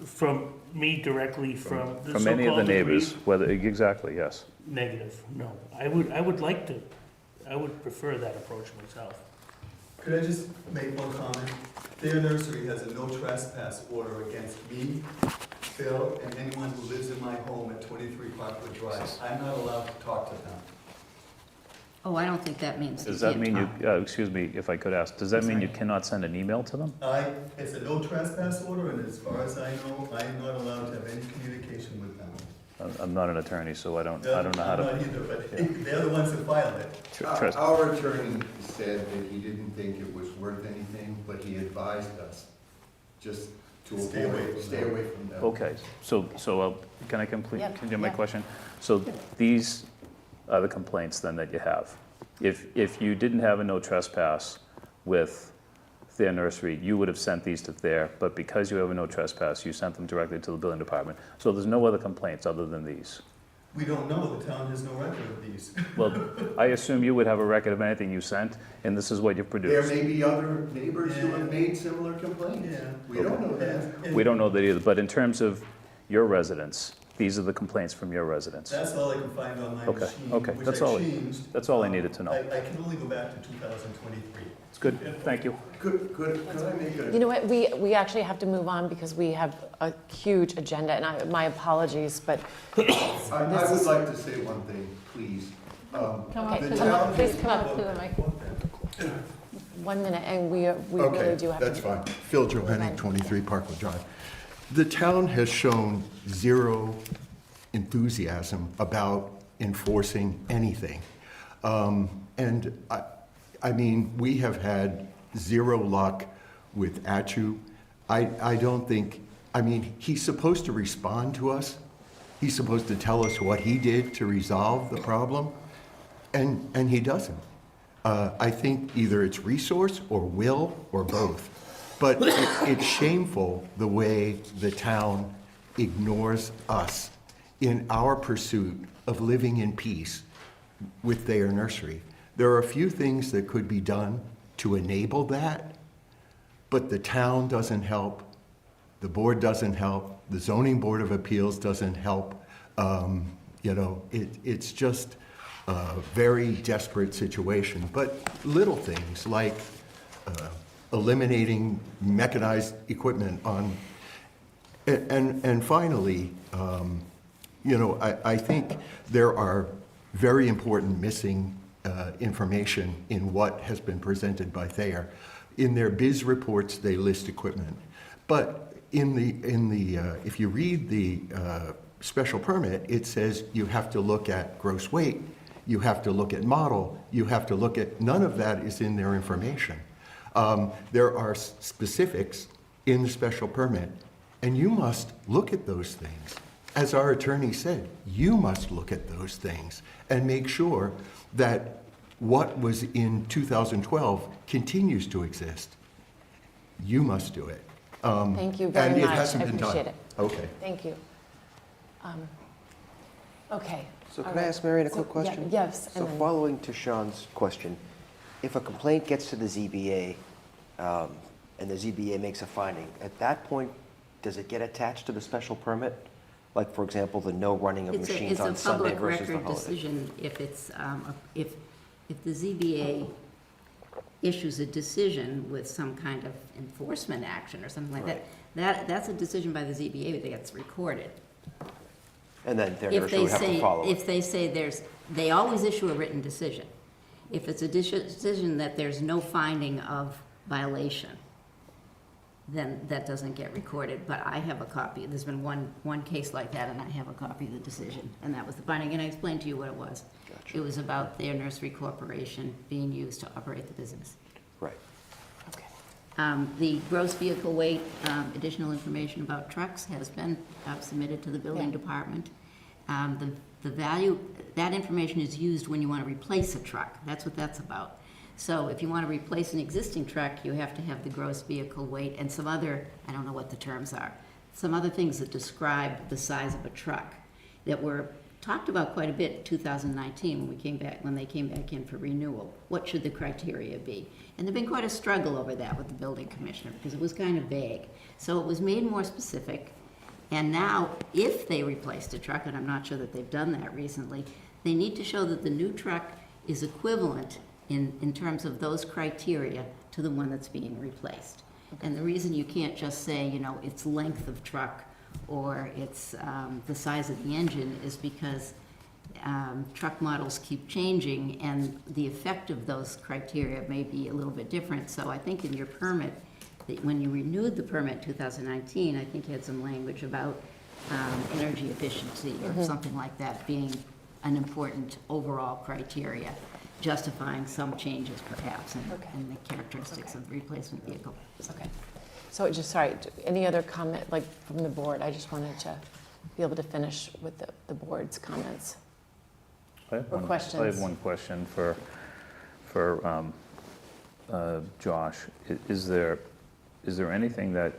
From me directly, from the From any of the so-called neighbors, aggrieved? exactly, yes. Negative, no. I would prefer that approach myself. Could I just make one comment? Their nursery has a no trespass order against me, Phil, and anyone who lives in my home at 23 Parkwood Drive. I'm not allowed to talk to them. Oh, I don't think that means you Does that can't mean talk. excuse me if I could ask, does that mean you cannot send an email to them? It's a no trespass order, and as far as I know, I am not allowed to have any communication with them. I'm not an attorney, so I don't know how to. I'm not either, but they're the ones that filed it. Our attorney said that he didn't think it was worth anything, but he advised us just to stay away from them. Okay, so can I complete, Yeah, continue my yeah. question? So these are the complaints then that you have. If you didn't have a no trespass with their nursery, you would have sent these to there, but because you have a no trespass, you sent them directly to the building department. So there's no other complaints other than these? We don't know, the town has no record of these. Well, I assume you would have a record of anything you sent, and this is what you There produced. may be other neighbors who have made similar complaints. Yeah. We don't know that. We don't know that either, but in terms of your residents, these are the complaints from your residents. That's all I can find on my Okay, machine, okay, which that's I all changed. that's all I needed to know. I can only go back to 2023. It's good, thank you. Could I make You know what, we actually have to move on because we have a huge agenda, and my apologies, but I would like to say one thing, please. please come up to the microphone. 1 minute, and we really do have to. That's fine. Phil Johannick, 23 Parkwood Drive. The town has shown zero enthusiasm about enforcing anything. And I mean, we have had zero luck with Atchu. I don't think, I mean, he's supposed to respond to us. He's supposed to tell us what he did to resolve the problem, and he doesn't. I think either it's resource or will or both. But it's shameful the way the town ignores us in our pursuit of living in peace with their nursery. There are a few things that could be done to enable that, but the town doesn't help, the board doesn't help, the zoning board of appeals doesn't help. It's just a very desperate situation. But little things like eliminating mechanized equipment on, and finally, I think there are very important missing information in what has been presented by Thayer. In their BIS reports, they list equipment, but if you read the special permit, it says you have to look at gross weight, you have to look at model, you have to look at, none of that is in their information. There are specifics in the special permit, and you must look at those things. As our attorney said, you must look at those things and make sure that what was in 2012 continues to exist. You must do it. Thank you very and much. it hasn't I been done. appreciate it. Okay. Thank you. Okay. So all can I right. ask Marion a So, quick question? yeah, yes. So and then- following to Sean's question, if a complaint gets to the ZBA and the ZBA makes a finding, at that point, does it get attached to the special permit? Like, for example, the no running of machines on Sunday versus the It's a public record holiday? decision if it's, if the ZBA issues a decision with some kind of enforcement action or something like that, that's a decision by the ZBA that gets recorded. And then their If nursery they would have to say, follow it. if they say they always issue a written decision. If it's a decision that there's no finding of violation, then that doesn't get recorded. But I have a copy. There's been one case like that, and I have a copy of the decision, and that was the finding. And I explained to you what it was. Gotcha. It was about their nursery corporation being used to operate the business. Right. The gross vehicle weight, additional information about trucks has been submitted to the building department. The value, that information is used when you want to replace a truck. That's what that's about. So if you want to replace an existing truck, you have to have the gross vehicle weight and some other, I don't know what the terms are, some other things that describe the size of a truck that were talked about quite a bit in 2019 when they came back in for renewal. What should the criteria be? And there's been quite a struggle over that with the building commissioner because it was kind of vague. So it was made more specific. And now, if they replaced a truck, and I'm not sure that they've done that recently, they need to show that the new truck is equivalent in terms of those criteria to the one that's being replaced. And the reason you can't just say, its length of truck or it's the size of the engine is because truck models keep changing and the effect of those criteria may be a little bit different. So I think in your permit, that when you renewed the permit in 2019, I think you had some language about energy efficiency or something like that being an important overall criteria, justifying some changes perhaps in the characteristics of the replacement vehicle. Okay. So sorry, any other comment, like from the board? I just wanted to be able to finish with the board's comments. I have Or one- questions? I have one question for Josh. Is there anything that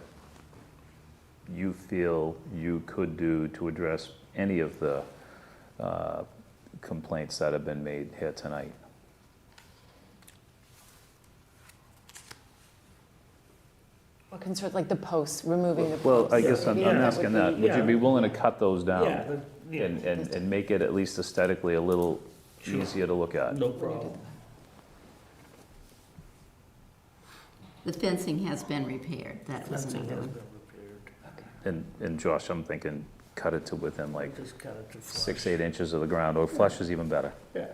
you feel you could do to address any of the complaints that have been made here tonight? What concern, like the posts, removing the Well, posts? I guess I'm Yeah, that would asking that. be- Would you be willing to cut those down? Yeah, And make it at least aesthetically a little easier to look at? no problem. The fencing has been repaired. That was Fencing has another been one. repaired. And Josh, I'm thinking cut it to within like Just cut it to flush. 6, 8 inches of the ground, or flush is even better. Yeah.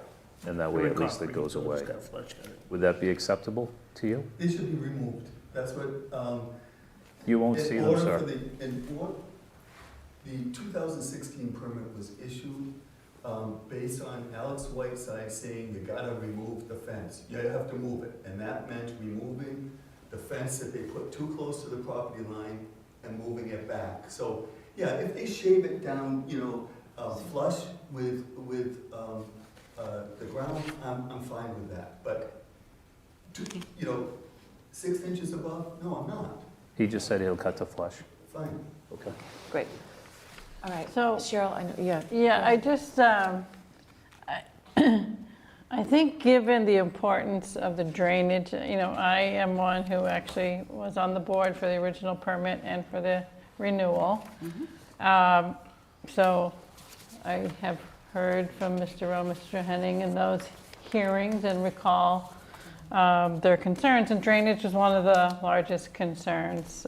And that way at least it goes away. It's got flush cut it. Would that be acceptable to you? They should be removed. That's what, You won't see them, sir. The 2016 permit was issued based on Alex Whiteside saying you gotta remove the fence. You have to move it, and that meant removing the fence that they put too close to the property line and moving it back. So, yeah, if they shave it down, flush with the ground, I'm fine with that. But, 6 inches above, no, I'm not. He just said he'll cut to flush. Fine. Okay. Great. All right. So- Cheryl, I know, yeah. Yeah, I just, I think given the importance of the drainage, I am one who actually was on the board for the original permit and for the renewal. So I have heard from Mr. Rowe, Mr. Henning in those hearings and recall their concerns, and drainage is one of the largest concerns.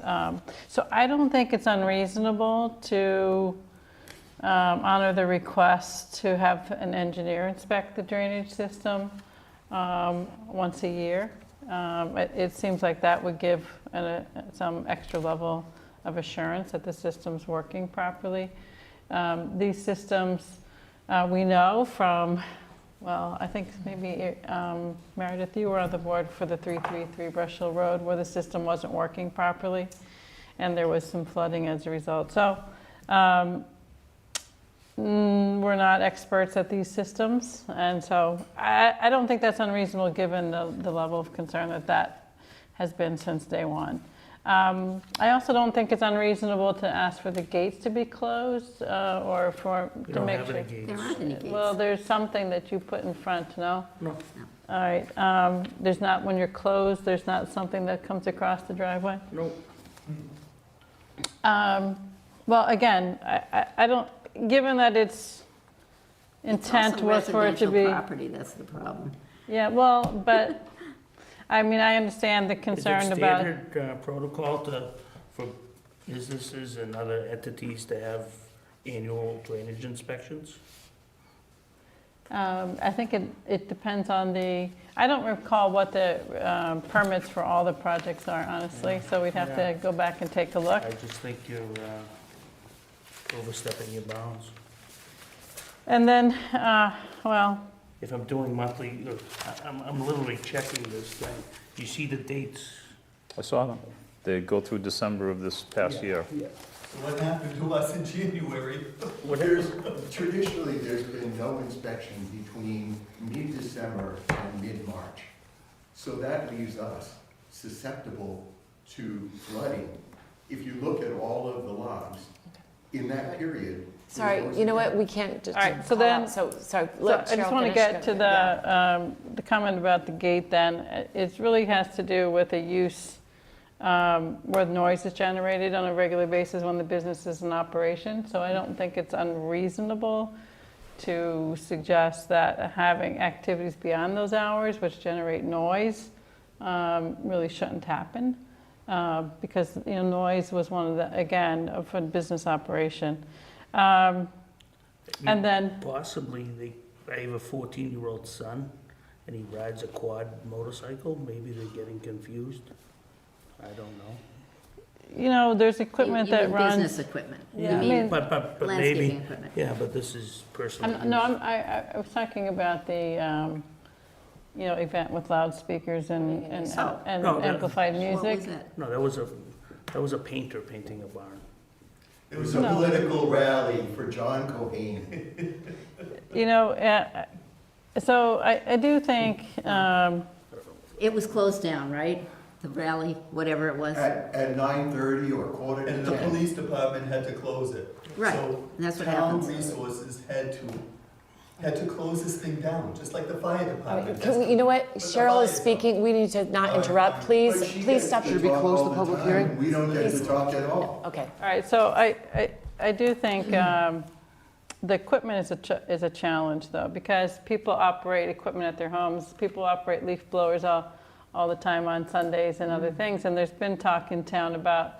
So I don't think it's unreasonable to honor the request to have an engineer inspect the drainage system once a year. It seems like that would give some extra level of assurance that the system's working properly. These systems, we know from, well, I think maybe Meredith, you were on the board for the 333 Brush Hill Road where the system wasn't working properly and there was some flooding as a result. So we're not experts at these systems, and so I don't think that's unreasonable given the level of concern that has been since day one. I also don't think it's unreasonable to ask for the gates to be closed or We to don't make have sure. any gates. There aren't any gates. Well, there's something that you put in front, no? No. All right, there's not, when you're closed, there's not something that comes across the driveway? No. Well, again, I don't, given that its intent It's also was for it to be. residential property, that's the problem. Yeah, well, but, I mean, I understand the concern Is it about. standard protocol for businesses and other entities to have annual drainage inspections? I think it depends on I don't recall what the permits for all the projects are, honestly, so we'd have to go back and take a look. I just think you're overstepping your bounds. And then, well, If I'm doing monthly, look, I'm literally checking this thing. You see the dates? I saw them. They go through December of this past year. Yeah. So what happened to us in January? Traditionally, there's been no inspection between mid-December and mid-March. So that leaves us susceptible to flooding. If you look at all of the logs, in that period. Sorry, you know what, we can't just All right, so call then- out. So, sorry, so let I just Cheryl want to finish. get to Yeah. the comment about the gate then. It really has to do with a use where noise is generated on a regular basis when the business is in operation. So I don't think it's unreasonable to suggest that having activities beyond those hours which generate noise really shouldn't happen. Because noise was one of the, again, of a business operation. And then, Possibly, I have a 14-year-old son, and he rides a quad motorcycle. Maybe they're getting confused. I don't know. there's equipment You that mean runs. business equipment. You Yeah, I mean mean- But landscaping maybe, equipment. yeah, but this is personal use. I was talking about the, event with loudspeakers and Oh. No, that- amplified What music. was that? No, that was a painter painting a barn. It was a political rally for John Cohane. So I do think, It was closed down, right? The rally, whatever it was. At 9:30 or quarter to And the 10. police department had to close it. Right, So and that's what town happens. resources had to close this thing down, just like the fire department. Can we, you know what, Cheryl is speaking, we need to not interrupt, please, But she please gets stop. to Should we talk close all the public time. hearing? We don't get Please. to talk at all. Okay. all right, so I do think the equipment is a challenge though, because people operate equipment at their homes, people operate leaf blowers all the time on Sundays and other things, and there's been talk in town about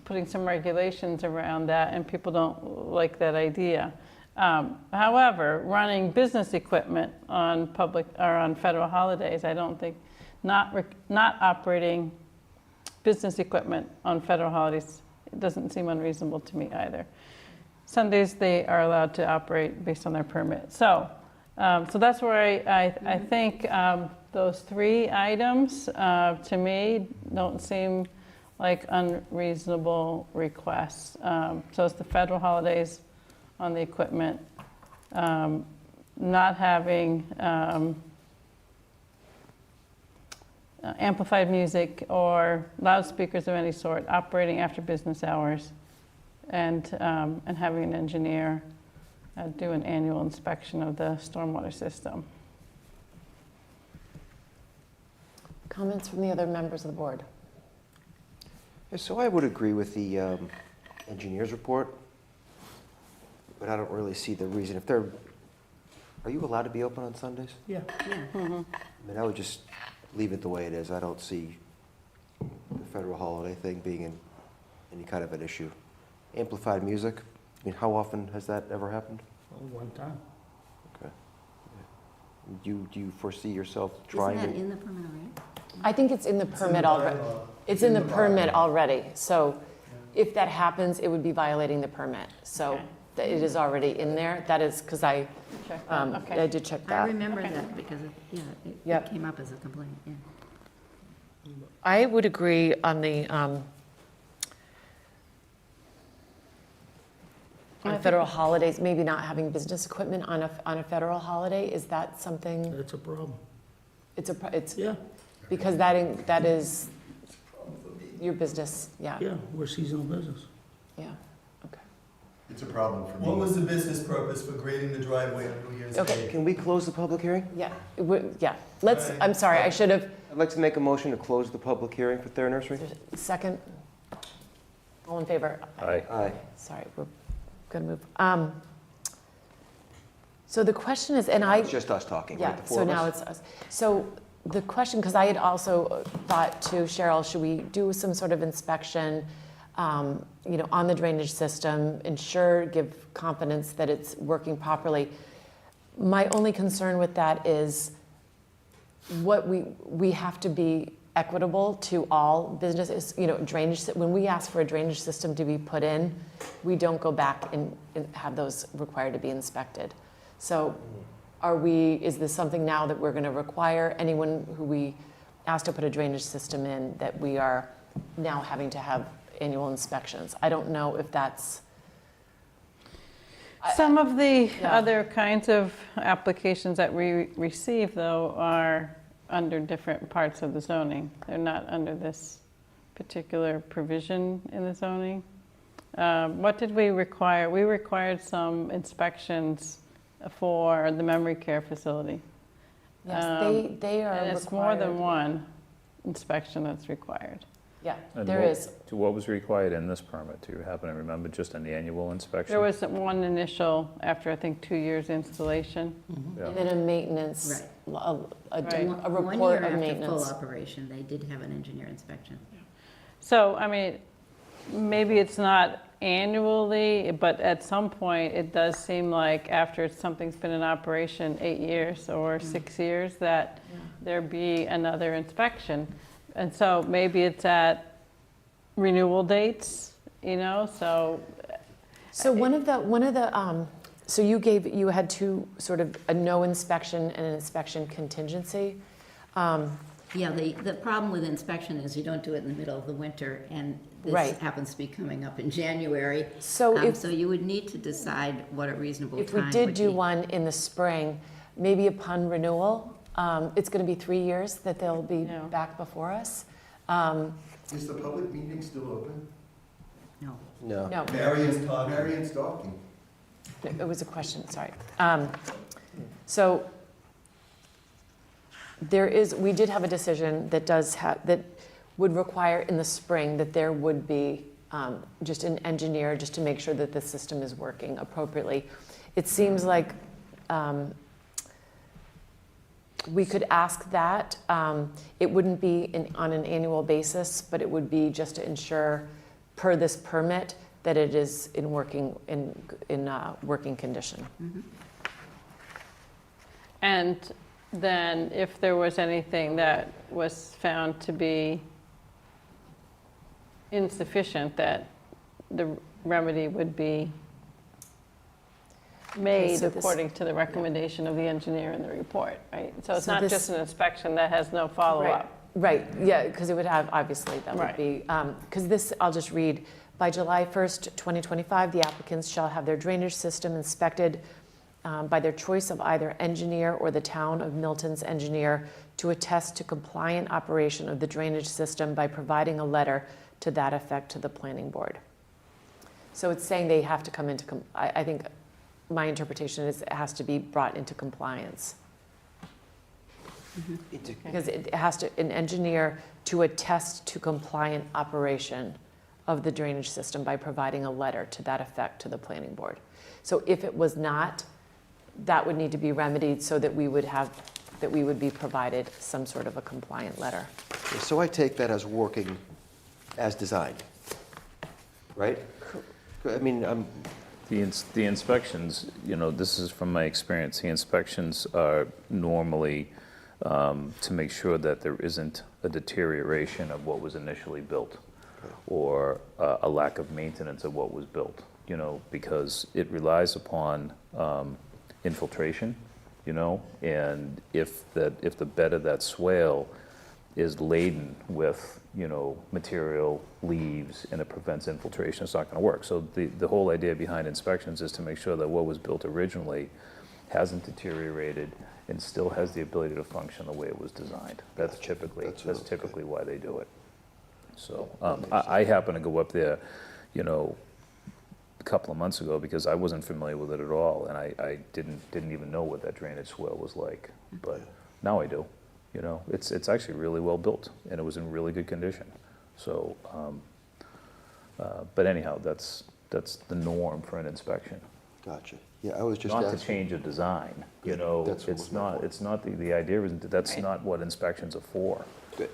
putting some regulations around that, and people don't like that idea. However, running business equipment on public or on federal holidays, I don't think, not operating business equipment on federal holidays, it doesn't seem unreasonable to me either. Sundays, they are allowed to operate based on their permit. So that's where I think those three items, to me, don't seem like unreasonable requests. So it's the federal holidays on the equipment, not having amplified music or loudspeakers of any sort operating after business hours, and having an engineer do an annual inspection of the stormwater system. Comments from the other members of the board? Yeah, so I would agree with the engineer's report, but I don't really see the reason. If they're, are you allowed to be open on Sundays? Yeah. I mean, I would just leave it the way it is. I don't see the federal holiday thing being any kind of an issue. Amplified music, I mean, how often has that ever happened? One time. Okay. Do you foresee yourself trying Isn't to? that in the permit already? I think it's in the permit already. It's in the permit already, so if that happens, it would be violating the permit. So it is already in there. That is, because I did check that. I remember that because, it came up as a complaint, yeah. I would agree on the, on federal holidays, maybe not having business equipment on a federal holiday. Is that something? That's a problem. It's Yeah. because that is your business. Yeah. Yeah, we're seasonal business. Yeah. Okay. It's a problem for me. What was the business purpose for grading the driveway on New Year's Okay. Day? Can we close the public hearing? Yeah. Yeah. Let's. I'm sorry. I should have. I'd like to make a motion to close the public hearing for Thayer Nursery. Second. All in favor? Aye. Aye. Sorry, we're gonna move. So the question is, and I. It's just us talking, Yeah, right? The four so of now us? it's us. So the question, because I had also thought to Cheryl, should we do some sort of inspection, on the drainage system, ensure, give confidence that it's working properly? My only concern with that is what we have to be equitable to all businesses, drainage, when we ask for a drainage system to be put in, we don't go back and have those required to be inspected. So is this something now that we're going to require anyone who we ask to put a drainage system in, that we are now having to have annual inspections? I don't know if that's. Some of the other kinds of applications that we receive, though, are under different parts of the zoning. They're not under this particular provision in the zoning. What did we require? We required some inspections for the memory care facility. Yes, they are and it's more than required. one inspection that's required. Yeah, And there is. What was required in this permit? Do you happen to remember? Just an annual inspection? There was one initial after, I think, 2 years installation. Yeah. And then a maintenance, Right. a One report year of after full maintenance. operation, they did have an engineer inspection. So, I mean, maybe it's not annually, but at some point, it does seem like after something's been in operation 8 years or 6 years, that there be another inspection. And so maybe it's at renewal dates, so. So one of the, so you had two sort of a no inspection and an inspection contingency. Yeah, the problem with inspection is you don't do it in the middle of the winter, and this Right. happens to be coming up in January. So So you would need to decide what a reasonable time If would we be. did do one in the spring, maybe upon renewal, it's going to be 3 years that they'll be back before us. Is the public meeting still open? No. No. No, Marion's talking. Marion's talking. it was a question, sorry. So we did have a decision that would require in the spring that there would be just an engineer just to make sure that the system is working appropriately. It seems like we could ask that. It wouldn't be on an annual basis, but it would be just to ensure, per this permit, that it is in working condition. Mm-hmm. And then if there was anything that was found to be insufficient, that the remedy would be made so this- according to the recommendation of the engineer in the report, right? So it's So not this- just an inspection that has no follow-up. Right, yeah, because it would have, obviously, that would Right. be, because this, I'll just read, by July 1st, 2025, the applicants shall have their drainage system inspected by their choice of either engineer or the town of Milton's engineer to attest to compliant operation of the drainage system by providing a letter to that effect to the planning board. So it's saying they have to come into, I think, my interpretation is it has to be brought into compliance. Because it has to, an engineer to attest to compliant operation of the drainage system by providing a letter to that effect to the planning board. So if it was not, that would need to be remedied so that we would have, that we would be provided some sort of a compliant letter. So I take that as working as designed, right? I mean, The inspections, you know, this is from my experience, the inspections are normally to make sure that there isn't a deterioration of what was initially built or a lack of maintenance of what was built, you know, because it relies upon infiltration, you know, and if the bed of that swale is laden with, you know, material, leaves, and it prevents infiltration, it's not going to work. So the whole idea behind inspections is to make sure that what was built originally hasn't deteriorated and still has the ability to function the way it was designed. That's typically why they do it. So I happened to go up there, you know, a couple of months ago because I wasn't familiar with it at all, and I didn't even know what that drainage swale was like. But now I do. You know, it's actually really well built, and it was in really good condition. So, but anyhow, that's the norm for an inspection. Gotcha. Yeah, I was just not asking. to change a design. You know, it's not the idea isn't that's not what inspections are for. Good.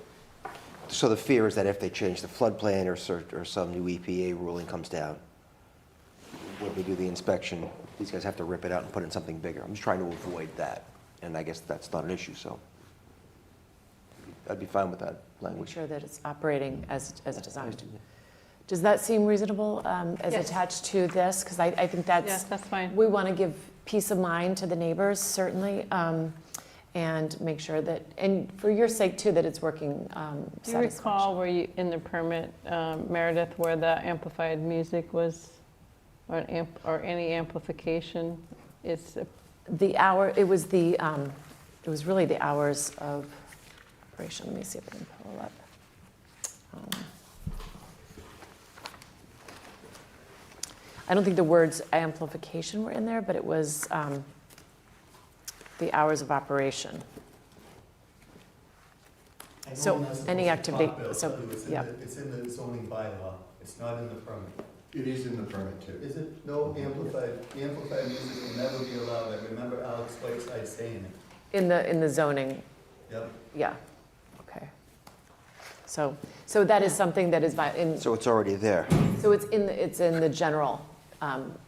So the fear is that if they change the floodplain or some new EPA ruling comes down, when we do the inspection, these guys have to rip it out and put in something bigger. I'm just trying to avoid that, and I guess that's not an issue. So I'd be fine with that Make language. sure that it's operating as designed. Does that seem reasonable as Yes. attached to this? Because I think Yes, that's fine. we want to give peace of mind to the neighbors, certainly, and make sure that, and for your sake too, that it's working Do you satisfactorily. recall where you, in the permit, Meredith, where the amplified music was, or any amplification? It's, The hour, it was really the hours of operation. Let me see if I can pull it up. I don't think the words amplification were in there, but it was the hours of operation. So any activity, so, yeah. It's in the zoning bylaw, it's not in the permit. It is in the permit too. Is it? No, amplified music will never be allowed. I remember Alex Whiteside saying it. In the zoning, Yep. yeah, okay. So that is something that is, So it's already there. so it's in the general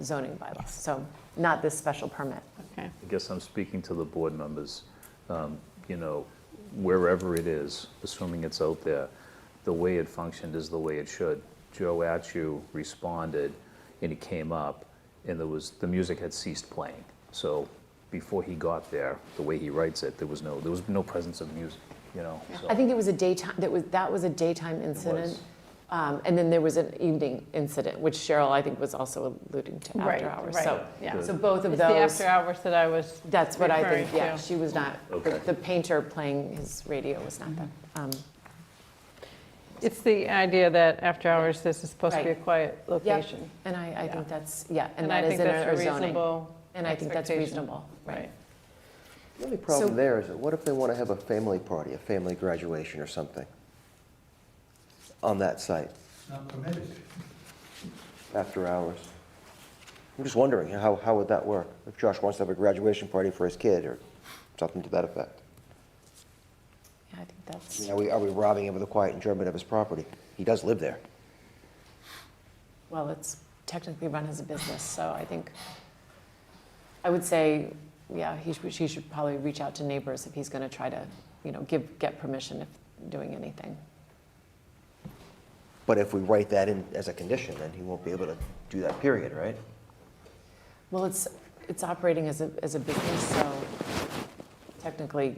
zoning bylaws, so not this special permit. okay. I guess I'm speaking to the board members. You know, wherever it is, assuming it's out there, the way it functioned is the way it should. Joe Atchu responded, and he came up, and the music had ceased playing. So before he got there, the way he writes it, there was no presence of music. You know. So. I think it was a daytime, that was a daytime incident. And then there was an evening incident, which Cheryl, I think, was also alluding to after hours. Right, So, yeah. so both of It's those. the after hours that I was That's what I referring think, yeah. to. She was not, Okay. the painter playing his radio was not that. It's the idea that after hours, this is supposed to be a Right. quiet Yep, location. and I think that's, yeah, and I that is think in that's our a zoning. reasonable And I think that's expectation. reasonable, right. The only problem So- there is that what if they want to have a family party, a family graduation or something on that site Not permitted. after hours? I'm just wondering, how would that work? If Josh wants to have a graduation party for his kid or something to that effect? Yeah, I think that's. I mean, are we robbing him of the quiet enjoyment of his property? He does live there. Well, it's technically run as a business, so I think, I would say, yeah, he should probably reach out to neighbors if he's going to try to, get permission if doing anything. But if we write that in as a condition, then he won't be able to do that, period, right? Well, it's operating as a business, so technically,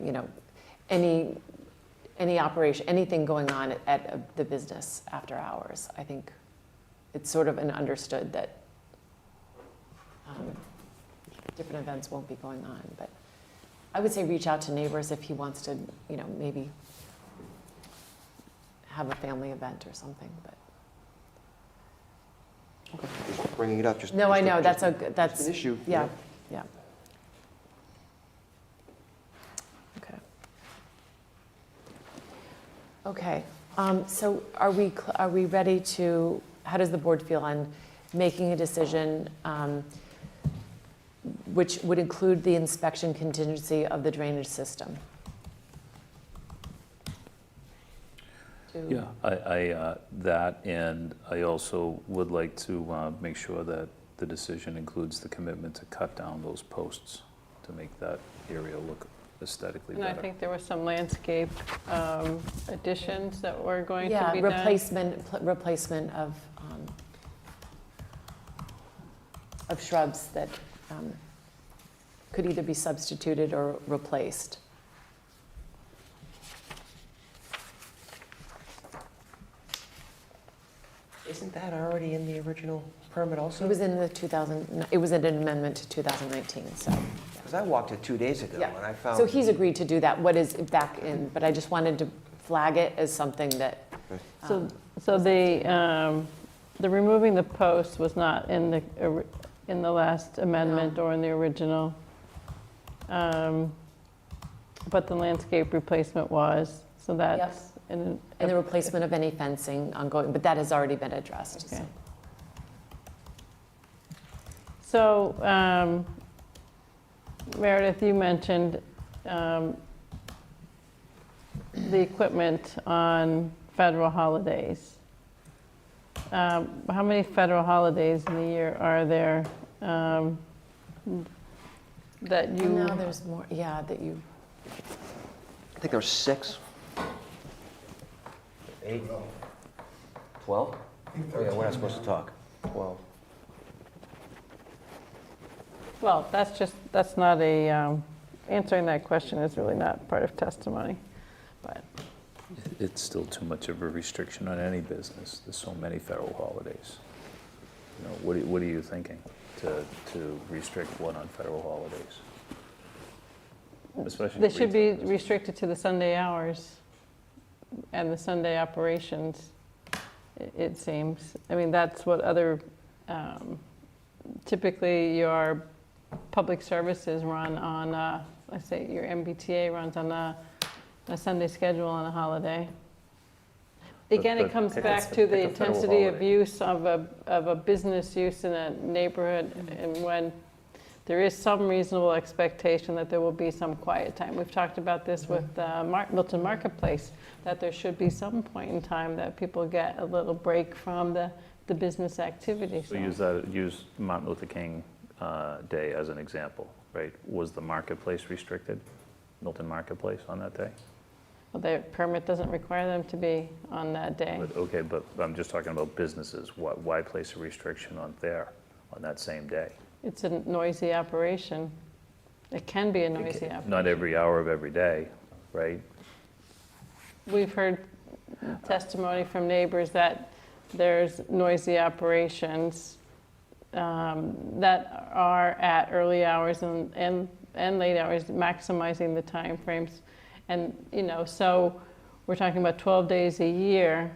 any operation, anything going on at the business after hours, I think it's sort of an understood that different events won't be going on. But I would say reach out to neighbors if he wants to, maybe have a family event or something, but. Okay, just bringing it up, just. No, I just a- know, just that's an issue. yeah, Yeah. Okay. Okay, so are we ready to, how does the board feel on making a decision which would include the inspection contingency of the drainage system? Yeah, that, and I also would like to make sure that the decision includes the commitment to cut down those posts to make that area look aesthetically And better. I think there were some landscape additions that were going to Yeah, be done. replacement of shrubs that could either be substituted or replaced. Isn't that already in the original permit also? It was in the 2000, it was an amendment to 2019, so. Because I walked it 2 days ago Yeah. and I found. So he's agreed to do that, what is back in, but I just wanted to flag it as something that. So the removing the post was not in the last amendment or in the original. But the landscape replacement was, so that's. And the replacement of any fencing ongoing, but that has already been addressed. Okay. So, Meredith, you mentioned the equipment on federal holidays. How many federal holidays in the year are there that you? Now there's more, yeah, that you. I think there's 6. 8? 12? Oh yeah, we're not supposed to talk. 12. Well, that's not a, answering that question is really not part of testimony, but. It's still too much of a restriction on any business. There's so many federal holidays. You know, what are you thinking to restrict one on federal holidays? Especially They should be restricted to the Sunday hours and the Sunday operations, it seems. I mean, that's what other, typically your public services run on, let's say your MBTA runs on a Sunday schedule on a holiday. Again, it comes back to the intensity of use of a business use in a neighborhood, and when there is some reasonable expectation that there will be some quiet time. We've talked about this with Milton Marketplace, that there should be some point in time that people get a little break from the business activity. So use Martin Luther King Day as an example, right? Was the marketplace restricted, Milton Marketplace, on that day? Well, their permit doesn't require them to be on that day. Okay, but I'm just talking about businesses. Why place a restriction on that same day? It's a noisy operation. It can be a noisy operation. Not every hour of every day, right? We've heard testimony from neighbors that there's noisy operations that are at early hours and late hours, maximizing the time frames. And, so we're talking about 12 days a year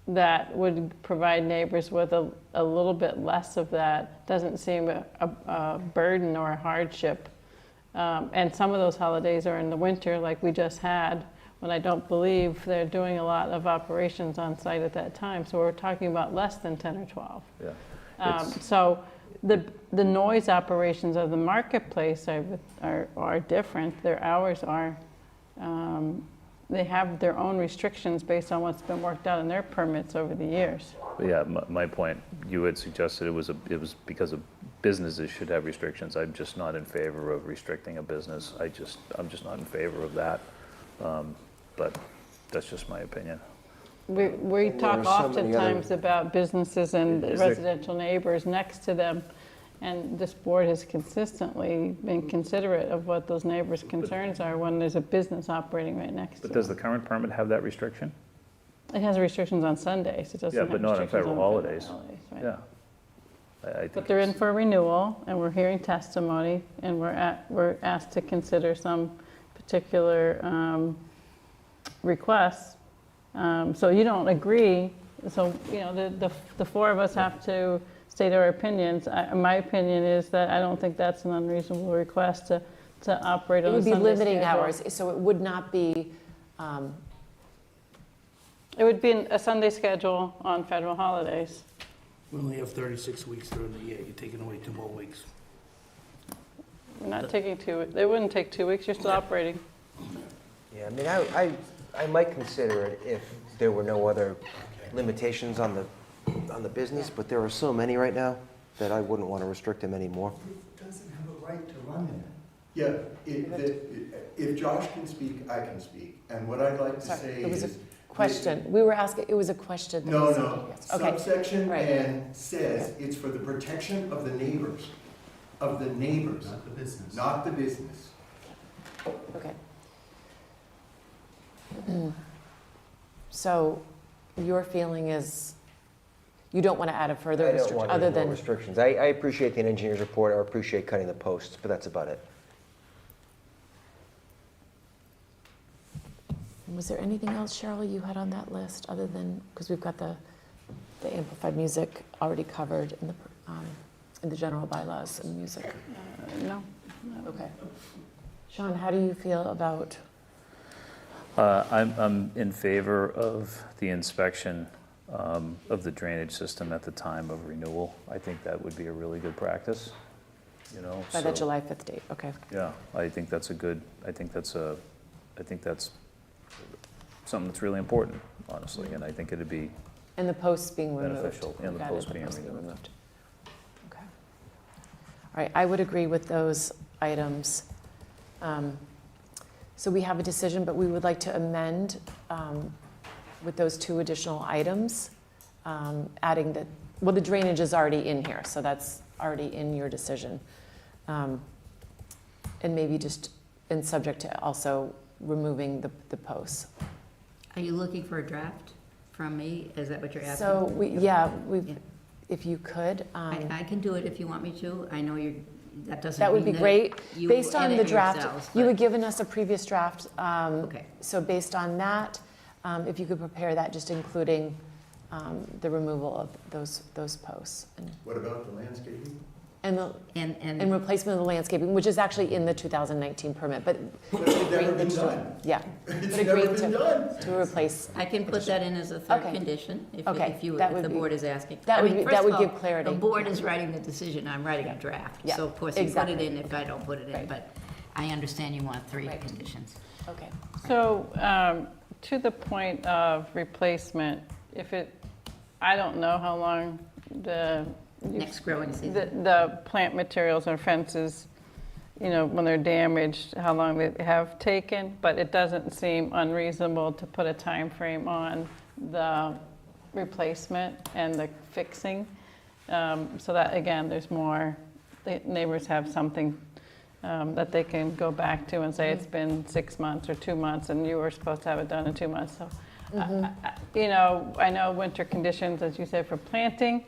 that would provide neighbors with a little bit less of that. Doesn't seem a burden or a hardship. And some of those holidays are in the winter, like we just had, when I don't believe they're doing a lot of operations on site at that time. So we're talking about less than 10 or 12. Yeah. So the noise operations of the marketplace are different. Their hours are, they have their own restrictions based on what's been worked out in their permits over the years. But yeah, my point, you had suggested it was because of businesses should have restrictions. I'm just not in favor of restricting a business. I'm just not in favor of that. But that's just my opinion. We talk oftentimes about businesses and residential neighbors next to them, and this board has consistently been considerate of what those neighbors' concerns are when there's a business operating right next to them. But does the current permit have that restriction? It has restrictions on Sundays. It doesn't have Yeah, but not on restrictions federal holidays. right? Yeah. I think But they're in for renewal, and we're hearing testimony, and we're asked to consider some particular requests. So you don't agree, so, the four of us have to state our opinions. My opinion is that I don't think that's an unreasonable request to operate It on a would be Sunday limiting schedule. hours, so it would not be, It would be a Sunday schedule on federal holidays. We only have 36 weeks during the year. You're taking away 2 more weeks. We're not taking 2, they wouldn't take 2 weeks, you're still operating. Yeah, I mean, I might consider it if there were no other limitations on the business, but there are so many right now that I wouldn't want to restrict him anymore. It doesn't have a right to run it. Yeah, if Josh can speak, I can speak. And what I'd like to sorry, say it was a is. question. We were asking, it was a question. that No, was- no. yes. Okay. Subsection Right. N says it's for the protection of the neighbors. Of the neighbors. Not the business. Not the business. Okay. So your feeling is you don't want to add a further I don't restriction want other any more than, restrictions. I appreciate the engineer's report, I appreciate cutting the posts, but that's about it. was there anything else, Cheryl, you had on that list other than, because we've got the amplified music already covered in the general bylaws and music? No. Okay. Sean, how do you feel about? I'm in favor of the inspection of the drainage system at the time of renewal. I think that would be a really good practice, you know. By that so- July 5th date, okay. Yeah, I think that's something that's really important, honestly, and I think it'd be And the posts being removed. beneficial, and the Got it, posts being removed. Okay. All right, I would agree with those items. So we have a decision, but we would like to amend with those 2 additional items, adding that, well, the drainage is already in here, so that's already in your decision. And maybe just, and subject to also removing the posts. Are you looking for a draft from me? Is that what you're asking? So, Yeah. if you could. I can do it if you want me to. I know that doesn't That would be mean great. you Based on the edit draft, yourselves, you but- had given us a previous draft. Okay. So based on that, if you could prepare that, just including the removal of those posts. What about the landscaping? And replacement of the landscaping, which is actually in the 2019 permit, but. It's never been done. Yeah. It's But never agreed been done. to replace. I can put that in as a third Okay. condition, if Okay, that would the be- board is asking. that I would mean, be- first that would of give all, clarity. The board is writing the decision, I'm writing a draft. Yeah, So of course, you put exactly. it in if I don't put it in, Right. but I understand you want 3 Right. conditions. Okay. So, to the point of replacement, I don't know how long Next growing season. the plant materials or fences, when they're damaged, how long they have taken, but it doesn't seem unreasonable to put a time frame on the replacement and the fixing. So that, again, there's more, the neighbors have something that they can go back to and say it's been 6 months or 2 months and you were supposed to have it done in 2 months. So, I know winter conditions, as you said, for planting,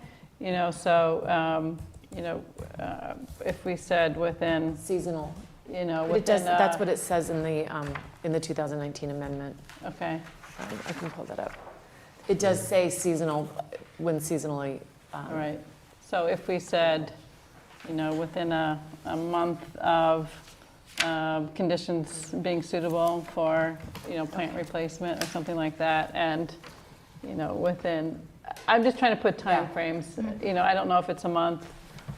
if we said within, Seasonal. within. It does, that's what it says in the 2019 amendment. Okay. I can pull that up. It does say seasonal, when seasonally. All right. So if we said, within a month of conditions being suitable for, plant replacement or something like that, and, within, I'm just trying to put time frames. I don't know if it's a month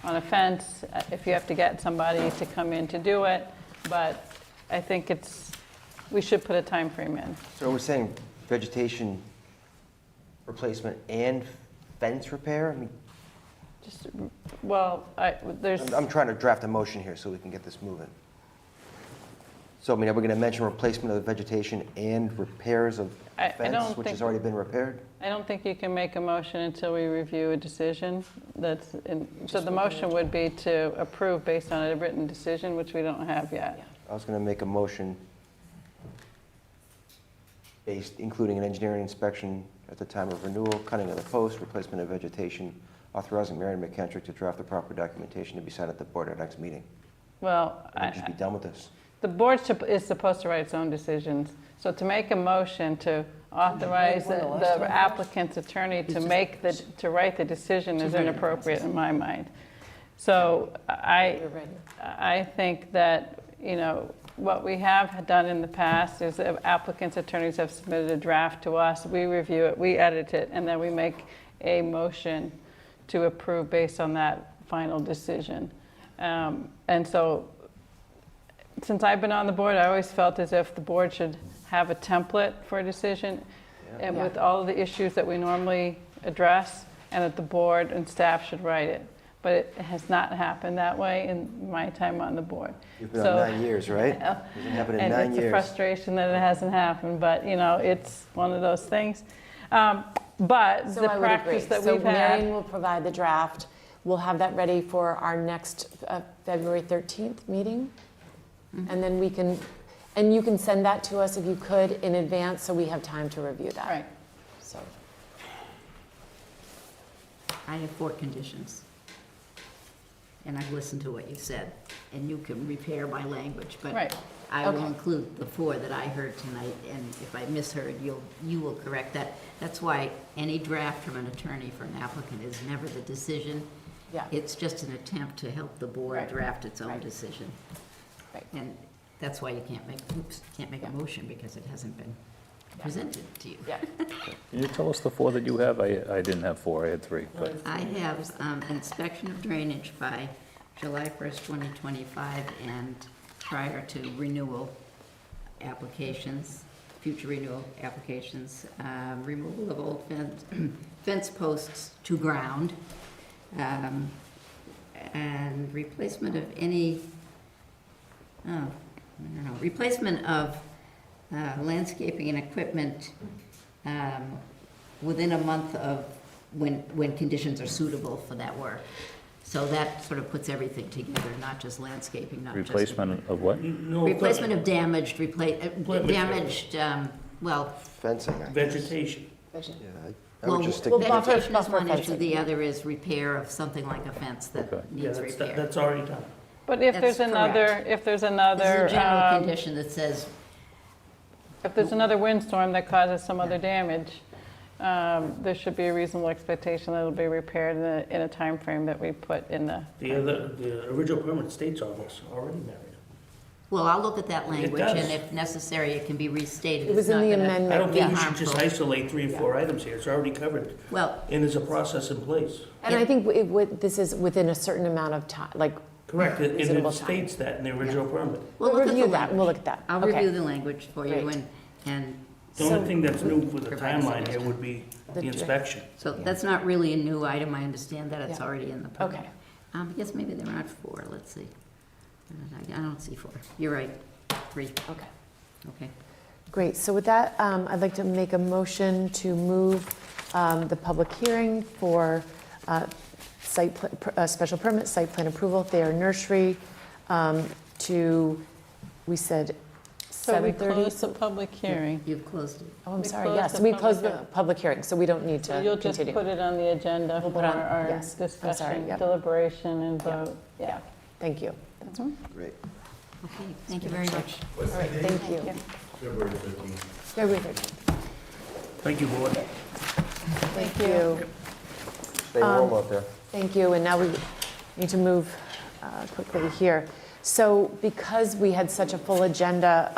on a fence, if you have to get somebody to come in to do it, but I think we should put a time frame in. So we're saying vegetation replacement and fence repair? I mean, There's. I'm trying to draft a motion here so we can get this moving. So, are we going to mention replacement of the vegetation and repairs of I fence, don't which think- has already been repaired? I don't think you can make a motion until we review a decision so the motion would be to approve based on a written decision, which we don't have yet. I was going to make a motion including an engineering inspection at the time of renewal, cutting of the post, replacement of vegetation, authorizing Marion McKentrick to draft the proper documentation to be signed at the board at our next meeting. Well, And we'll just be done with this. the board is supposed to write its own decisions. So to make a motion to authorize the applicant's attorney to make to write the decision is inappropriate in my mind. So I think that, what we have done in the past is if applicants' attorneys have submitted a draft to us, we review it, we edit it, and then we make a motion to approve based on that final decision. And so, since I've been on the board, I always felt as if the board should have a template for a decision, and with all of the issues that we normally address, and that the board and staff should write it. But it has not happened that way in my time on the board. You've been on 9 years, right? It hasn't happened in 9 And it's a years. frustration that it hasn't happened, but, it's one of those things. But So the I would practice agree. that So we've had. Marion will provide the draft. We'll have that ready for our next February 13th meeting. And then we can, and you can send that to us if you could in advance, so we have time to review that. Right. So, I have 4 conditions. And I've listened to what you said, and you can repair my language, but Right. I will Okay. include the 4 that I heard tonight, and if I misheard, you will correct that. That's why any draft from an attorney for an applicant is never the decision. yeah. It's just an attempt to help the board Right. draft its own Right. decision. Right. And that's why you can't make a motion, because it hasn't been presented to you. Yeah. Can you tell us the 4 that you have? I didn't have 4, I had 3. But I have inspection of drainage by July 1st, 2025, and prior to renewal applications, future renewal applications, removal of old fence posts to ground, and replacement of any, replacement of landscaping and equipment within a month of when conditions are suitable for that work. So that sort of puts everything together, not just landscaping, not just. replacement of what? No Replacement equipment. of damaged, well, Fencing, I guess. Vegetation. Yeah, I would just stick. well, buffer- vegetation is one buffer issue, fencing. the other is repair of something like a fence that Okay. Yeah, needs repair. that's already done. But if That's there's another, correct. if there's This another, is a general condition that says, if there's another windstorm that causes some other damage, there should be a reasonable expectation that it'll be repaired in a time frame that we put in the. The original permit states all this, already married. well, I'll look at that language, does. and if necessary, it can be restated. It was It's in not the gonna amendment. I don't be think we should just harmful. isolate 3 or 4 items here, it's already covered, Well, and there's a process in place. And I think this is within a certain amount of time, like, Correct, and Reasonable it time. states that in the original permit. we'll we'll look at the review that, language. we'll look at that. I'll Okay. review the language for you, Great. and The only thing that's new for the Provide timeline here suggestions. would be The the dra- inspection. so that's not really a new item, I understand that it's Yeah. already in the permit. Okay. I guess maybe there aren't 4, let's see. I don't see 4, you're right, 3, Okay. okay. Great, so with that, I'd like to make a motion to move the public hearing for special permit, site plan approval, Thayer Nursery, to, we said So we 7:30? close the public hearing. You've closed it. Oh, I'm We sorry, closed yes, the we public closed the hearing. public hearing, so we don't need So to you'll just continue. put it on the agenda We'll for put on- our yes. I'm sorry, discussion, yep. deliberation, and vote. Yeah. Thank you. Great. Okay, thank you very much. All right, thank you. February 15th. February 13th. Thank you, board. Thank you. Stay warm out there. Thank you, and now we need to move quickly here. So because we had such a full agenda,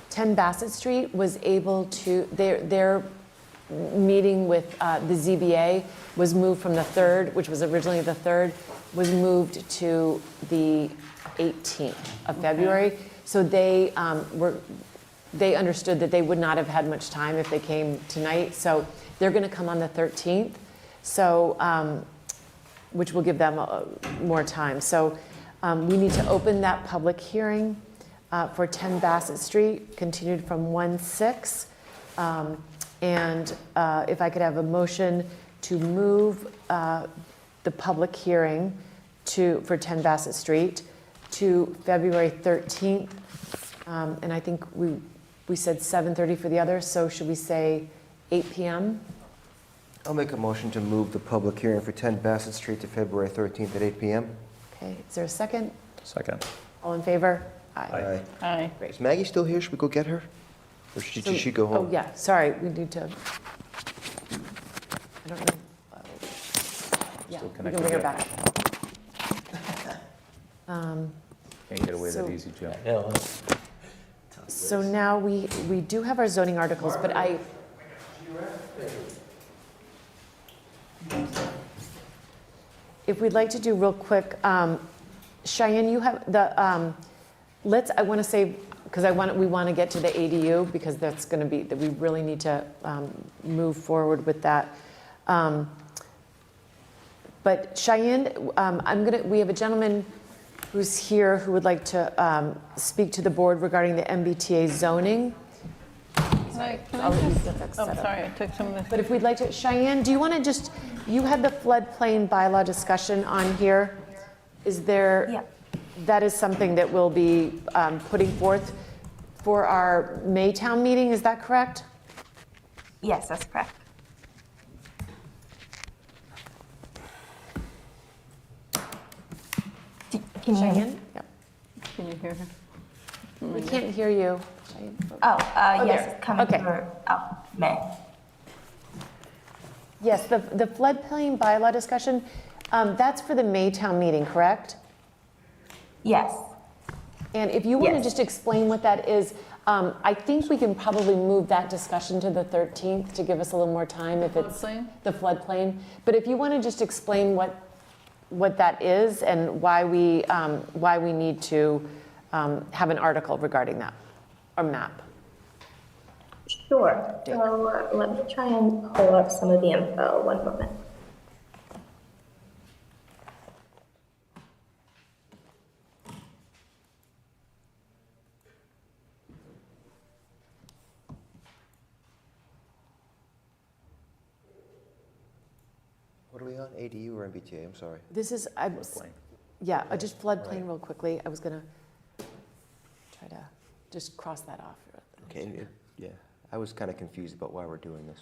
10 Bassett Street was able to, their meeting with the ZBA was moved from the 3rd, which was originally the 3rd, was moved to the 18th of February. So they they understood that they would not have had much time if they came tonight. So they're going to come on the 13th. So, which will give them more time. So we need to open that public hearing for 10 Bassett Street, continued from 1/6. And if I could have a motion to move the public hearing for 10 Bassett Street to February 13th. And I think we said 7:30 for the others, so should we say 8 p.m.? I'll make a motion to move the public hearing for 10 Bassett Street to February 13th at 8 p.m. Okay, is there a second? Second. All in favor? Aye. Aye. Is Maggie still here? Should we go get her? Or should she go home? Oh, yeah, sorry, we need to, I don't know. Yeah, we can bring her back. Can't get away that So- easy, Jim. So now we do have our zoning articles, but if we'd like to do real quick, Cheyenne, you have the, I want to say, because we want to get to the ADU, because that's going to be, that we really need to move forward with that. But Cheyenne, we have a gentleman who's here who would like to speak to the board regarding the MBTA zoning. Can I just, sorry, I took some of this. But if we'd like to, Cheyenne, do you want to just, you had the floodplain bylaw discussion on here. Is there? Yeah. That is something that we'll be putting forth for our Maytown meeting, is that correct? Yes, that's correct. Can you hear me? Cheyenne? Yep. Can you hear her? We can't hear you. Cheyenne. Oh, yes, there. it's coming Okay. through, May. Yes, the floodplain bylaw discussion, that's for the Maytown meeting, correct? Yes. And if you want to Yes. just explain what that is, I think we can probably move that discussion to the 13th to give us a little more time if it's Floodplain? the floodplain. But if you want to just explain what that is and why we need to have an article regarding that, or map. Sure. So let me try and pull up some of the info. One moment. What are we on, ADU or MBTA? I'm sorry. This is, Floodplain. yeah, just floodplain real quickly. I was going to try to just cross that off. Okay, yeah. I was kind of confused about why we're doing this.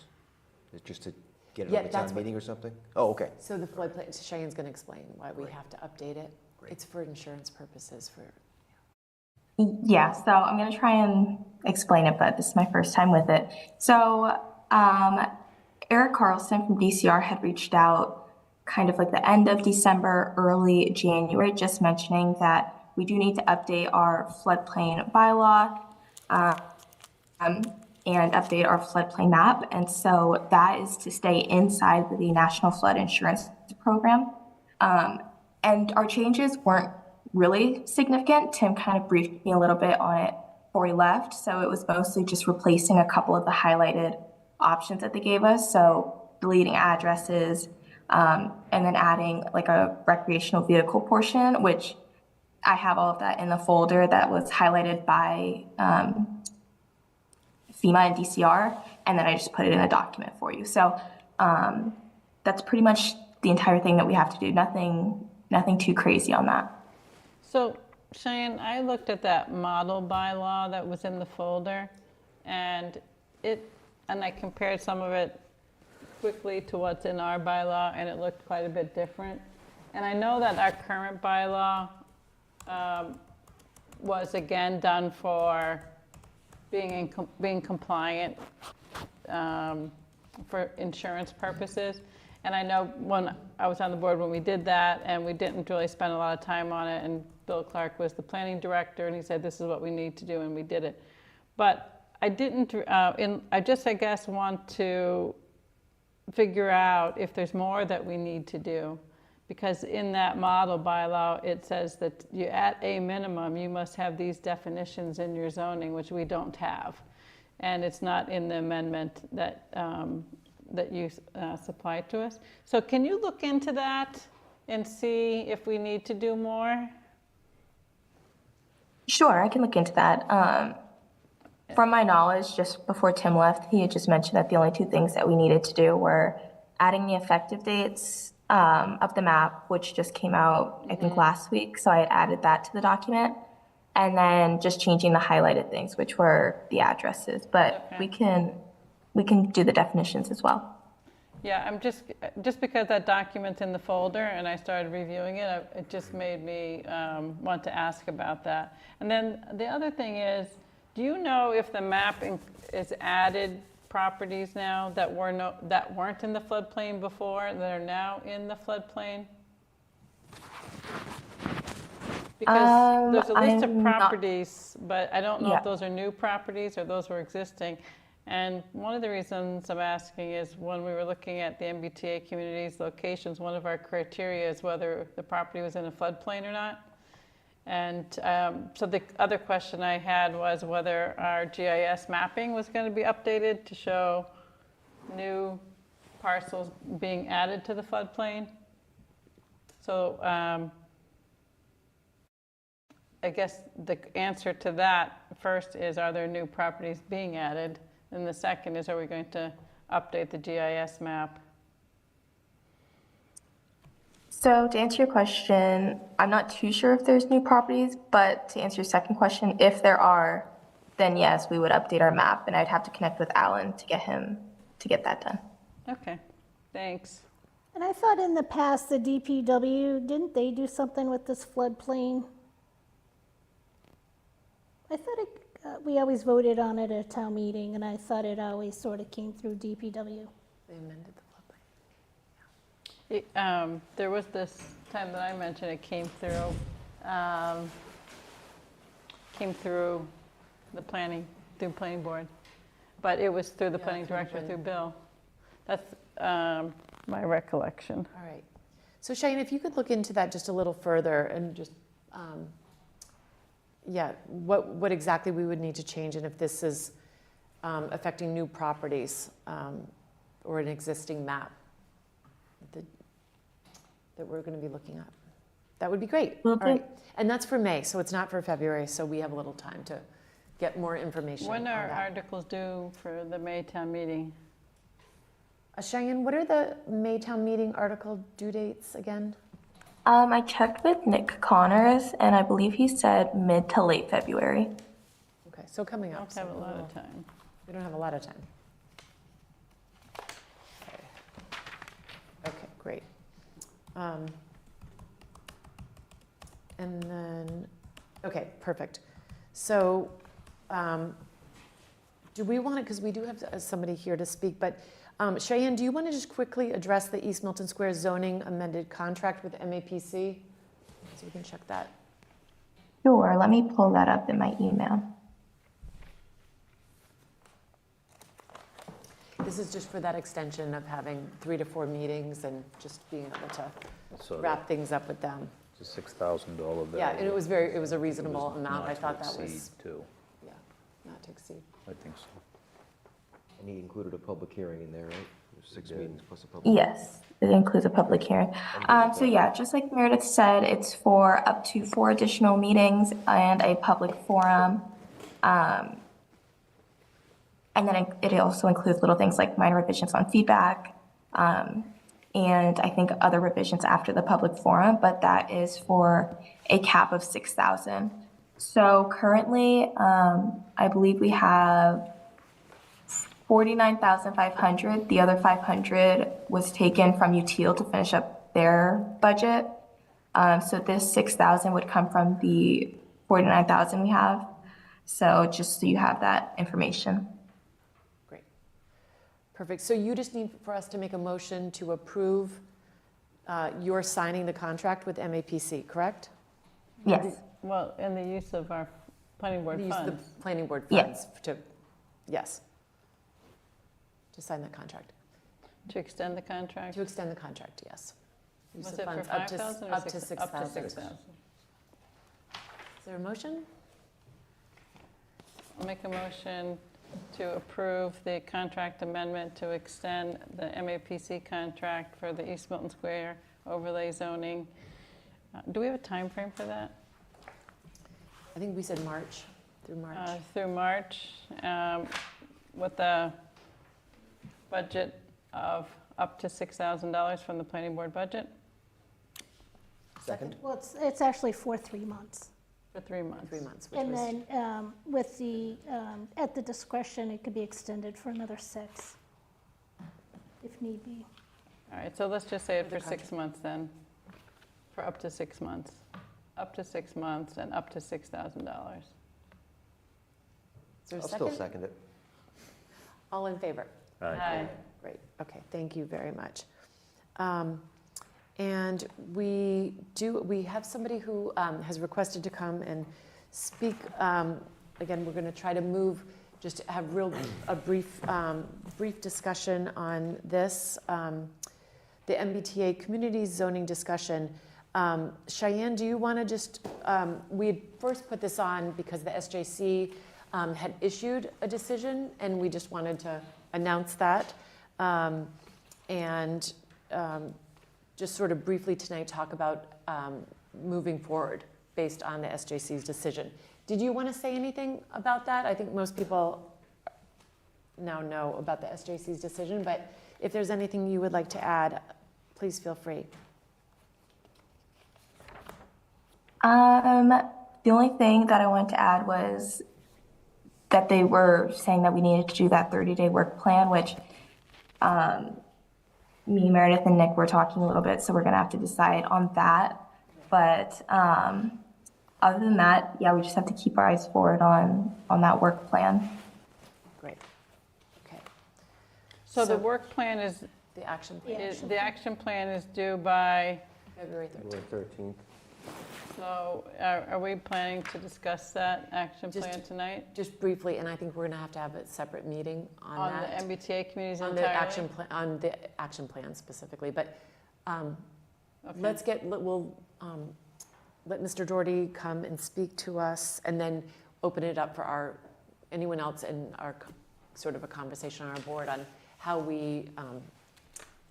Is it just to get it Yeah, on the that's town what- meeting or something? Oh, okay. So the floodplain, Cheyenne's going to explain why we have to update it. It's for insurance purposes for. Yeah, so I'm going to try and explain it, but this is my first time with it. So Eric Carlson from DCR had reached out kind of like the end of December, early January, just mentioning that we do need to update our floodplain bylaw and update our floodplain map. And so that is to stay inside the National Flood Insurance Program. And our changes weren't really significant. Tim kind of briefed me a little bit on it before he left. So it was mostly just replacing a couple of the highlighted options that they gave us. So deleting addresses, and then adding like a recreational vehicle portion, which I have all of that in the folder that was highlighted by FEMA and DCR, and then I just put it in a document for you. So that's pretty much the entire thing that we have to do. Nothing too crazy on that. So Cheyenne, I looked at that model bylaw that was in the folder, and I compared some of it quickly to what's in our bylaw, and it looked quite a bit different. And I know that our current bylaw was again done for being compliant for insurance purposes. And I know when I was on the board when we did that, and we didn't really spend a lot of time on it, and Bill Clark was the planning director, and he said, this is what we need to do, and we did it. But I didn't, I guess, want to figure out if there's more that we need to do. Because in that model bylaw, it says that you, at a minimum, you must have these definitions in your zoning, which we don't have. And it's not in the amendment that, that you supplied to us. So can you look into that and see if we need to do more? Sure, I can look into that. From my knowledge, just before Tim left, he had just mentioned that the only two things that we needed to do were adding the effective dates of the map, which just came out, I think, last week. So I had added that to the document. And then just changing the highlighted things, which were the addresses. But we can do the definitions as well. Yeah, I'm just because that document's in the folder and I started reviewing it, it just made me want to ask about that. And then the other thing is, Do you know if the map is added properties now that weren't in the floodplain before, that are now in the floodplain? Because there's a list of I'm not- properties, but I don't know Yeah. if those are new properties or those were existing. And one of the reasons I'm asking is when we were looking at the MBTA communities locations, one of our criteria is whether the property was in a floodplain or not. And so the other question I had was whether our GIS mapping was going to be updated to show new parcels being added to the floodplain. So I guess the answer to that first is, are there new properties being added? And the second is, are we going to update the GIS map? So to answer your question, I'm not too sure if there's new properties, but to answer your second question, if there are, then yes, we would update our map, and I'd have to connect with Alan to get that done. Okay, thanks. And I thought in the past, the DPW, didn't they do something with this floodplain? I thought we always voted on it at a town meeting, and I thought it always sort of came through DPW. They amended the floodplain. There was this time that I mentioned it came through the planning board, but it was through the planning director, through Bill. That's my recollection. All right. So Cheyenne, if you could look into that just a little further and just, what exactly we would need to change, and if this is affecting new properties or an existing map that we're going to be looking at. That would be great. All right. And that's for May, so it's not for February, so we have a little time to get more information. When are on that. articles due for the May town meeting? Cheyenne, what are the May town meeting article due dates again? I checked with Nick Connors, and I believe he said mid to late February. Okay, so coming up. Don't have a lot of time. We don't have a lot of time. Okay, great. And then, okay, perfect. So do we want to, because we do have somebody here to speak, but Cheyenne, do you want to just quickly address the East Milton Square zoning amended contract with MAPC? So we can check that. Sure, let me pull that up in my email. This is just for that extension of having 3 to 4 meetings and just being able to So wrap things up with them. It's a $6,000 value. Yeah, and it was a reasonable amount. I thought that Not to was, exceed, too. yeah, not to exceed. I think so. And he included a public hearing in there, right? There's 6 meetings plus a public. Yes, it includes a public hearing. So yeah, just like Meredith said, it's for up to 4 additional meetings and a public forum. And then it also includes little things like minor revisions on feedback, and I think other revisions after the public forum, but that is for a cap of 6,000. So currently, I believe we have 49,500. The other 500 was taken from UTIL to finish up their budget. So this 6,000 would come from the 49,000 we have. So just so you have that information. Great. Perfect. So you just need for us to make a motion to approve your signing the contract with MAPC, correct? Yes. Well, and the use of our planning board The use of funds. the planning board Yes. funds to, yes, to sign that contract. To extend the contract? To extend the contract, yes. Use Was of it for funds up to 5,000 or up to 6,000? Up to 6,000. 6,000. Is there a motion? I'll make a motion to approve the contract amendment to extend the MAPC contract for the East Milton Square overlay zoning. Do we have a time frame for that? I think we said March, through March. Through March, with a budget of up to $6,000 from the planning board budget Second? Well, it's actually for 3 months. for 3 months. 3 months, which And was, then with the, at the discretion, it could be extended for another 6, if need be. All right, so let's just say it For for the 6 months then, for up to 6 months. Up to 6 months and up to $6,000. Is there a I'll second? still second it. All in favor? Aye. Great, okay, thank you very much. And we have somebody who has requested to come and speak. Again, we're going to try to move, just to have a brief discussion on this. The MBTA community zoning discussion. Cheyenne, do you want to just, we had first put this on because the SJC had issued a decision, and we just wanted to announce that. And just sort of briefly tonight talk about moving forward based on the SJC's decision. Did you want to say anything about that? I think most people now know about the SJC's decision, but if there's anything you would like to add, please feel free. The only thing that I wanted to add was that they were saying that we needed to do that 30-day work plan, which me, Meredith, and Nick were talking a little bit, so we're gonna have to decide on that. But other than that, yeah, we just have to keep our eyes forward on that work plan. Great. Okay. So the work plan is, The action plan. the action plan is due by, February 13th. February 13th. so are we planning to discuss that action Just- plan tonight? Just briefly, and I think we're going to have a separate meeting on On that. the MBTA communities On entirely? on the action plan specifically, but Okay. we'll let Mr. Doherty come and speak to us, and then open it up for anyone else in our sort of a conversation on our board on how we,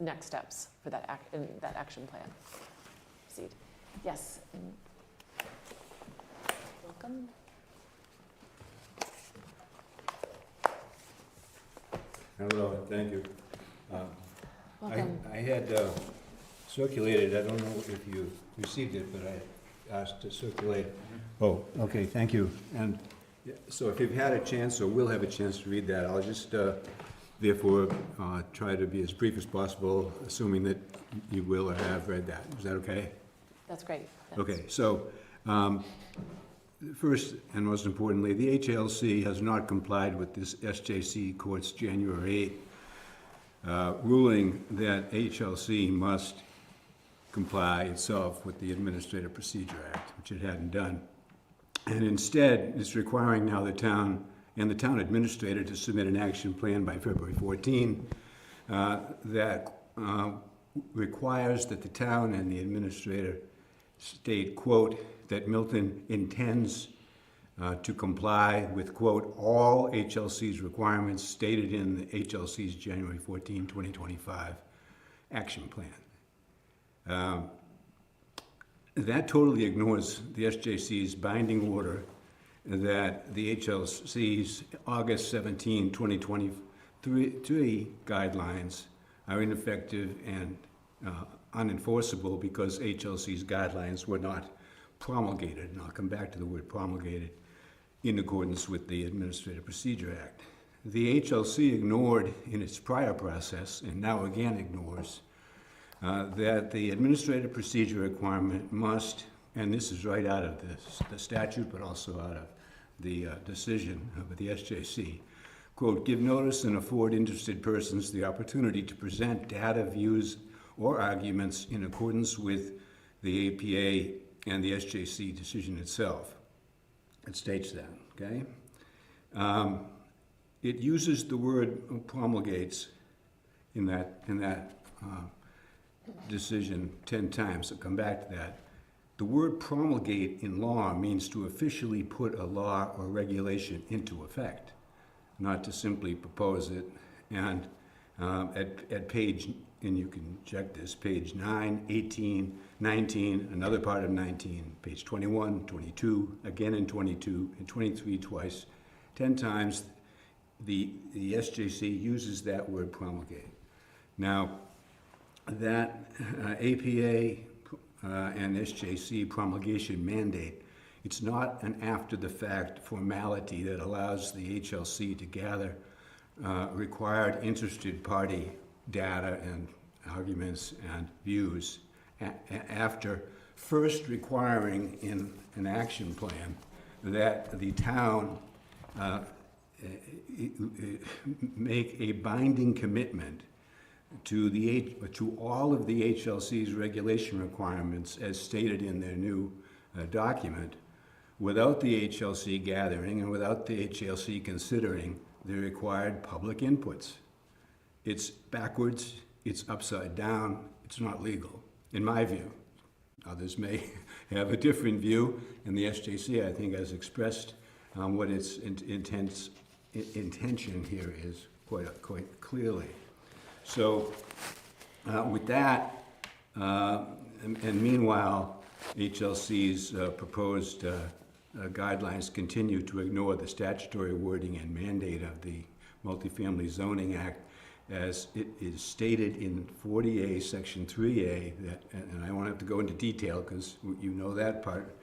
next steps for that action plan. Proceed. Yes. Welcome. Hello, thank you. Welcome. I had circulated, I don't know if you received it, but I asked to circulate. Oh, okay, thank you. And yeah, so if you've had a chance or will have a chance to read that, I'll just therefore try to be as brief as possible, assuming that you will or have read that. Is that okay? That's great. Okay, so first and most importantly, the HLC has not complied with this SJC Court's January 8 ruling that HLC must comply itself with the Administrative Procedure Act, which it hadn't done. And instead, it's requiring now the town and the town administrator to submit an action plan by February 14 that requires that the town and the administrator state, quote, that Milton intends to comply with, quote, all HLC's requirements stated in the HLC's January 14, 2025 action plan. That totally ignores the SJC's binding order that the HLC's August 17, 2023 guidelines are ineffective and unenforceable because HLC's guidelines were not promulgated, and I'll come back to the word promulgated, in accordance with the Administrative Procedure Act. The HLC ignored in its prior process, and now again ignores, that the Administrative Procedure requirement must, and this is right out of the statute, but also out of the decision of the SJC, quote, give notice and afford interested persons the opportunity to present data, views, or arguments in accordance with the APA and the SJC decision itself. It states that, okay? It uses the word promulgates in that decision 10 times. I'll come back to that. The word promulgate in law means to officially put a law or regulation into effect, not to simply propose it. And at page, and you can check this, page 9, 18, 19, another part of 19, page 21, 22, again in 22, and 23 twice, 10 times, the SJC uses that word promulgate. Now, that APA and SJC promulgation mandate, it's not an after-the-fact formality that allows the HLC to gather required interested party data and arguments and views after first requiring in an action plan that the town make a binding commitment to all of the HLC's regulation requirements as stated in their new document, without the HLC gathering and without the HLC considering the required public inputs. It's backwards, it's upside down, it's not legal, in my view. Others may have a different view, and the SJC, I think, has expressed what its intention here is quite clearly. So with that, and meanwhile, HLC's proposed guidelines continue to ignore the statutory wording and mandate of the Multifamily Zoning Act as it is stated in 40A, Section 3A, that, and I won't have to go into detail because you know that part,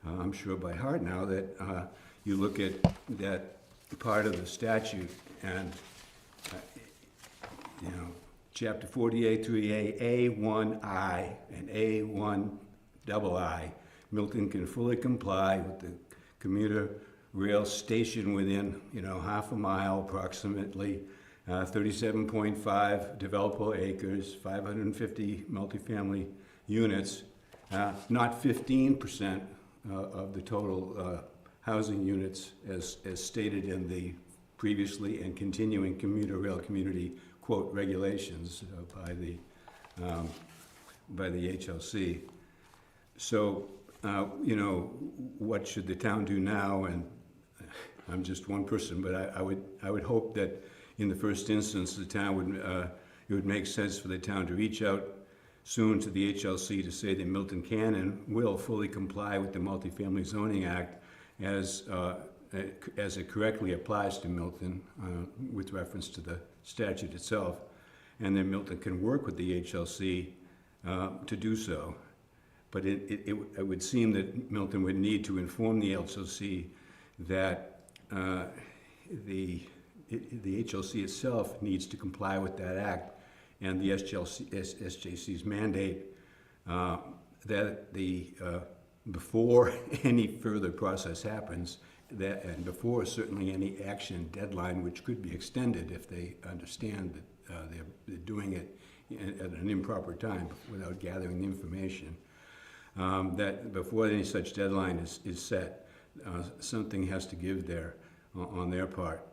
I'm sure by heart now, that you look at that part of the statute and, you know, Chapter 48, 3A, A1I and A1II, Milton can fully comply with the commuter rail station within, you know, half a mile approximately, 37.5 developable acres, 550 multifamily units, not 15% of the total housing units as stated in the previously and continuing commuter rail community, quote, regulations by the HLC. So, you know, what should the town do now? And I'm just one person, but I would hope that in the first instance, the town would, it would make sense for the town to reach out soon to the HLC to say that Milton can and will fully comply with the Multifamily Zoning Act as it correctly applies to Milton with reference to the statute itself, and then Milton can work with the HLC to do so. But it would seem that Milton would need to inform the HLC that the HLC itself needs to comply with that act and the SJC's mandate that before any further process happens, and before certainly any action deadline, which could be extended if they understand that they're doing it at an improper time without gathering the information, that before any such deadline is set, something has to give there on their part.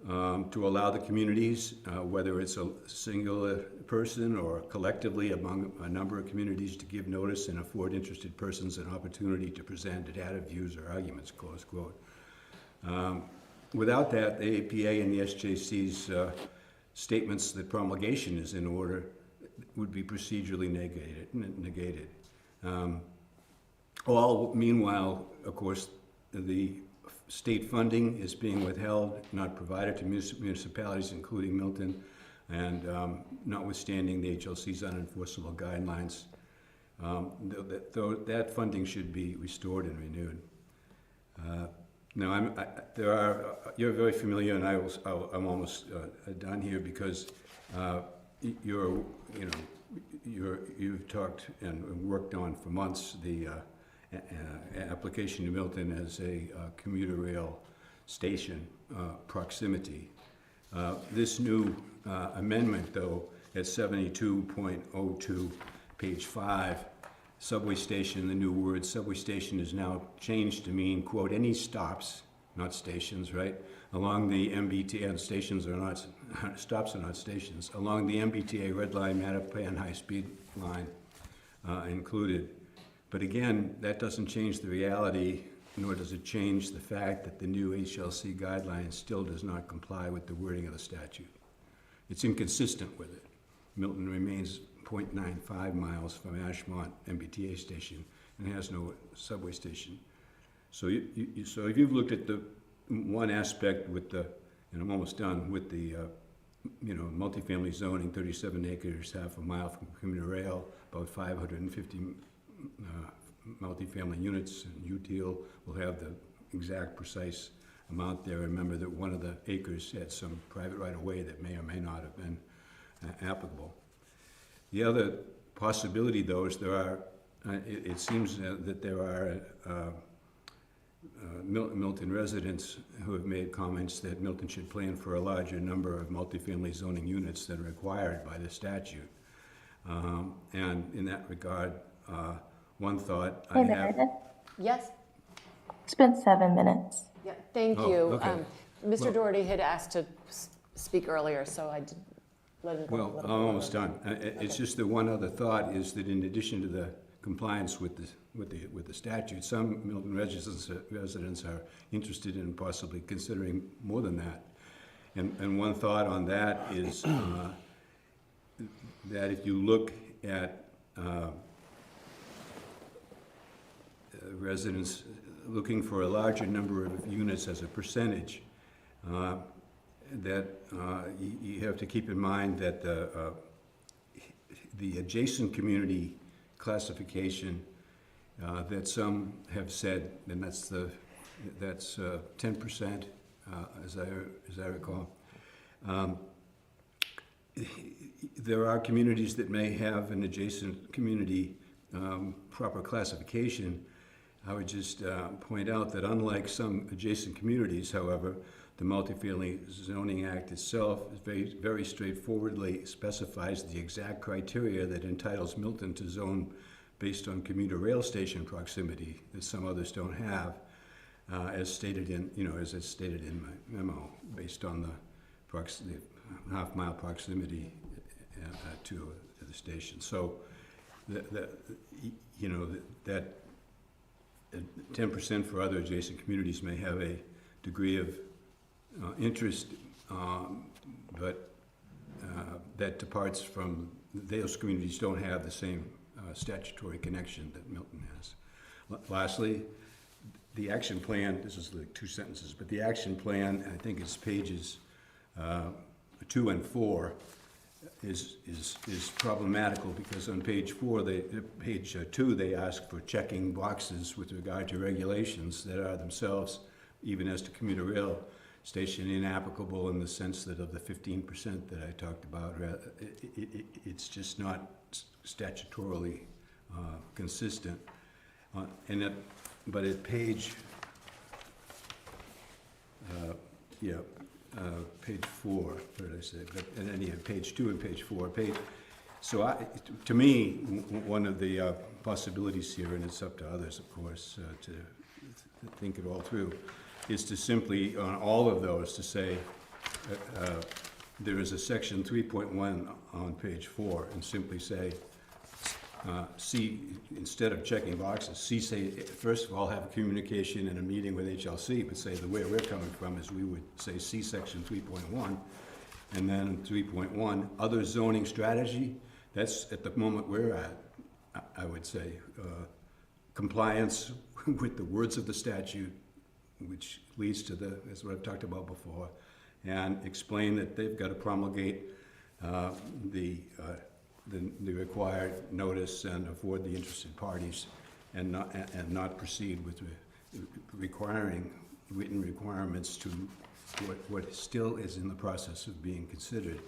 To allow the communities, whether it's a single person or collectively among a number of communities, to give notice and afford interested persons an opportunity to present data, views, or arguments, close quote. Without that, the APA and the SJC's statements that promulgation is in order would be procedurally negated. All meanwhile, of course, the state funding is being withheld, not provided to municipalities, including Milton, and notwithstanding the HLC's unenforceable guidelines, that funding should be restored and renewed. Now, you're very familiar, and I'm almost done here because you've talked and worked on for months the application to Milton as a commuter rail station proximity. This new amendment, though, at 72.02, page 5, subway station, the new word subway station is now changed to mean, quote, any stops, not stations, right, along the MBTA, and stations are not, stops are not stations, along the MBTA Red Line, Mattapan high-speed line included. But again, that doesn't change the reality, nor does it change the fact that the new HLC guideline still does not comply with the wording of the statute. It's inconsistent with it. Milton remains 0.95 miles from Ashmont MBTA station and has no subway station. So, so if you've looked at the one aspect with the, and I'm almost done, with the multifamily zoning, 37 acres, half a mile from commuter rail, about 550 multifamily units, and UTIL will have the exact precise amount there. Remember that one of the acres had some private right-of-way that may or may not have been applicable. The other possibility, though, is there are, it seems that there are Milton residents who have made comments that Milton should plan for a larger number of multifamily zoning units than are required by the statute. And in that regard, one thought I Hey, have... Meredith. Yes? It's been 7 minutes. Yeah, thank Oh, you. okay. Mr. Well- Doherty had asked to speak earlier, so I did let him go. a Well, little I'm bit almost over. done. It's just the one other thought is that in addition to the compliance with the statute, some Milton residents are interested in possibly considering more than that. And one thought on that is that if you look at residents looking for a larger number of units as a percentage, that you have to keep in mind that the adjacent community classification that some have said, and that's 10%, as I recall. There are communities that may have an adjacent community proper classification. I would just point out that unlike some adjacent communities, however, the Multifamily Zoning Act itself is very straightforwardly specifies the exact criteria that entitles Milton to zone based on commuter rail station proximity that some others don't have, as stated in, as it's stated in my memo, based on the half-mile proximity to the station. So, that 10% for other adjacent communities may have a degree of interest, but that departs from, those communities don't have the same statutory connection that Milton has. Lastly, the action plan, this is like 2 sentences, but the action plan, I think it's pages 2 and 4, is problematical because on page 4, page 2, they ask for checking boxes with regard to regulations that are themselves, even as to commuter rail station, inapplicable in the sense that of the 15% that I talked about, it's just not statutorily consistent. But at page, page 4, what did I say? But and anyhow, page 2 and page 4. So to me, one of the possibilities here, and it's up to others, of course, to think it all through, is to simply, on all of those, to say there is a section 3.1 on page 4, and simply say, C, instead of checking boxes, C say, first of all, have a communication and a meeting with HLC, but say the way we're coming from is we would say C section 3.1, and then 3.1, other zoning strategy, that's at the moment we're at, I would say, compliance with the words of the statute, which leads to that's what I've talked about before, and explain that they've got to promulgate the required notice and afford the interested parties, and not proceed with requiring written requirements to what still is in the process of being considered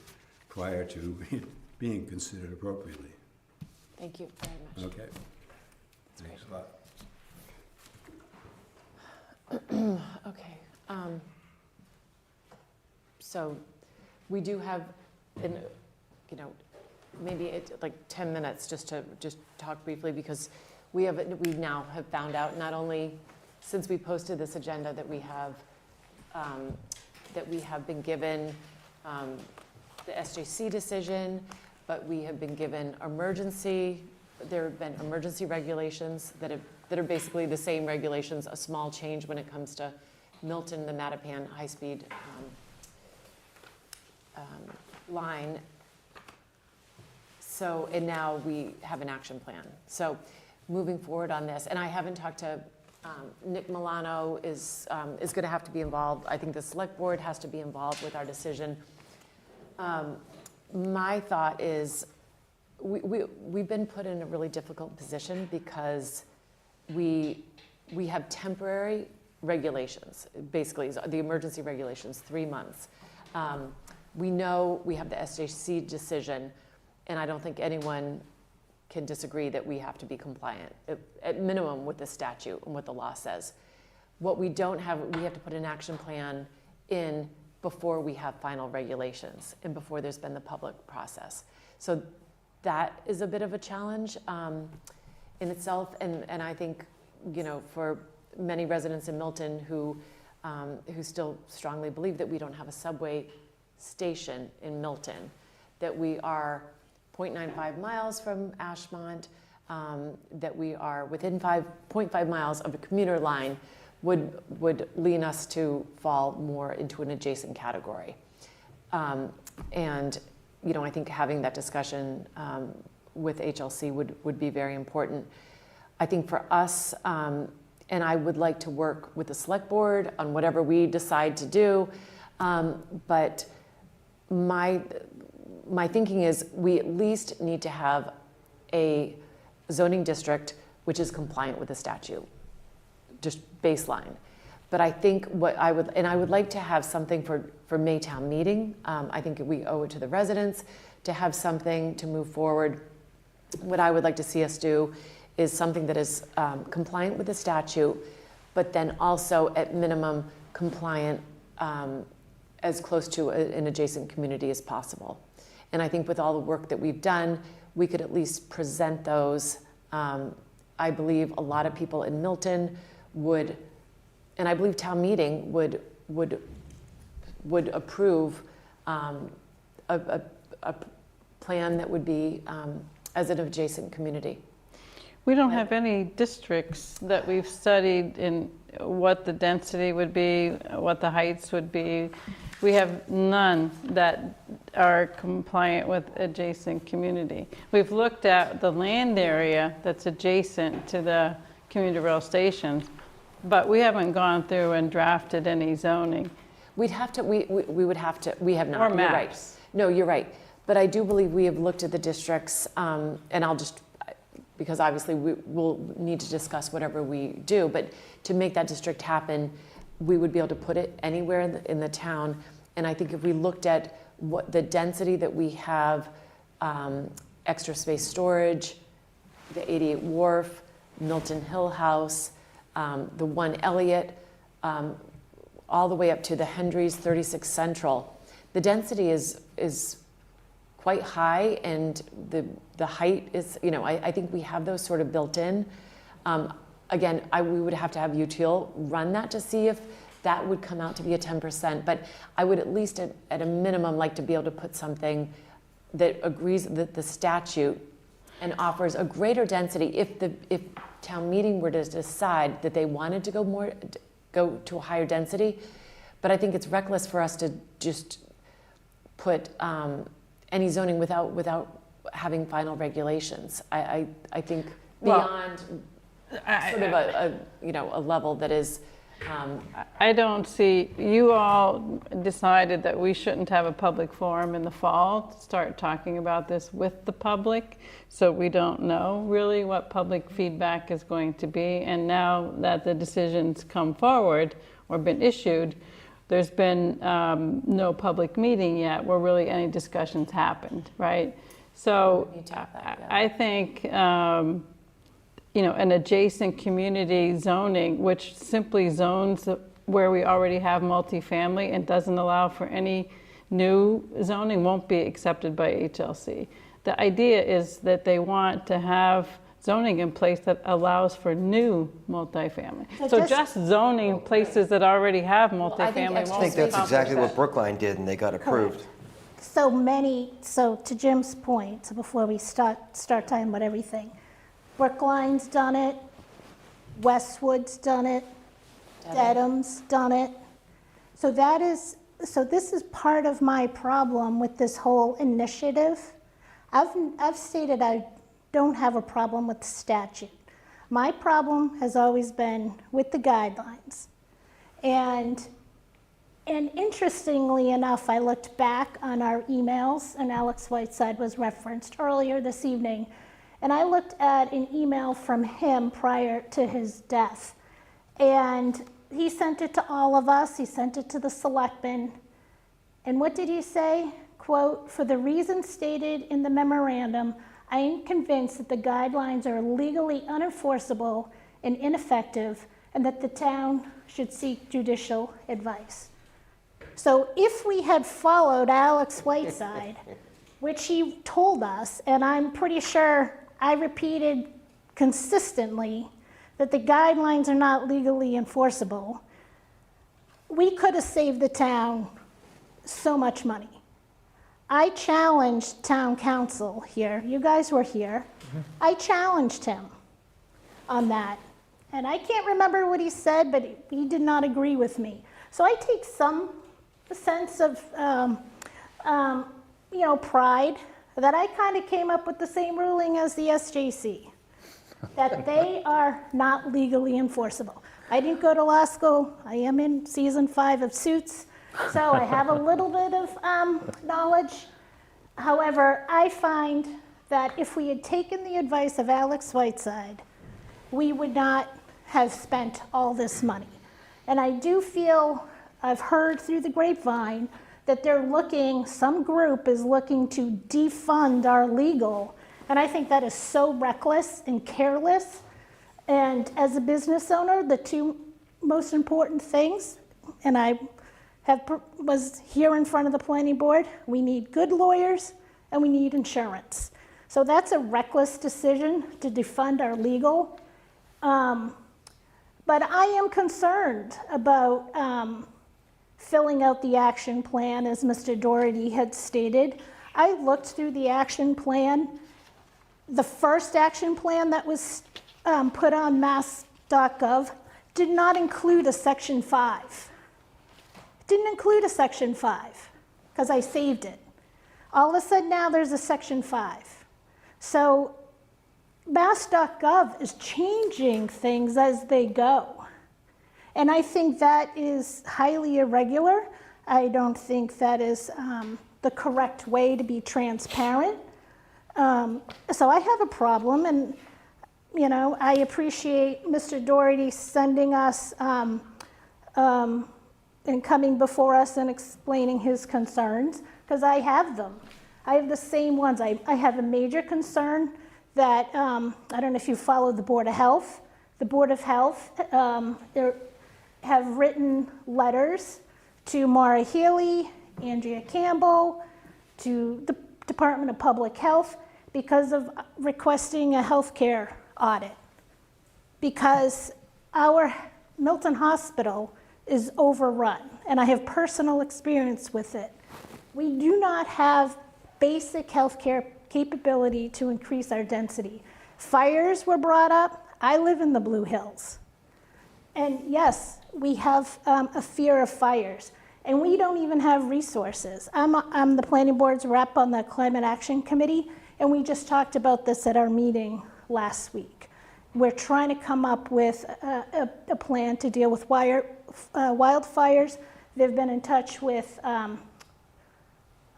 prior to being considered appropriately. Thank you very much. Okay. Thanks a lot. Okay. So we do have, maybe like 10 minutes just to talk briefly, because we now have found out, not only since we posted this agenda, that we have been given the SJC decision, but we have been given there have been emergency regulations that are basically the same regulations, a small change when it comes to Milton, the Mattapan high-speed line. So, and now we have an action plan. So moving forward on this, and I haven't talked to, Nick Milano is going to have to be involved. I think the select board has to be involved with our decision. My thought is we've been put in a really difficult position because we have temporary regulations, basically the emergency regulations, 3 months. We know we have the SJC decision, and I don't think anyone can disagree that we have to be compliant, at minimum with the statute and what the law says. What we don't have, we have to put an action plan in before we have final regulations and before there's been the public process. So that is a bit of a challenge in itself. And I think, for many residents in Milton who still strongly believe that we don't have a subway station in Milton, that we are 0.95 miles from Ashmont, that we are within 0.5 miles of a commuter line would lean us to fall more into an adjacent category. And I think having that discussion with HLC would be very important. I think for us, and I would like to work with the select board on whatever we decide to do, but my thinking is we at least need to have a zoning district which is compliant with the statute, just baseline. But I think I would like to have something for Maytown meeting. I think we owe it to the residents to have something to move forward. What I would like to see us do is something that is compliant with the statute, but then also at minimum compliant as close to an adjacent community as possible. And I think with all the work that we've done, we could at least present those. I believe a lot of people in Milton would, and I believe town meeting would approve a plan that would be as an adjacent community. We don't have any districts that we've studied in what the density would be, what the heights would be. We have none that are compliant with adjacent community. We've looked at the land area that's adjacent to the commuter rail stations, but we haven't gone through and drafted any zoning. We'd have to, we would have to, we have not. Or You're maps. right. No, you're right. But I do believe we have looked at the districts, and I'll just, because obviously we will need to discuss whatever we do, but to make that district happen, we would be able to put it anywhere in the town. And I think if we looked at what the density that we have, extra space storage, the 88 Wharf, Milton Hill House, the 1 Elliott, all the way up to the Hendry's 36 Central, the density is quite high, and the height is, I think we have those sort of built in. Again, we would have to have UTIL run that to see if that would come out to be a 10%, but I would at least at a minimum like to be able to put something that agrees with the statute and offers a greater density if town meeting were to decide that they wanted to go to a higher density. But I think it's reckless for us to just put any zoning without having final regulations. I think beyond sort of a level that is. I don't see, you all decided that we shouldn't have a public forum in the fall to start talking about this with the public, so we don't know really what public feedback is going to be. And now that the decisions come forward or been issued, there's been no public meeting yet where really any discussions happened, right? So I think an adjacent community zoning, which simply zones where we already have multifamily and doesn't allow for any new zoning, won't be accepted by HLC. The idea is that they want to have zoning in place that allows for new multifamily. So just zoning places that already have multifamily won't. I think that's exactly what Brookline did, and they got approved. So to Jim's point, so before we start talking about everything, Brookline's done it, Westwood's done it, Dedham's done it. So this is part of my problem with this whole initiative. I've stated I don't have a problem with the statute. My problem has always been with the guidelines. And interestingly enough, I looked back on our emails, and Alex Whiteside was referenced earlier this evening, and I looked at an email from him prior to his death. And he sent it to all of us, he sent it to the selectmen. And what did he say? Quote, "For the reasons stated in the memorandum, I am convinced that the guidelines are legally unenforceable and ineffective, and that the town should seek judicial advice. So if we had followed Alex Whiteside, which he told us, and I'm pretty sure I repeated consistently that the guidelines are not legally enforceable, we could have saved the town so much money. I challenged town council here. You guys were here. I challenged him on that. And I can't remember what he said, but he did not agree with me. So I take some sense of, pride that I kind of came up with the same ruling as the SJC, that they are not legally enforceable. I didn't go to law school. I am in season 5 of Suits, so I have a little bit of knowledge. However, I find that if we had taken the advice of Alex Whiteside, we would not have spent all this money. And I do feel, I've heard through the grapevine, that some group is looking to defund our legal. And I think that is so reckless and careless. And as a business owner, the two most important things, and I was here in front of the planning board, we need good lawyers and we need insurance. So that's a reckless decision to defund our legal. But I am concerned about filling out the action plan, as Mr. Doherty had stated. I looked through the action plan. The first action plan that was put on mass.gov did not include a section 5. It didn't include a section 5 because I saved it. All of a sudden now there's a section 5. So mass.gov is changing things as they go. And I think that is highly irregular. I don't think that is the correct way to be transparent. So I have a problem, and I appreciate Mr. Doherty sending us and coming before us and explaining his concerns, because I have them. I have the same ones. I have a major concern that, I don't know if you follow the Board of Health. The Board of Health, have written letters to Maura Healy, Andrea Campbell, to the Department of Public Health because of requesting a healthcare audit. Because our Milton Hospital is overrun, and I have personal experience with it. We do not have basic healthcare capability to increase our density. Fires were brought up. I live in the Blue Hills. And yes, we have a fear of fires, and we don't even have resources. I'm the planning board's rep on the Climate Action Committee, and we just talked about this at our meeting last week. We're trying to come up with a plan to deal with wildfires. They've been in touch with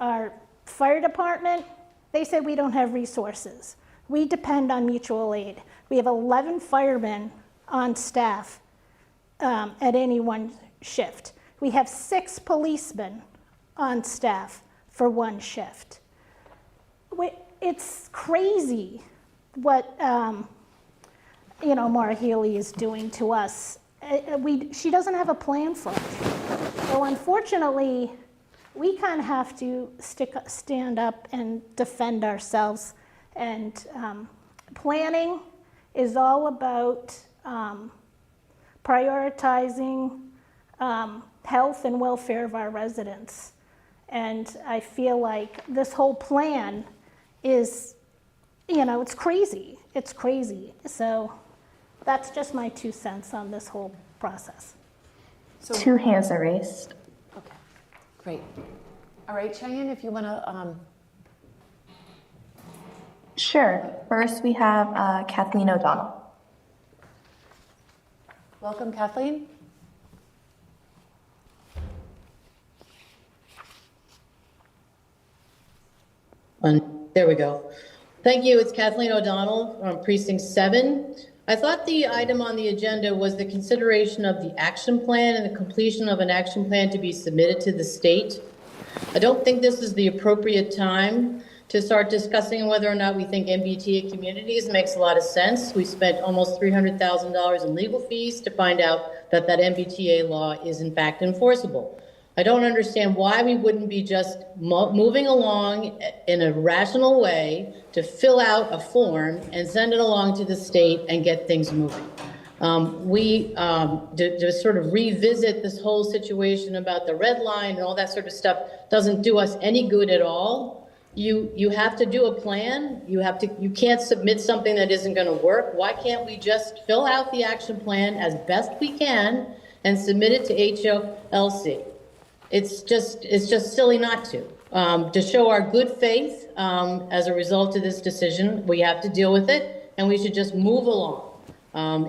our fire department. They said we don't have resources. We depend on mutual aid. We have 11 firemen on staff at any one shift. We have 6 policemen on staff for one shift. It's crazy what Maura Healy is doing to us. She doesn't have a plan for us. So unfortunately, we kind of have to stand up and defend ourselves. And planning is all about prioritizing health and welfare of our residents. And I feel like this whole plan is, it's crazy. It's crazy. So that's just my 2 cents on this whole process. So, 2 hands are raised. okay, great. All right, Cheyenne, if you want to. Sure. First, we have Kathleen O'Donnell. Welcome, Kathleen. There we go. Thank you. It's Kathleen O'Donnell from Precinct 7. I thought the item on the agenda was the consideration of the action plan and the completion of an action plan to be submitted to the state. I don't think this is the appropriate time to start discussing whether or not we think MBTA communities makes a lot of sense. We spent almost $300,000 in legal fees to find out that that MBTA law is in fact enforceable. I don't understand why we wouldn't be just moving along in a rational way to fill out a form and send it along to the state and get things moving. To sort of revisit this whole situation about the red line and all that sort of stuff doesn't do us any good at all. You have to do a plan. You can't submit something that isn't going to work. Why can't we just fill out the action plan as best we can and submit it to HOLC? It's just silly not to. To show our good faith as a result of this decision, we have to deal with it, and we should just move along.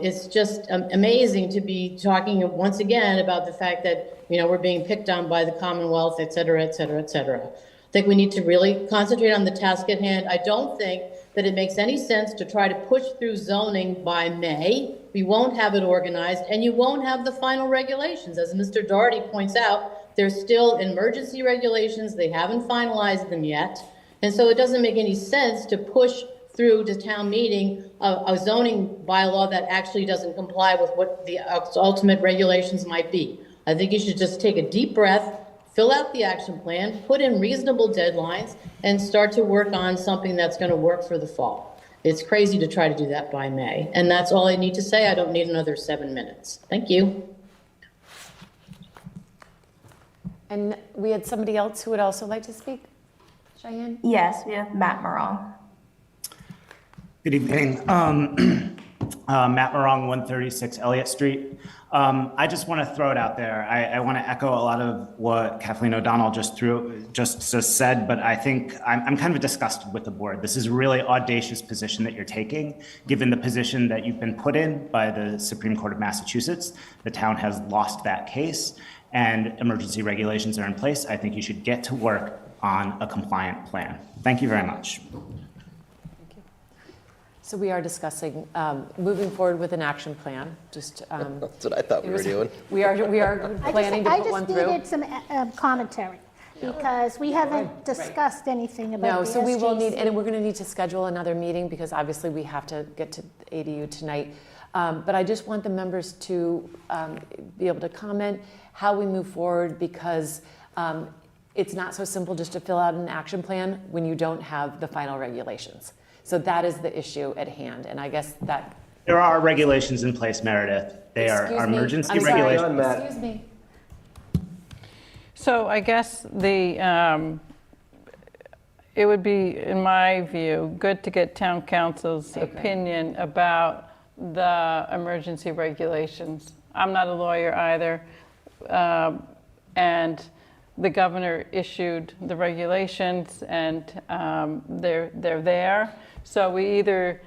It's just amazing to be talking once again about the fact that, we're being picked on by the Commonwealth, et cetera, et cetera, et cetera. I think we need to really concentrate on the task at hand. I don't think that it makes any sense to try to push through zoning by May. We won't have it organized, and you won't have the final regulations. As Mr. Doherty points out, there's still emergency regulations. They haven't finalized them yet. And so it doesn't make any sense to push through to town meeting a zoning bylaw that actually doesn't comply with what the ultimate regulations might be. I think you should just take a deep breath, fill out the action plan, put in reasonable deadlines, and start to work on something that's going to work for the fall. It's crazy to try to do that by May. And that's all I need to say. I don't need another 7 minutes. Thank you. And we had somebody else who would also like to speak. Cheyenne? Yes, we have Matt Morong. Good evening. Matt Morong, 136 Elliott Street. I just want to throw it out there. I want to echo a lot of what Kathleen O'Donnell just said, but I think I'm kind of disgusted with the board. This is a really audacious position that you're taking, given the position that you've been put in by the Supreme Court of Massachusetts. The town has lost that case, and emergency regulations are in place. I think you should get to work on a compliant plan. Thank you very much. So we are discussing moving forward with an action plan. Just That's what I thought we were doing. We are planning to put one through. I just needed some commentary because we haven't discussed anything about No, the so we will need, SJC. and we're going to need to schedule another meeting because obviously we have to get to ADU tonight. But I just want the members to be able to comment how we move forward because it's not so simple just to fill out an action plan when you don't have the final regulations. So that is the issue at hand, and I guess that... There are regulations in place, Meredith. They are emergency regulations. Excuse me. So I guess it would be, in my view, good to get town council's opinion about the emergency regulations. I'm not a lawyer either, and the governor issued the regulations, and they're there. So we either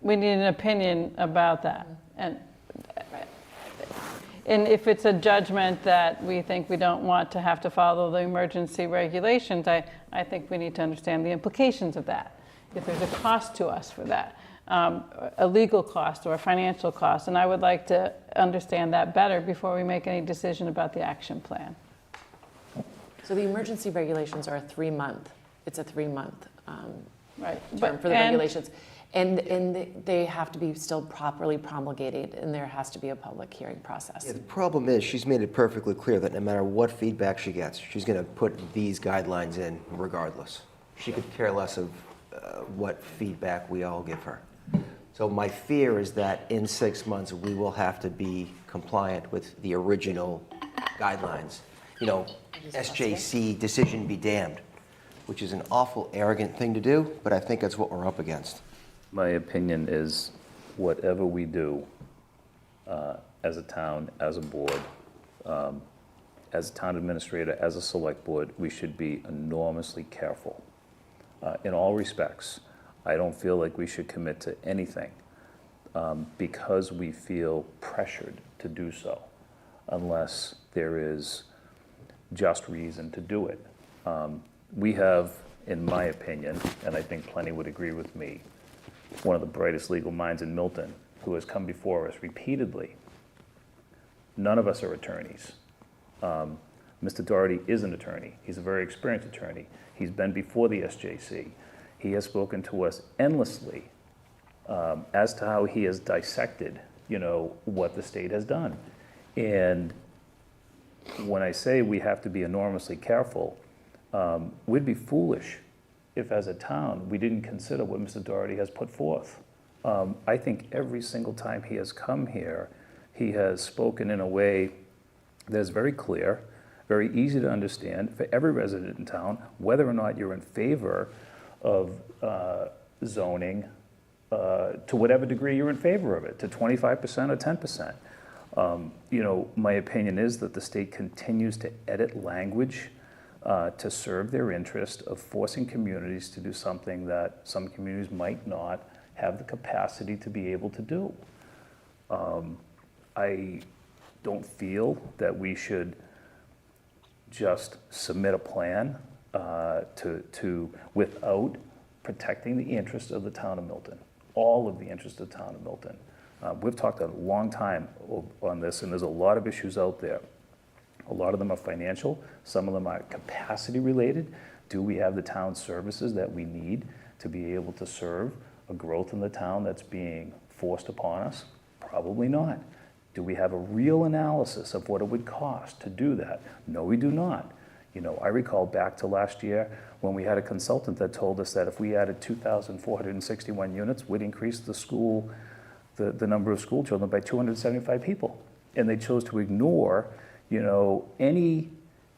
we need an opinion about that, and if it's a judgment that we think we don't want to have to follow the emergency regulations, I think we need to understand the implications of that. If there's a cost to us for that, a legal cost or a financial cost, and I would like to understand that better before we make any decision about the action plan. So the emergency regulations are a 3-month. It's a 3-month right. term for the regulations. And they have to be still properly promulgated, and there has to be a public hearing process. Yeah, the problem is she's made it perfectly clear that no matter what feedback she gets, she's going to put these guidelines in regardless. She could care less of what feedback we all give her. So my fear is that in 6 months, we will have to be compliant with the original guidelines. SJC, decision be damned, which is an awful arrogant thing to do, but I think that's what we're up against. My opinion is whatever we do as a town, as a board, as a town administrator, as a select board, we should be enormously careful in all respects. I don't feel like we should commit to anything because we feel pressured to do so unless there is just reason to do it. We have, in my opinion, and I think plenty would agree with me, one of the brightest legal minds in Milton who has come before us repeatedly. None of us are attorneys. Mr. Doherty is an attorney. He's a very experienced attorney. He's been before the SJC. He has spoken to us endlessly as to how he has dissected what the state has done. And when I say we have to be enormously careful, we'd be foolish if as a town we didn't consider what Mr. Doherty has put forth. I think every single time he has come here, he has spoken in a way that's very clear, very easy to understand for every resident in town, whether or not you're in favor of zoning, to whatever degree you're in favor of it, to 25% or 10%. My opinion is that the state continues to edit language to serve their interest of forcing communities to do something that some communities might not have the capacity to be able to do. I don't feel that we should just submit a plan without protecting the interests of the town of Milton, all of the interests of the town of Milton. We've talked a long time on this, and there's a lot of issues out there. A lot of them are financial, some of them are capacity related. Do we have the town services that we need to be able to serve a growth in the town that's being forced upon us? Probably not. Do we have a real analysis of what it would cost to do that? No, we do not. I recall back to last year when we had a consultant that told us that if we added 2,461 units, we'd increase the number of school children by 275 people. And they chose to ignore, any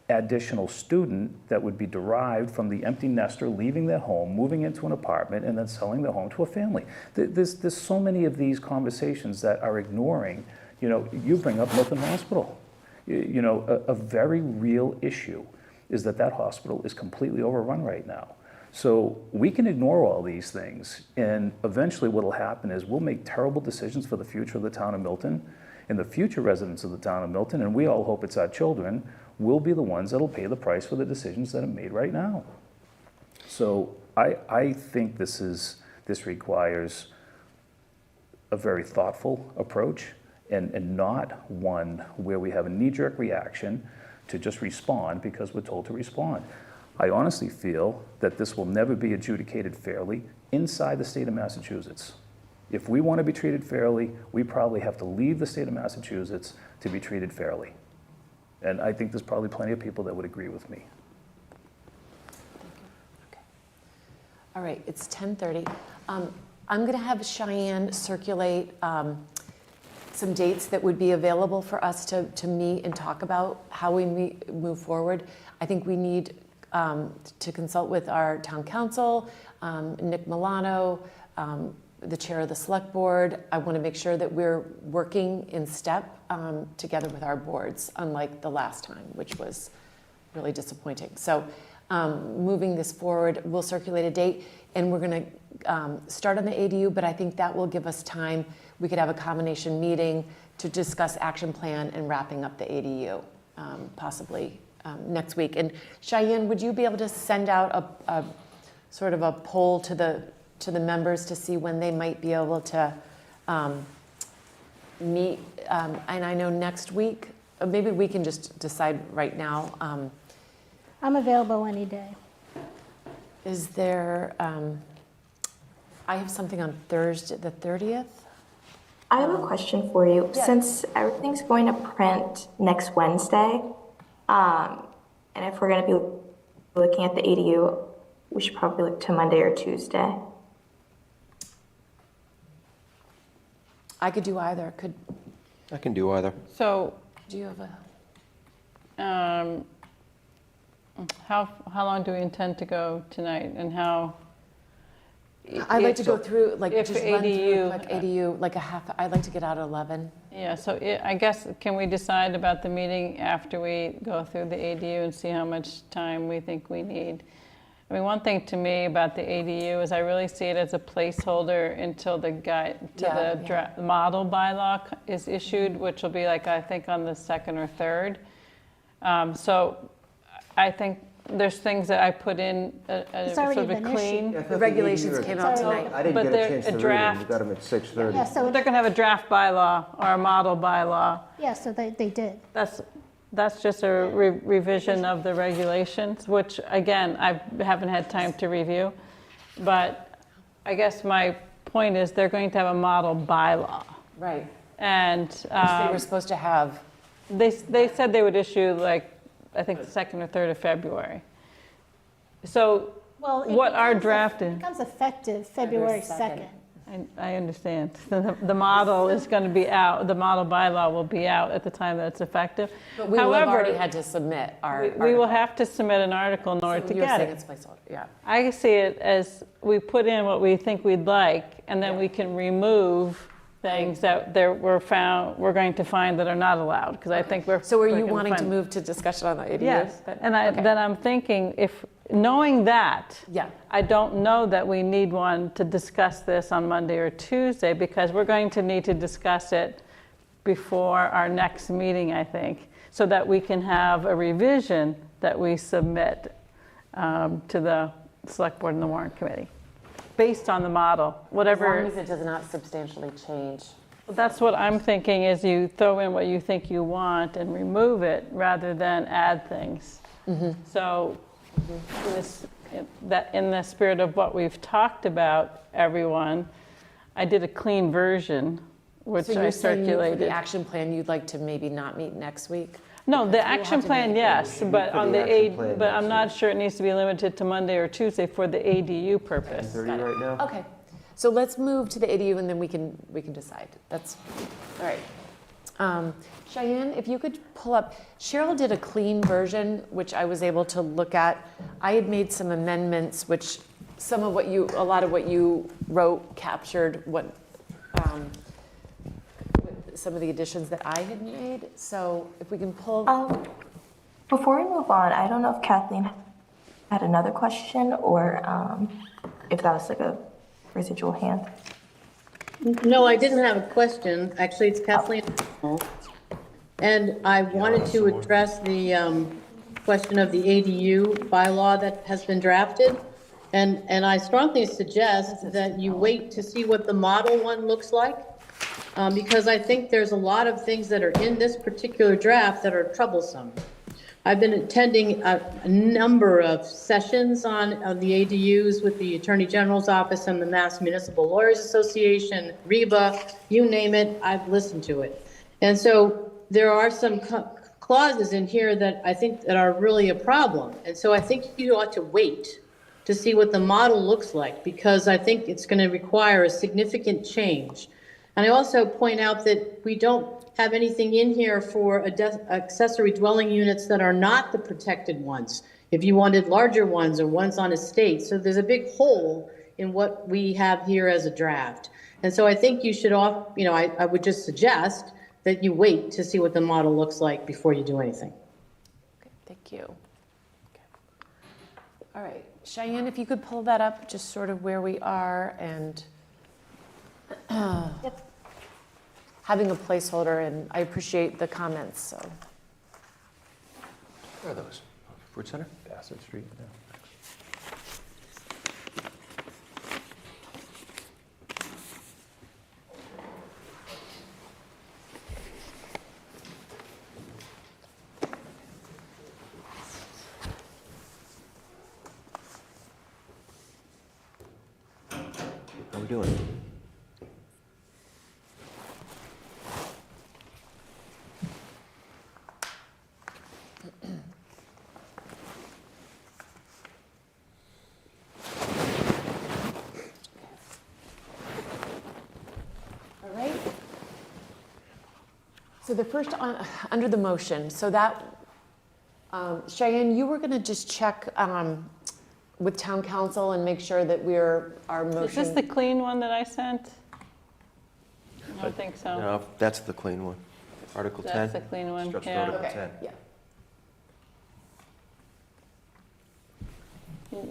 additional student that would be derived from the empty nester leaving their home, moving into an apartment, and then selling their home to a family. There's so many of these conversations that are ignoring, you bring up Milton Hospital. A very real issue is that hospital is completely overrun right now. So we can ignore all these things, and eventually what will happen is we'll make terrible decisions for the future of the town of Milton, and the future residents of the town of Milton, and we all hope it's our children, will be the ones that'll pay the price for the decisions that are made right now. So I think this requires a very thoughtful approach, and not one where we have a knee-jerk reaction to just respond because we're told to respond. I honestly feel that this will never be adjudicated fairly inside the state of Massachusetts. If we want to be treated fairly, we probably have to leave the state of Massachusetts to be treated fairly. And I think there's probably plenty of people that would agree with me. Okay. All right, it's 10:30. I'm going to have Cheyenne circulate some dates that would be available for us to meet and talk about how we move forward. I think we need to consult with our town council, Nick Milano, the chair of the select board. I want to make sure that we're working in step together with our boards, unlike the last time, which was really disappointing. So moving this forward, we'll circulate a date, and we're going to start on the ADU, but I think that will give us time. We could have a combination meeting to discuss action plan and wrapping up the ADU, possibly next week. And Cheyenne, would you be able to send out a sort of a poll to the members to see when they might be able to meet? And I know next week, maybe we can just decide right now. I'm available any day. Is there, I have something on Thursday, the 30th. I have a question for you. Yes. Since everything's going to print next Wednesday, and if we're going to be looking at the ADU, we should probably look to Monday or Tuesday. I could do either. I can do either. So, Do you have a? how long do we intend to go tonight, and how? I'd like to go through, like, if just run through ADU, a quick ADU, like I'd like to get out at 11. Yeah, so I guess, can we decide about the meeting after we go through the ADU and see how much time we think we need? I mean, one thing to me about the ADU is I really see it as a placeholder until the model bylaw is issued, which will be like, I think, on the 2nd or 3rd. So I think there's things that I put in It's sort already of a been clean. The regulations came out tonight. I didn't But get they're a chance to a read draft. them. You got them at 6:30. Yeah, so, They're going to have a draft bylaw or a model bylaw. yeah, so they did. That's just a revision of the regulations, which, again, I haven't had time to review. But I guess my point is they're going to have a model bylaw. Right. And Which they were supposed to have. they said they would issue like, I think the 2nd or 3rd of February. So Well, it what our becomes- draft It is, becomes effective February 2nd. I understand. The model is going to be out, the model bylaw will be out at the time that it's effective. But we will have However, already had to submit our we will have to submit an article in order to You're get saying it. it's placeholder, yeah. I see it as we put in what we think we'd like, and then we can remove things that we're going to find that are not allowed, because I think we're. So are we're you gonna wanting to find- move to discussion on the ADUs? Yes, and Okay. then I'm thinking, if, knowing that, Yeah. I don't know that we need one to discuss this on Monday or Tuesday, because we're going to need to discuss it before our next meeting, I think, so that we can have a revision that we submit to the Select Board and the Warrant Committee, based on the model, whatever. As long as it does not substantially change. That's what I'm thinking, is you throw in what you think you want and remove it rather than add things. So in the spirit of what we've talked about, everyone, I did a clean version, which So I you're saying for circulated. the action plan, you'd like to maybe not meet next week? No, the We'll action have to plan, make- yes, but for on the the action plan but next I'm not sure it needs to be limited to Monday or Tuesday for the ADU purpose. 30 right now? Okay, so let's move to the ADU and then we can decide. That's, all right. Cheyenne, if you could pull up, Cheryl did a clean version, which I was able to look at. I had made some amendments, which a lot of what you wrote captured what, some of the additions that I had made. So if we can pull. Before we move on, I don't know if Kathleen had another question or if that was like a residual hand. No, I didn't have a question. Actually, it's Kathleen. And I wanted to address the question of the ADU bylaw that has been drafted. And I strongly suggest that you wait to see what the model one looks like. Because I think there's a lot of things that are in this particular draft that are troublesome. I've been attending a number of sessions on the ADUs with the Attorney General's Office and the Mass Municipal Lawyers Association, REBA, you name it, I've listened to it. And so there are some clauses in here that I think that are really a problem. And so I think you ought to wait to see what the model looks like, because I think it's going to require a significant change. And I also point out that we don't have anything in here for accessory dwelling units that are not the protected ones, if you wanted larger ones or ones on estates. So there's a big hole in what we have here as a draft. And so I think you should I would just suggest that you wait to see what the model looks like before you do anything. Okay, thank you. Okay. All right, Cheyenne, if you could pull that up, just sort of where we are and having a placeholder, and I appreciate the comments, so. Where are those? Fruit Center? Bassett Street, yeah. How are we doing? All right. So the first, under the motion, so that, Cheyenne, you were going to just check with town council and make sure that our motion. Is this the clean one that I sent? I don't think so. No, that's the clean one. Article 10. That's the clean one, Just yeah. Article Okay, 10. yeah.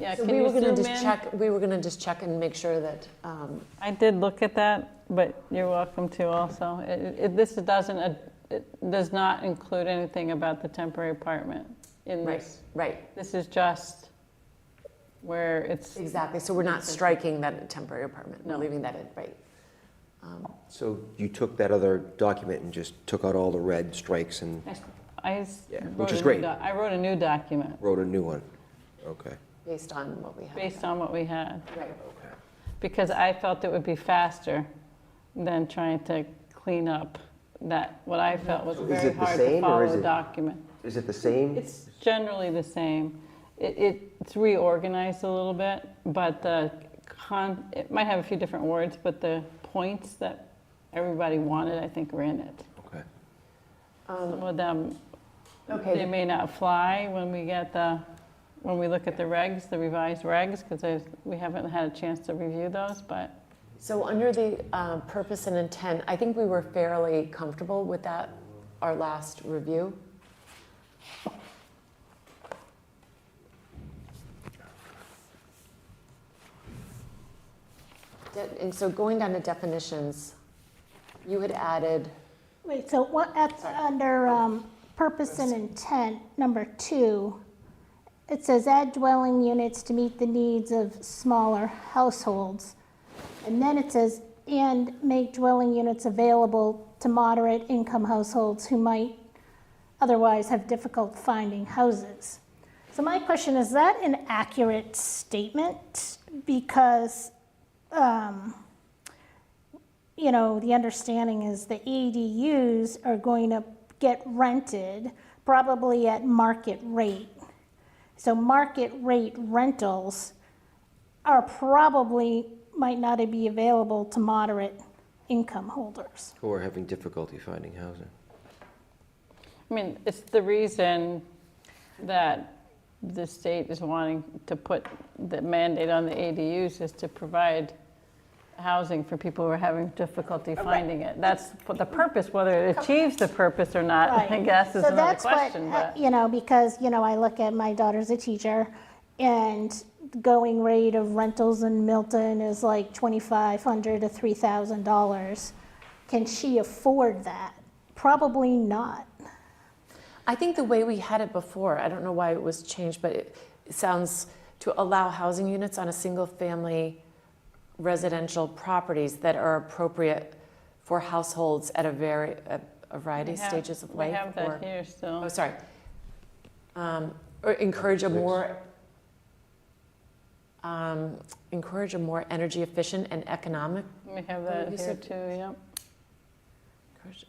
Yeah, So can we you were going to zoom just in? check, we were going to just check and make sure that, I did look at that, but you're welcome to also. It does not include anything about the temporary apartment in right, this. right. This is just where it's. Exactly, so we're not striking that temporary apartment, we're leaving that in, right. So you took that other document and just took out all the red strikes and I which is great. I wrote a new document wrote a new one? Okay. Based on what we have. based on what we had. Right. Okay. Because I felt it would be faster than trying to clean up that, what I felt was a Is very it the hard to same, or follow is it- document. Is it the same? It's generally the same. It's reorganized a little bit, but it might have a few different words, but the points that everybody wanted, I think, are in it. Okay. Some of them, Okay. they may not fly when we look at the regs, the revised regs, because we haven't had a chance to review those, but. So under the purpose and intent, I think we were fairly comfortable with that, our last review. And so going down to definitions, you had added, Wait, so what, under purpose and intent, number 2, it says add dwelling units to meet the needs of smaller households. And then it says, and make dwelling units available to moderate income households who might otherwise have difficult finding houses. So my question, is that an accurate statement? Because, you know, the understanding is the ADUs are going to get rented probably at market rate. So market rate rentals are probably might not be available to moderate income holders. Who are having difficulty finding housing. I mean, it's the reason that the state is wanting to put the mandate on the ADUs is to provide housing for people who are having difficulty finding it. That's the purpose. Whether it achieves the purpose or not, Right. I guess, is So another that's question. what, But you know, because, you know, I look at my daughter's a teacher, and going rate of rentals in Milton is like $2,500 to $3,000. Can she afford that? Probably not. I think the way we had it before, I don't know why it was changed, but it sounds to allow housing units on a single-family residential properties that are appropriate for households at a variety of stages of life. We have that or- here still. Oh, sorry. Or encourage a more energy efficient and economic. We have that here too, yep. Encourage,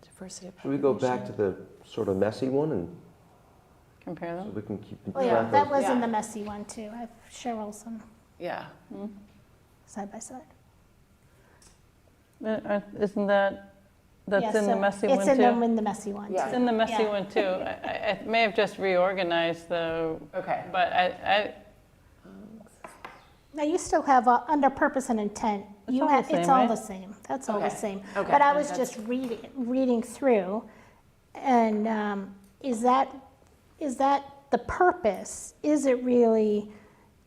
diversity of Should we go back to population. the sort of messy one and Compare so them? we can keep in Well, yeah, track that of? was in the messy one too. I have Cheryl's and Yeah. side by side. Isn't that's Yeah, in the so messy one too? It's in the messy one too. It's in the messy Yeah. one too. I may have just reorganized the, Okay. but Now, you still have, under purpose and intent, It's you all have, the it's same, all right? the same. That's all the Okay. same. Okay. But I was That's- just reading through, and is that the purpose? Is it really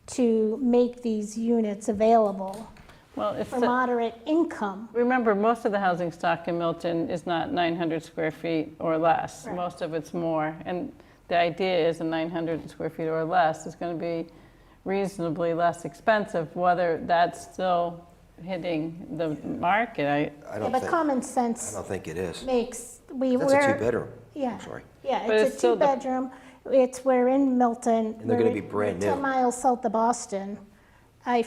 to make these units available well, it's for moderate income? remember, most of the housing stock in Milton is not 900 square feet or less. Right. Most of it's more. And the idea is a 900 square feet or less is going to be reasonably less expensive. Whether that's still hitting the market, I Yeah, don't but think, common I sense don't think it is. makes, That's a two-bedroom. Yeah. I'm sorry. Yeah, But it's it's a still the- two-bedroom. We're in Milton. And they're gonna We're- be brand we're 10 new. miles south of Boston. I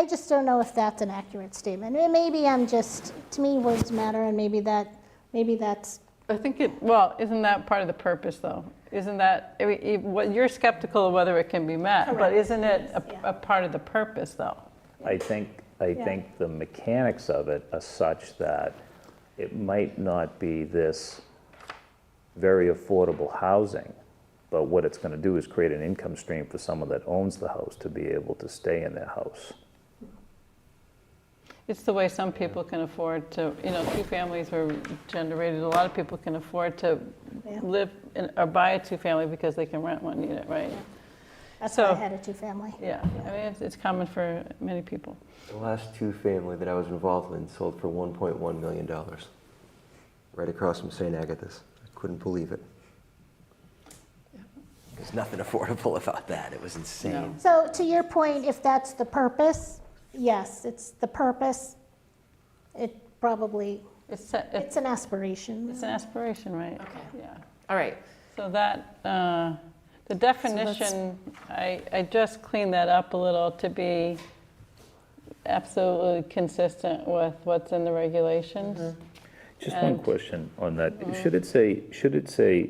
just don't know if that's an accurate statement. Maybe I'm just, to me, words matter, and maybe that's, I think isn't that part of the purpose though? Isn't that, you're skeptical of whether it can be met, but Correct. isn't it Yeah. a part of the purpose though? I think the mechanics of it are such that it might not be this very affordable housing, but what it's going to do is create an income stream for someone that owns the house to be able to stay in their house. It's the way some people can afford to, two families were generated. A lot of people can afford to Yeah. live or buy a two-family because they can rent one unit, right? that's So- why I had a two-family. Yeah, I mean, it's common for many people. The last two-family that I was involved in sold for $1.1 million. Right across from St. Agatha's. I couldn't believe it. There's nothing affordable about that. It was insane. So to your point, if that's the purpose, yes, it's the purpose. It probably, It's an aspiration. an aspiration, right? Okay. Yeah. All right. So that, the definition, I just cleaned that up a little to be absolutely consistent with what's in the regulations. Just one And- question on that. Should it say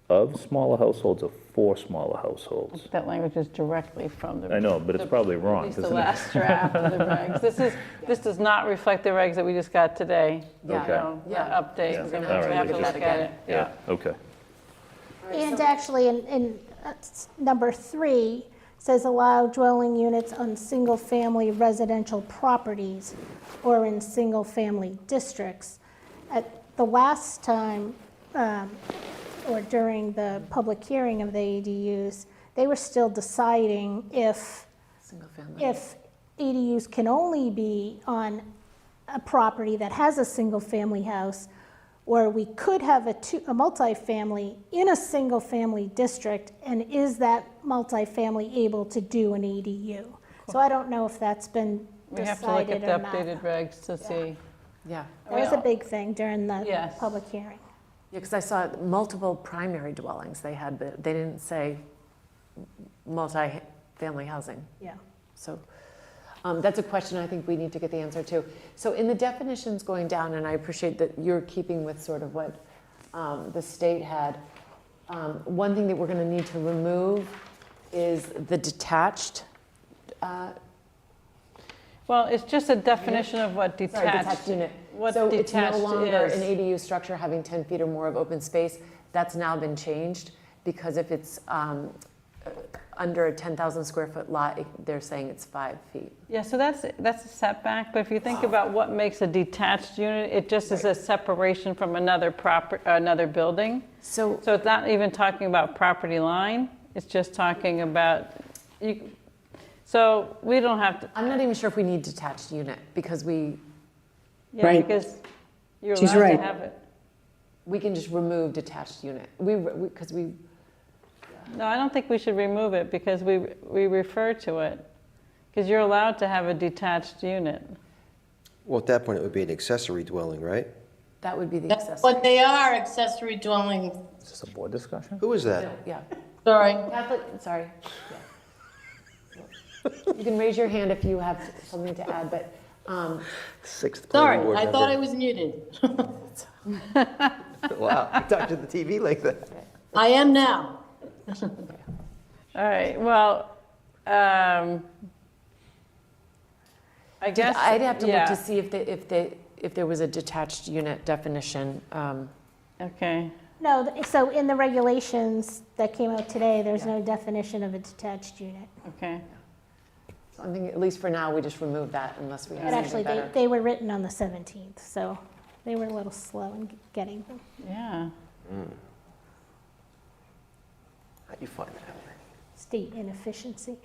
of smaller households or for smaller households? That language is directly from the. I know, but it's probably wrong, At least the isn't it? last draft of the regs. This does not reflect the regs that we just got today. Yeah. You know, the Yeah. update. Yeah. We're gonna All have to right, have to just- look at it. Yeah, okay. And actually, in number 3, says allow dwelling units on single-family residential properties or in single-family districts. At the last time, or during the public hearing of the ADUs, they were still deciding if ADUs can only be on a property that has a single-family house, or we could have a multifamily in a single-family district, and is that multifamily able to do an ADU? So I don't know if that's been We have to look at decided the or not. updated regs to see. Yeah. That was a big thing during the Yes. public hearing. Yeah, because I saw multiple primary dwellings they had, but they didn't say multi-family housing. Yeah. So that's a question I think we need to get the answer to. So in the definitions going down, and I appreciate that you're keeping with sort of what the state had, one thing that we're going to need to remove is the detached. Well, it's just a definition of what detached. Sorry, detached unit. What so it's no detached longer is. an ADU structure having 10 feet or more of open space. That's now been changed because if it's under a 10,000 square foot lot, they're saying it's 5 feet. Yeah, so that's a setback, but if you think about what makes a detached unit, it just is a separation from another building. So it's not even talking about property line, it's just talking about, so we don't have to. I'm not even sure if we need detached unit because Yeah, because you're She's allowed right. to have it. We can just remove detached unit. Because we No, I don't think we should remove it because we refer to it. Because you're allowed to have a detached unit. Well, at that point, it would be an accessory dwelling, right? That would be the That's accessory. what they are, accessory dwelling. Is this a board discussion? Who is that? Yeah. Sorry. Catholic, sorry. Yeah. You can raise your hand if you have something to add, but. Sixth Sorry, planning board I thought I member. was muted. Wow, you talked to the TV like that. I am now. All right, well, I guess. I'd have to look yeah. to see if there was a detached unit definition. Okay. No, so in the regulations that came out today, there's no definition of a detached unit. Okay. So I think at least for now, we just remove that unless we have And something actually, better. they were written on the 17th, so they were a little slow in getting them. Yeah. How'd you find that out? State inefficiency.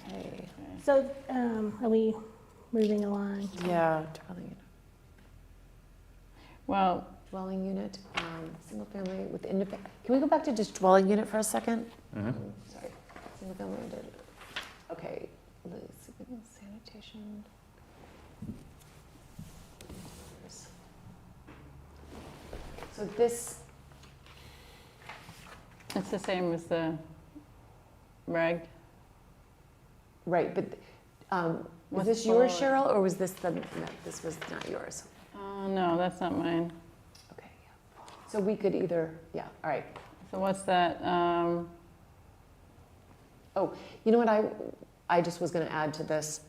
Okay. So are we moving along? Yeah, dwelling unit. Well, Dwelling unit, single family with independent. Can we go back to just dwelling unit for a second? Sorry, single family. Okay, sanitation. So this, it's the same as the reg. right, but was What's this yours, below it? Cheryl, or was this the, no, this was not yours? No, that's not mine. Okay, yeah. So we could either, yeah, all right. So what's that? Oh, you know what I just was going to add to this?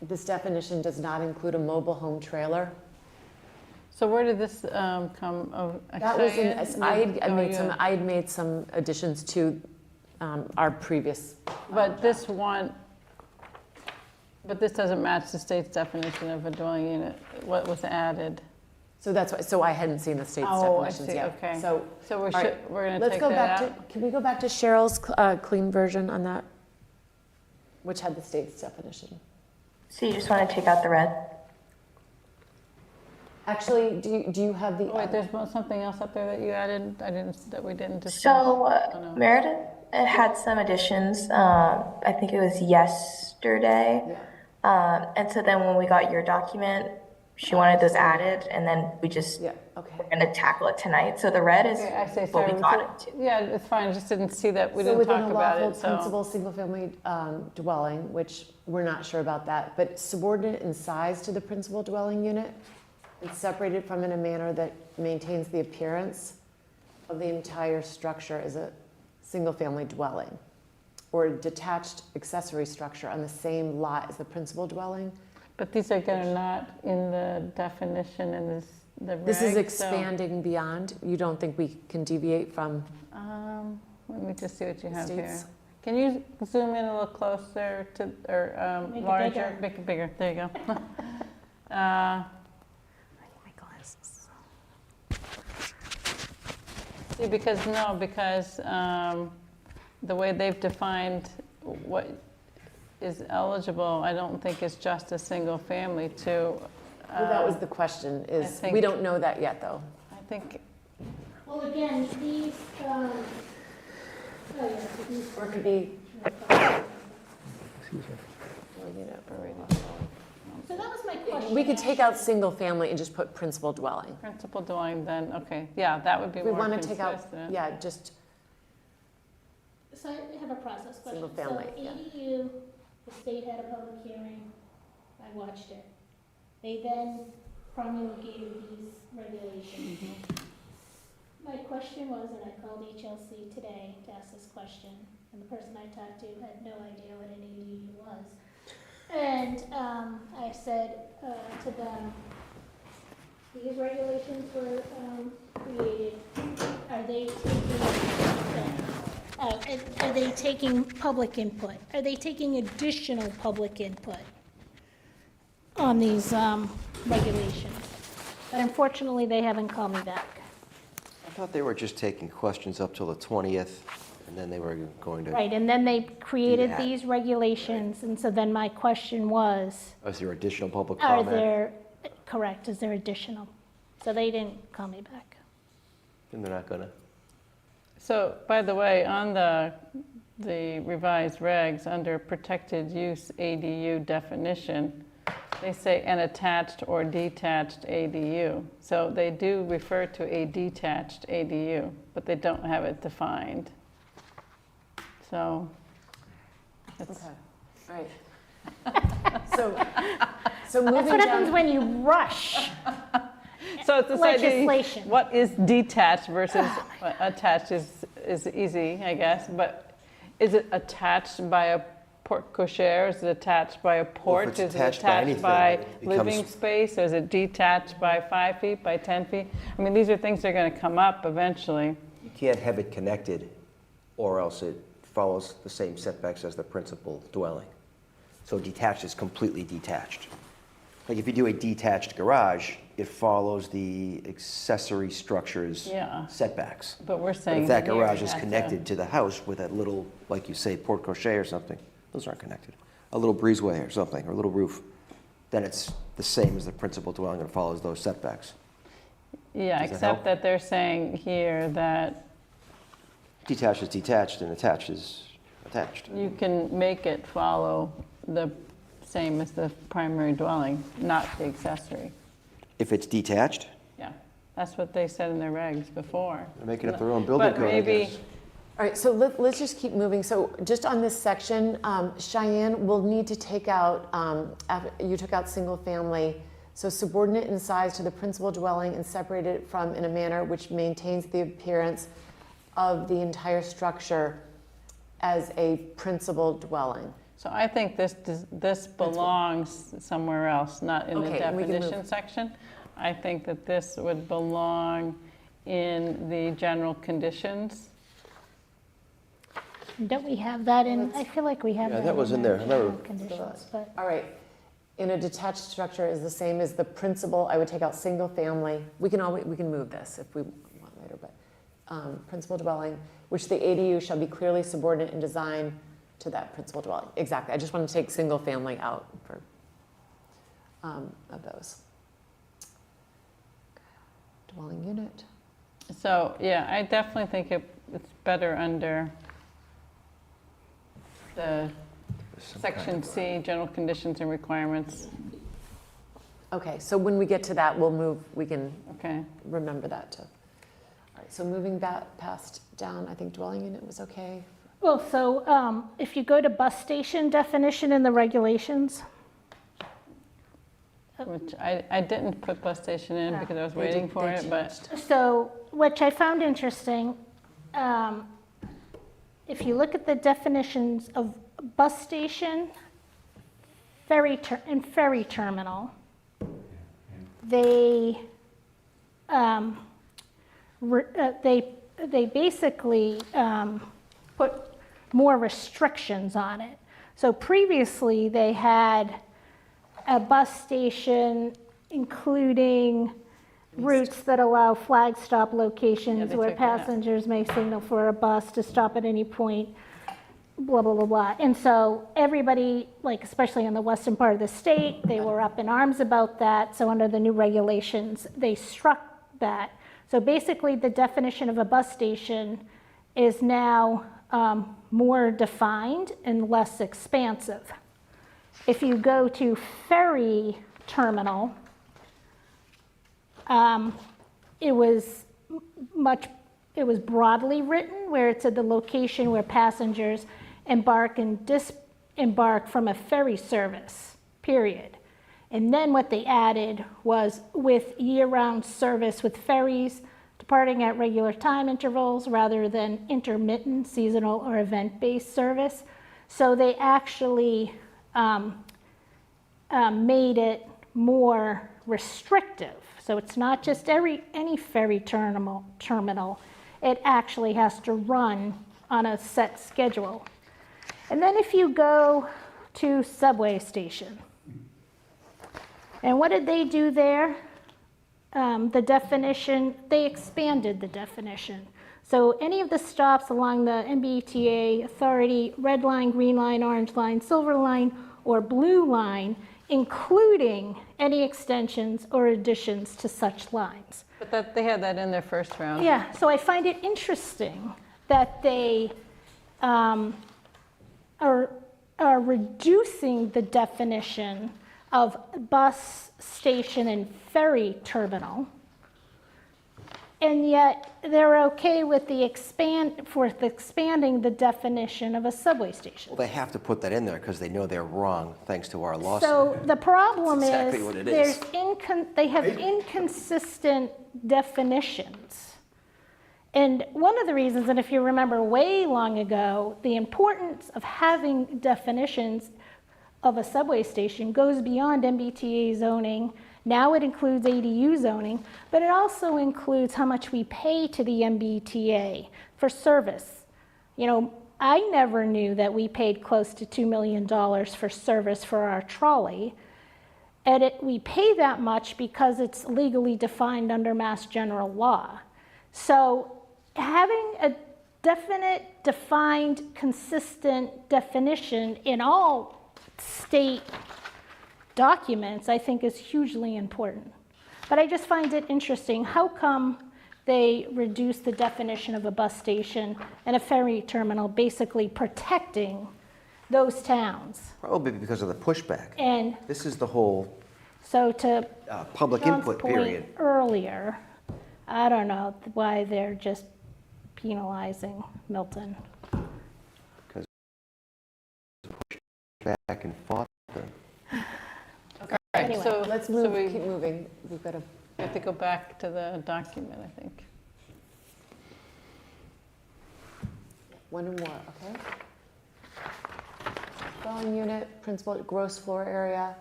This definition does not include a mobile home trailer. So where did this come? Oh, That was in, oh, I had made some additions to our previous. But this one, but this doesn't match the state's definition of a dwelling unit. What was added? So that's why. So I hadn't seen the state's Oh, I definitions see, yet. okay. So So all right, we're going to let's take go that back out? to. Can we go back to Cheryl's clean version on that, which had the state's definition? So you just want to take out the red? Actually, do you have the? Oh, wait, there's something else up there that you added, that we didn't discuss? So Oh, no. Meredith had some additions. I think it was yesterday. And so then when we got your document, she wanted those added, and then we just, Yeah, okay. we're gonna tackle it tonight. So the red is Okay, I say, what we sorry, got into. yeah, it's fine, I just didn't see that, we So didn't within talk a about lawful it, so. principal single-family dwelling, which we're not sure about that, but subordinate in size to the principal dwelling unit and separated from in a manner that maintains the appearance of the entire structure as a single-family dwelling or a detached accessory structure on the same lot as the principal dwelling. But these are gonna not in the definition in this, the regs. This is so- expanding beyond. You don't think we can deviate from Let me just see what you have here. states? Can you zoom in a little closer to, or Make it larger? bigger. Make it bigger, there you go. My glasses. See, because the way they've defined what is eligible, I don't think is just a single family to. Well, that was the question, is, we think- don't know that yet, though. I think, Well, again, these, oh yeah, these. Or it could be. So that was my question. We could take out single family and just put principal dwelling. principal dwelling then, okay, yeah, that would be We more want to take out, consistent. yeah, just, So I have a process question. Single family, So yeah. ADU, the state had a public hearing, I watched it. They then promulgated these regulations. My question was, and I called HLC today to ask this question, and the person I talked to had no idea what an ADU was. And I said to them, these regulations were created, are they taking public input? Are they taking additional public input on these regulations? But unfortunately, they haven't called me back. I thought they were just taking questions up till the 20th, and then they were going to. Right, and then they created that. these regulations, and so then my question was, Is there additional public are comment? there, correct, is there additional? So they didn't call me back. And they're not gonna. So, by the way, on the revised regs, under protected use ADU definition, they say an attached or detached ADU. So they do refer to a detached ADU, but they don't have it defined. So, it's, okay, all right. So moving That's what happens down, when you rush. so it's this idea, Legislation. what is detached versus attached is easy, I guess, but is it attached by a porte cochere? Is it attached by a porch? it's Is it attached by attached anything, by it becomes- living space? Is it detached by 5 feet, by 10 feet? I mean, these are things that are going to come up eventually. You can't have it connected, or else it follows the same setbacks as the principal dwelling. So detached is completely detached. Like if you do a detached garage, it follows the accessory structure's Yeah. setbacks. But we're But saying if that here garage you is have to- connected to the house with that little, like you say, porte cochere or something, those aren't connected. A little breezeway or something, or a little roof, then it's the same as the principal dwelling and follows those setbacks. Yeah, Does that except help? that they're saying here that Detached is detached and attached is attached. you can make it follow the same as the primary dwelling, not the accessory. If it's detached, Yeah, that's what they said in their regs before. they're making up their own building But code, I maybe, guess. all right, so let's just keep moving. So just on this section, Cheyenne will need to take out, you took out single family, so subordinate in size to the principal dwelling and separated from in a manner which maintains the appearance of the entire structure as a principal dwelling. so I think this belongs somewhere else, not in the Okay, and we can move. definition section. I think that this would belong in the general conditions. Don't we have that in, I feel like we have Yeah, that that was in our there. I remember. general conditions, but. All right, in a detached structure is the same as the principal, I would take out single family. We can move this if we want later, but principal dwelling, which the ADU shall be clearly subordinate in design to that principal dwelling. Exactly, I just want to take single family out for, of those. Dwelling unit. So, yeah, I definitely think it's better under the Some section kind of- C, general conditions and requirements. Okay, so when we get to that, we'll move, we can Okay. remember that too. All right, so moving back past down, I think dwelling unit was okay. Well, so if you go to bus station definition in the regulations, Which I didn't put bus station in because I was waiting for it, but so, which I found interesting, if you look at the definitions of bus station, and ferry terminal, they basically put more restrictions on it. So previously they had a bus station including routes that allow flag stop locations they where took that out. passengers may signal for a bus to stop at any point, blah, blah, blah, blah. And so everybody, like especially in the western part of the state, they were up in arms about that. So under the new regulations, they struck that. So basically the definition of a bus station is now more defined and less expansive. If you go to ferry terminal, it was broadly written where it said the location where passengers embark and disembark from a ferry service, period. And then what they added was with year-round service with ferries departing at regular time intervals rather than intermittent, seasonal, or event-based service. So they actually made it more restrictive. So it's not just any ferry terminal. It actually has to run on a set schedule. And then if you go to subway station, and what did they do there? The definition, they expanded the definition. So any of the stops along the MBTA authority, red line, green line, orange line, silver line, or blue line, including any extensions or additions to such lines. But they had that in their first round. Yeah, so I find it interesting that they are reducing the definition of bus station and ferry terminal, and yet they're okay with expanding the definition of a subway station. Well, they have to put that in there because they know they're wrong, thanks to our lawsuit. So the problem That's exactly what it is. they have inconsistent definitions. And one of the reasons, and if you remember way long ago, the importance of having definitions of a subway station goes beyond MBTA zoning. Now it includes ADU zoning, but it also includes how much we pay to the MBTA for service. You know, I never knew that we paid close to $2 million for service for our trolley. And we pay that much because it's legally defined under Mass General Law. So having a definite, defined, consistent definition in all state documents, I think, is hugely important. But I just find it interesting. How come they reduce the definition of a bus station and a ferry terminal, basically protecting those towns? Probably because of the pushback. And This is the whole so to public John's input point period. earlier, I don't know why they're just penalizing Milton. Back and fought them. Anyway, so- let's so move, we- keep moving. We've got to, We have to go back to the document, I think. one or more, okay? Dwelling unit, principal gross floor area.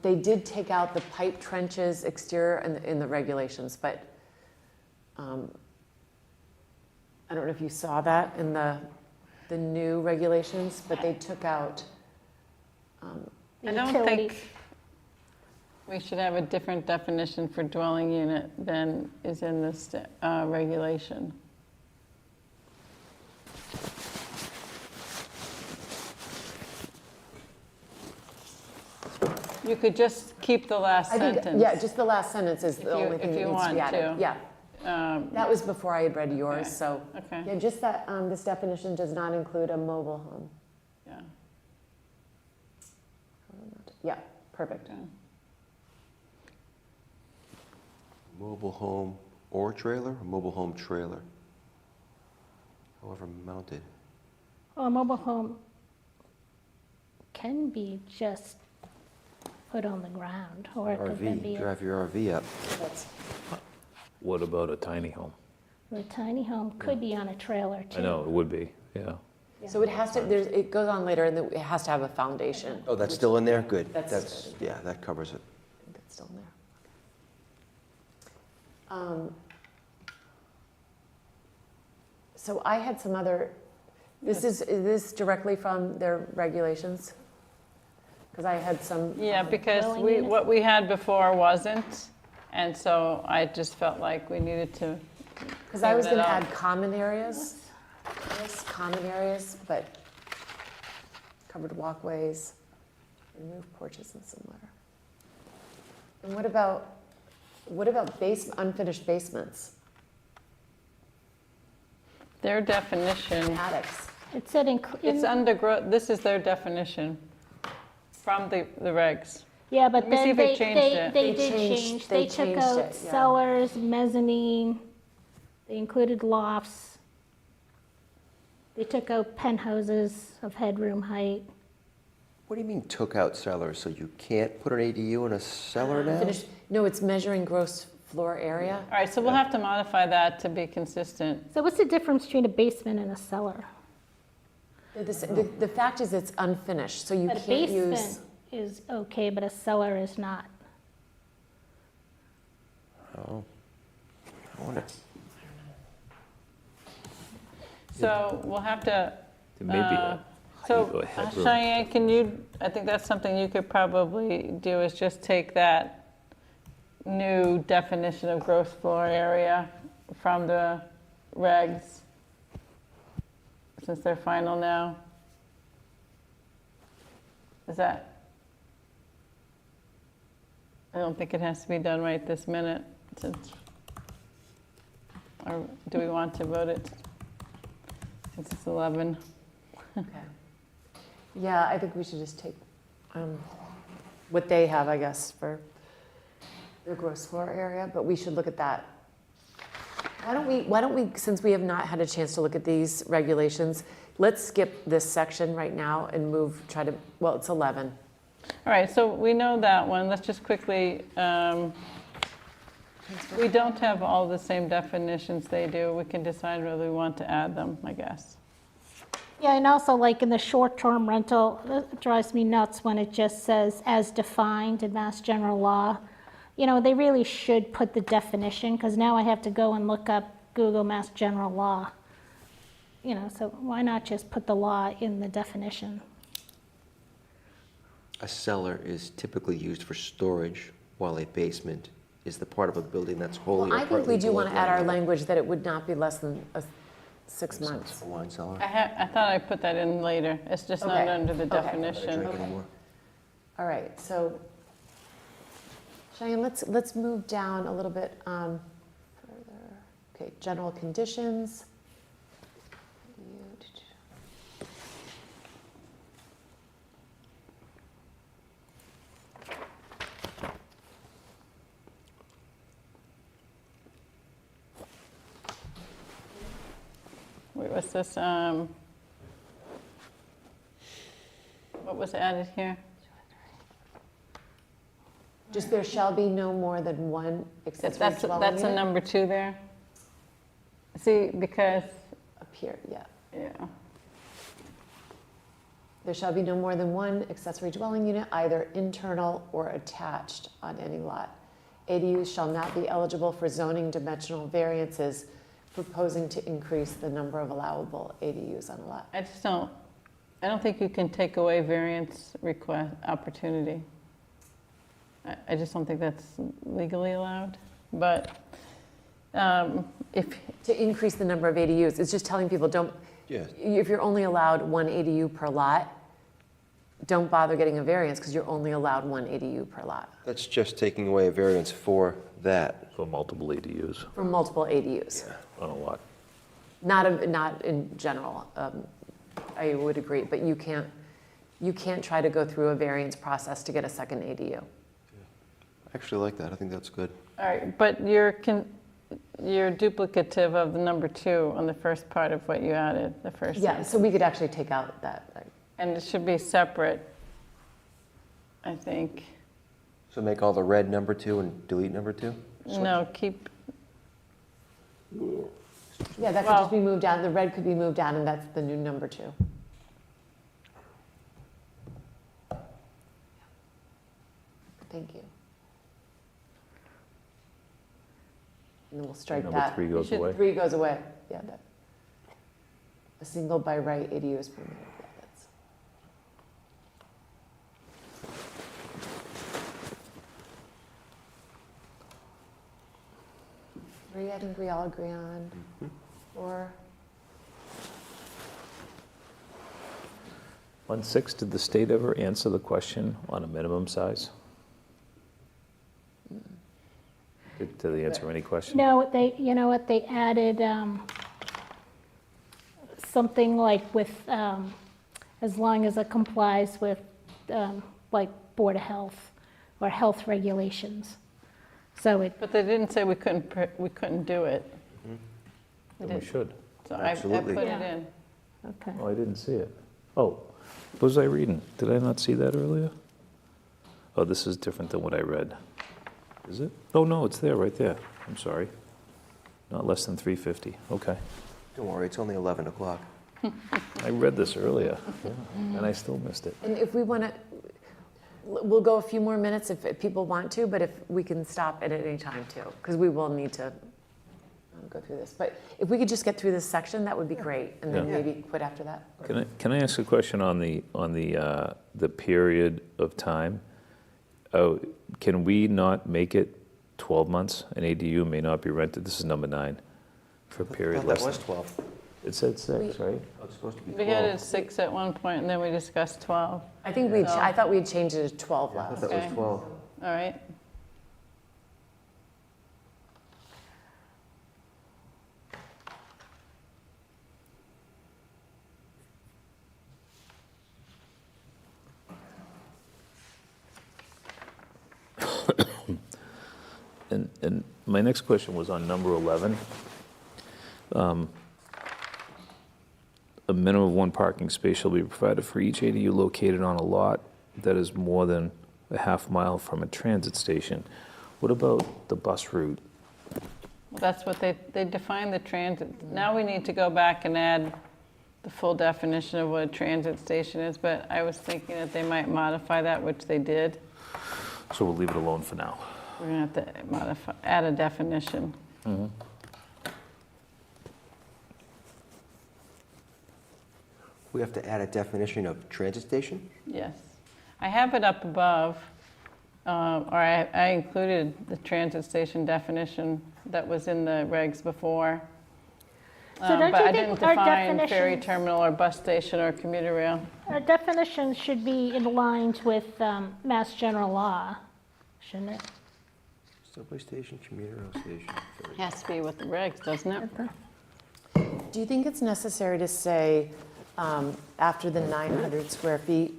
They did take out the pipe trenches exterior in the regulations, but I don't know if you saw that in the new regulations, but they took out I don't think we should have a different definition for dwelling unit than is in this regulation. You could just keep the last I think, sentence. yeah, just the last sentence is the only thing if that you needs to be want added. to. Yeah, that was before I had read yours, Okay. so. Okay. Yeah, just that this definition does not include a mobile home. Yeah. Yeah, perfect. Mobile home or trailer, or mobile home trailer? However mounted. Well, a mobile home can be just put on the ground, or it could then be RV, drive your RV up. What about a tiny home? a tiny home, could be on a trailer too. I know, it would be, yeah. So it has to, it goes on later, and it has to have a foundation. Oh, that's still in there? Good. That's Yeah, that covers it. I think it's still in there. So I had some other, is this directly from their regulations? Because I had some. Yeah, because Dwelling we, units? what we had before wasn't, and so I just felt like we needed to. Because I was clean going it to up. add common areas, common areas, but covered walkways, remove porches and similar. And what about unfinished basements? Their definition, Attics. It said it's undergrowth, this is their definition from the regs. Yeah, but Let me see then if they changed it. they They did changed- change. they They took changed out it, yeah. cellars, mezzanine, they included lofts. They took out penthouses of headroom height. What do you mean took out cellars? So you can't put an ADU in a cellar now? No, it's measuring gross floor area. All right, so we'll have to modify that to be consistent. So what's the difference between a basement and a cellar? The fact is it's unfinished, so you But a can't use. basement is okay, but a cellar is not. Oh. I wonder. So we'll have to. There may be a So height or headroom. Cheyenne, can you, I think that's something you could probably do, is just take that new definition of gross floor area from the regs, since they're final now. Is that? I don't think it has to be done right this minute, since, or do we want to vote it? Since it's 11. Okay. Yeah, I think we should just take what they have, I guess, for the gross floor area, but we should look at that. Why don't we, since we have not had a chance to look at these regulations, let's skip this section right now and well, it's 11. All right, so we know that one. Let's just quickly, we don't have all the same definitions they do. We can decide whether we want to add them, I guess. Yeah, and also like in the short-term rental, it drives me nuts when it just says as defined in Mass General Law. You know, they really should put the definition, because now I have to go and look up Google Mass General Law. You know, so why not just put the law in the definition? A cellar is typically used for storage, while a basement is the part of a building that's wholly Well, or I think partly we do want to below add our ground. language that it would not be less than 6 months. A wine cellar? I thought I put that in later. It's just not Okay, under the okay. definition. Drink anymore? All right, so Cheyenne, let's move down a little bit further. Okay, general conditions. Wait, what's this? What was added here? Just there shall be no more than one accessory dwelling That's a unit? number 2 there. See, because, Up here, yeah. yeah. There shall be no more than one accessory dwelling unit, either internal or attached on any lot. ADUs shall not be eligible for zoning dimensional variances, proposing to increase the number of allowable ADUs on a lot. I don't think you can take away variance request opportunity. I just don't think that's legally allowed, but if. To increase the number of ADUs, it's just telling people if you're only allowed one ADU per lot, don't bother getting a variance because you're only allowed one ADU per lot. That's just taking away a variance for that. For multiple ADUs For multiple ADUs. on a lot. Not in general, I would agree, but you can't, you can't try to go through a variance process to get a second ADU. I actually like that. I think that's good. All right, but you're duplicative of the number 2 on the first part of what you added, the first Yeah, sentence. so we could actually take out that. And it should be separate, I think. So make all the red number 2 and delete number 2? No, keep, Yeah, that could just be moved down. The red could be moved down, and that's the new number 2. Thank you. And then we'll strike Number that. 3 goes away. 3 goes away. Yeah. A single by right ADU is permitted. Yeah, that's. Three, I think we all agree on. 4. On 6, did the state ever answer the question on a minimum size? Did they answer any question? No, you know what, they added something like with, as long as it complies with, like, Board of Health or health regulations. So it, but they didn't say we couldn't do it. They Then we did. should. So I put it in. okay. Oh, I didn't see it. Oh, what was I reading? Did I not see that earlier? Oh, this is different than what I read. Is it? Oh, no, it's there, right there. I'm sorry. Not less than 350. Okay. Don't worry, it's only 11 o'clock. I read this earlier, and I still missed it. And if we want to, we'll go a few more minutes if people want to, but if we can stop at any time too, because we will need to go through this. But if we could just get through this section, that would be great, and then Yeah. maybe quit after that. Can I ask a question on the period of time? Oh, can we not make it 12 months? An ADU may not be rented. This is number 9 for a period That less was than. 12. It said 6, right? Oh, it's supposed to be We 12. had it 6 at one point, and then we discussed 12. I think I thought we'd changed it to 12 I thought last. that was Okay. 12. All right. And my next question was on number 11. A minimum of 1 parking space shall be provided for each ADU located on a lot that is more than a half mile from a transit station. What about the bus route? Well, that's what they defined the transit. Now we need to go back and add the full definition of what a transit station is, but I was thinking that they might modify that, which they did. So we'll leave it alone for now. We're gonna have to add a definition. We have to add a definition of transit station? Yes. I have it up above, or I included the transit station definition that was in the regs before. So don't But you I think didn't our define ferry definitions- terminal or bus station or commuter rail. Our definitions should be in line with Mass General Law, shouldn't it? Subway station, commuter rail station. ferry. Has to be with the regs, doesn't it? Do you think it's necessary to say, after the 900 square feet,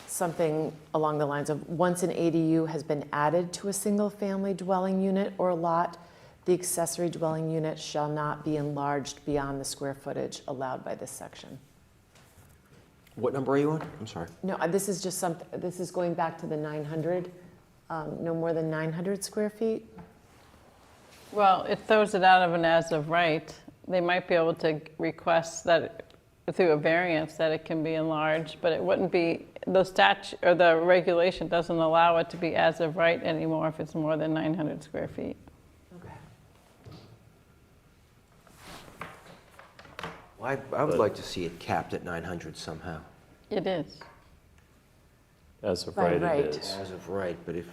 something along the lines of, once an ADU has been added to a single-family dwelling unit or lot, the accessory dwelling unit shall not be enlarged beyond the square footage allowed by this section? What number are you on? I'm sorry. No, this is just this is going back to the 900, no more than 900 square feet? Well, it throws it out of an as of right. They might be able to request that through a variance that it can be enlarged, but it wouldn't be, the statute or the regulation doesn't allow it to be as of right anymore if it's more than 900 square feet. Well, I would like to see it capped at 900 somehow. It is. As of By right, right. it is. As of right, but if,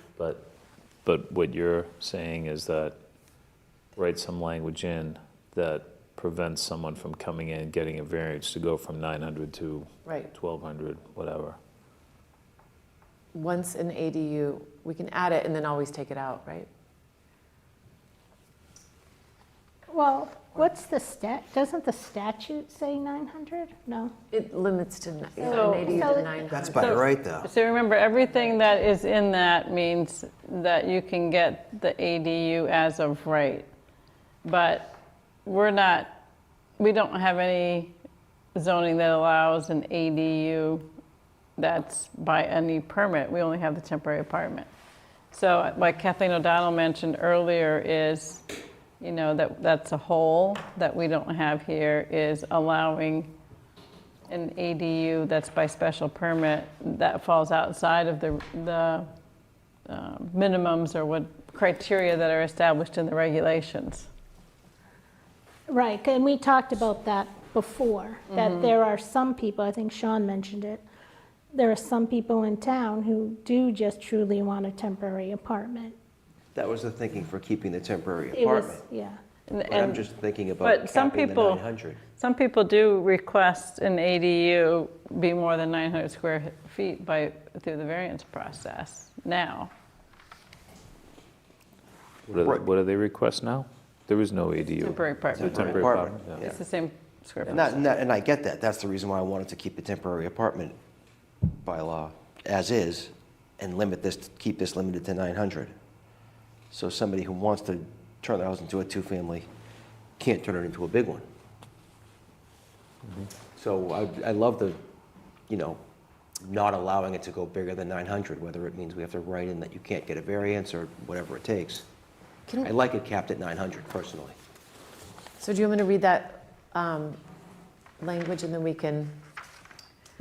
But what you're saying is that write some language in that prevents someone from coming in, getting a variance to go from 900 to Right. 1,200, whatever. Once an ADU, we can add it and then always take it out, right? Well, What's the doesn't the statute say 900? No? It limits to, an So- ADU so- to 900. That's by right, though. So remember, everything that is in that means that you can get the ADU as of right. But we don't have any zoning that allows an ADU that's by any permit. We only have the temporary apartment. So like Kathleen O'Donnell mentioned earlier is, that's a hole that we don't have here, is allowing an ADU that's by special permit that falls outside of the minimums or what criteria that are established in the regulations. Right, and we talked about that before, that there are some people, I think Sean mentioned it, there are some people in town who do just truly want a temporary apartment. That was the thinking for keeping the temporary It was, apartment. yeah. But I'm just thinking about But some capping the people, 900. some people do request an ADU be more than 900 square feet through the variance process now. What do they request now? There is no ADU. Temporary apartment. Temporary apartment, apartment, yeah. It's the same square And footage. and I get that. That's the reason why I wanted to keep the temporary apartment bylaw as is and keep this limited to 900. So somebody who wants to turn their house into a two-family can't turn it into a big one. So I love the, not allowing it to go bigger than 900, whether it means we have to write in that you can't get a variance or whatever it takes. I like it capped at 900 personally. So do you want me to read that language and then we can,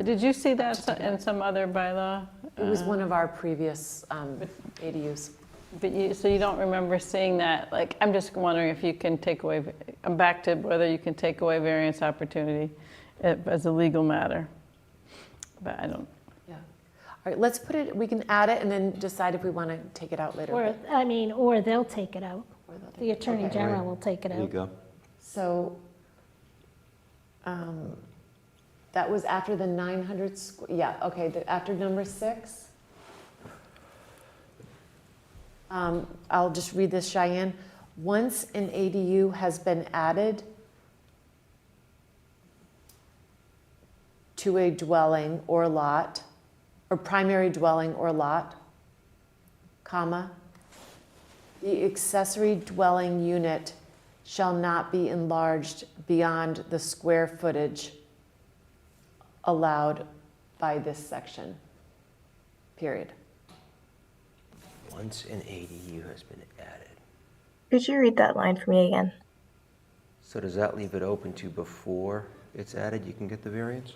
Did you see that in some other bylaw? it was one of our previous ADUs. So you don't remember seeing that? Like, I'm just wondering if you can take away, I'm back to whether you can take away variance opportunity as a legal matter. But I don't. Yeah. All right, let's put it, we can add it and then decide if we want to take it out later. Or they'll take it out. The Attorney General will take it There you out. go. So that was after the 900, yeah, okay, after number 6. I'll just read this, Cheyenne. Once an ADU has been added to a dwelling or lot, or primary dwelling or lot, comma, the accessory dwelling unit shall not be enlarged beyond the square footage allowed by this section, period. Once an ADU has been added. Could you read that line for me again? So does that leave it open to before it's added, you can get the variance?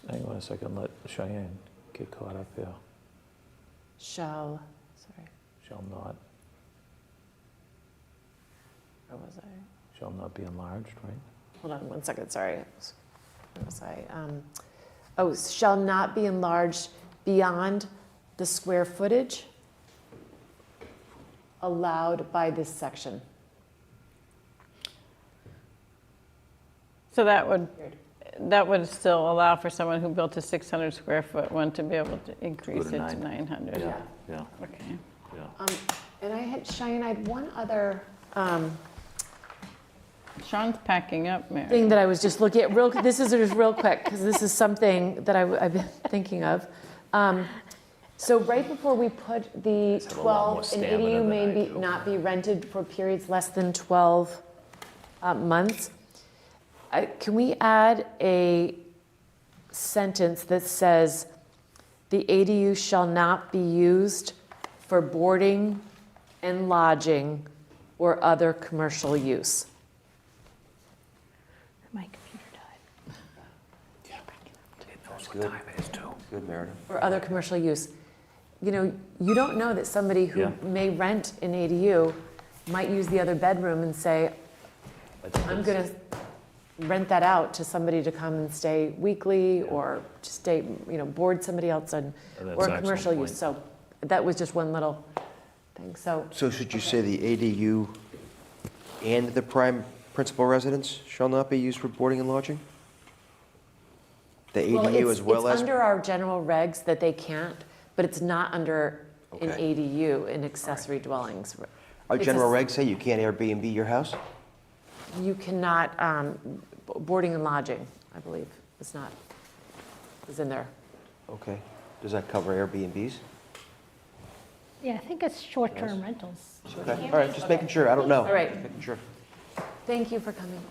Hang on a second, let Cheyenne get caught up here. Shall Not, where was I? shall not be enlarged, right? Hold on one second, sorry. Where was I? Shall not be enlarged beyond the square footage allowed by this section. So that would still allow for someone who built a 600 square foot one to be able to increase it to 900. Yeah. Okay. And Cheyenne, I had one other Sean's packing up, Mary. thing that I was just looking at. This is just real quick, because this is something that I've been thinking of. So right before we put the had a lot more 12, an stamina ADU than may I do. not be rented for periods less than 12 months. Can we add a sentence that says, the ADU shall not be used for boarding and lodging or other commercial use? My computer died. That's good. Good, Meredith. Or other commercial use. You don't know that somebody who may rent an ADU might use the other bedroom and say, I'm going to rent that out to somebody to come and stay weekly or to stay, board somebody else That's or an commercial excellent use. So that was just one little thing. So Should you say the ADU and the principal residence shall not be used for boarding and lodging? The ADU as well it's as? under our general regs that they can't, but it's not under an Okay. ADU in accessory dwellings. Our It's general a- regs say you can't Airbnb your house? you cannot, boarding and lodging, I believe, is in there. Okay. Does that cover Airbnbs? Yeah, I think it's short-term rentals. Okay, all right, just making sure, I don't know. All right. Making sure. Thank you for coming.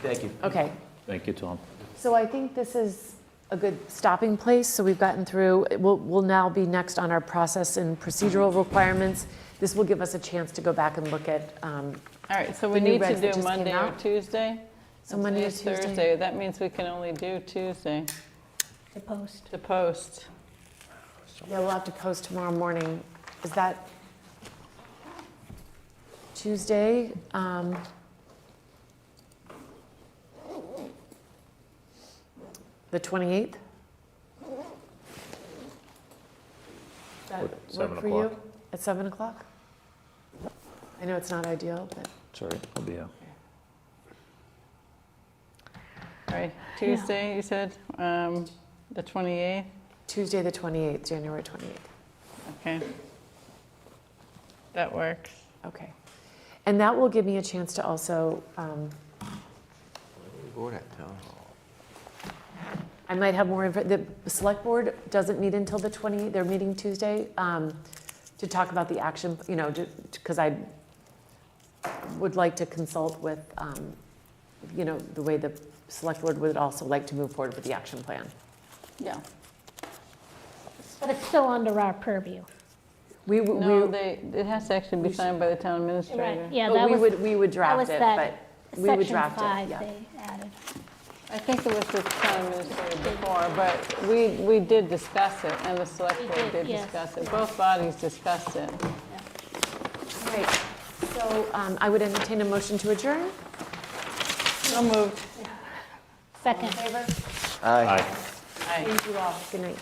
Thank you. Okay, Thank you, Tom. so I think this is a good stopping place, so we've gotten through, we'll now be next on our process and procedural requirements. This will give us a chance to go back and look at, All right, so the we new need to regs that do just came Monday or out. Tuesday? So Monday or Today's Tuesday? Thursday, that means we can only do Tuesday To post. to post. Yeah, we'll have to post tomorrow morning. Is that Tuesday? The 28th? That What, work 7 for you? o'clock? At 7 o'clock? I know it's not ideal, but Sorry, I'll be here. All right, Tuesday, you said, the 28th? Tuesday, the 28th, January 28th. Okay. That works. Okay. And that will give me a chance to also, Board at town hall. I might have more info. The select board doesn't meet until the 20th, they're meeting Tuesday, to talk about the action, you know, because I would like to consult with, you know, the way the select board would also like to move forward with the action plan. Yeah. But it's still under our purview. No, it has to actually be signed by the town administrator. Right, yeah, But that we was. we would draft it, but we would draft Section it, 5 yeah. they added. I think it was the town administrator before, but we did discuss it, and the select board did yes. discuss it. Both bodies discussed it. Right, so I would entertain a motion to adjourn. So moved. Second. Favor? Aye. Aye. Thank you all, good night.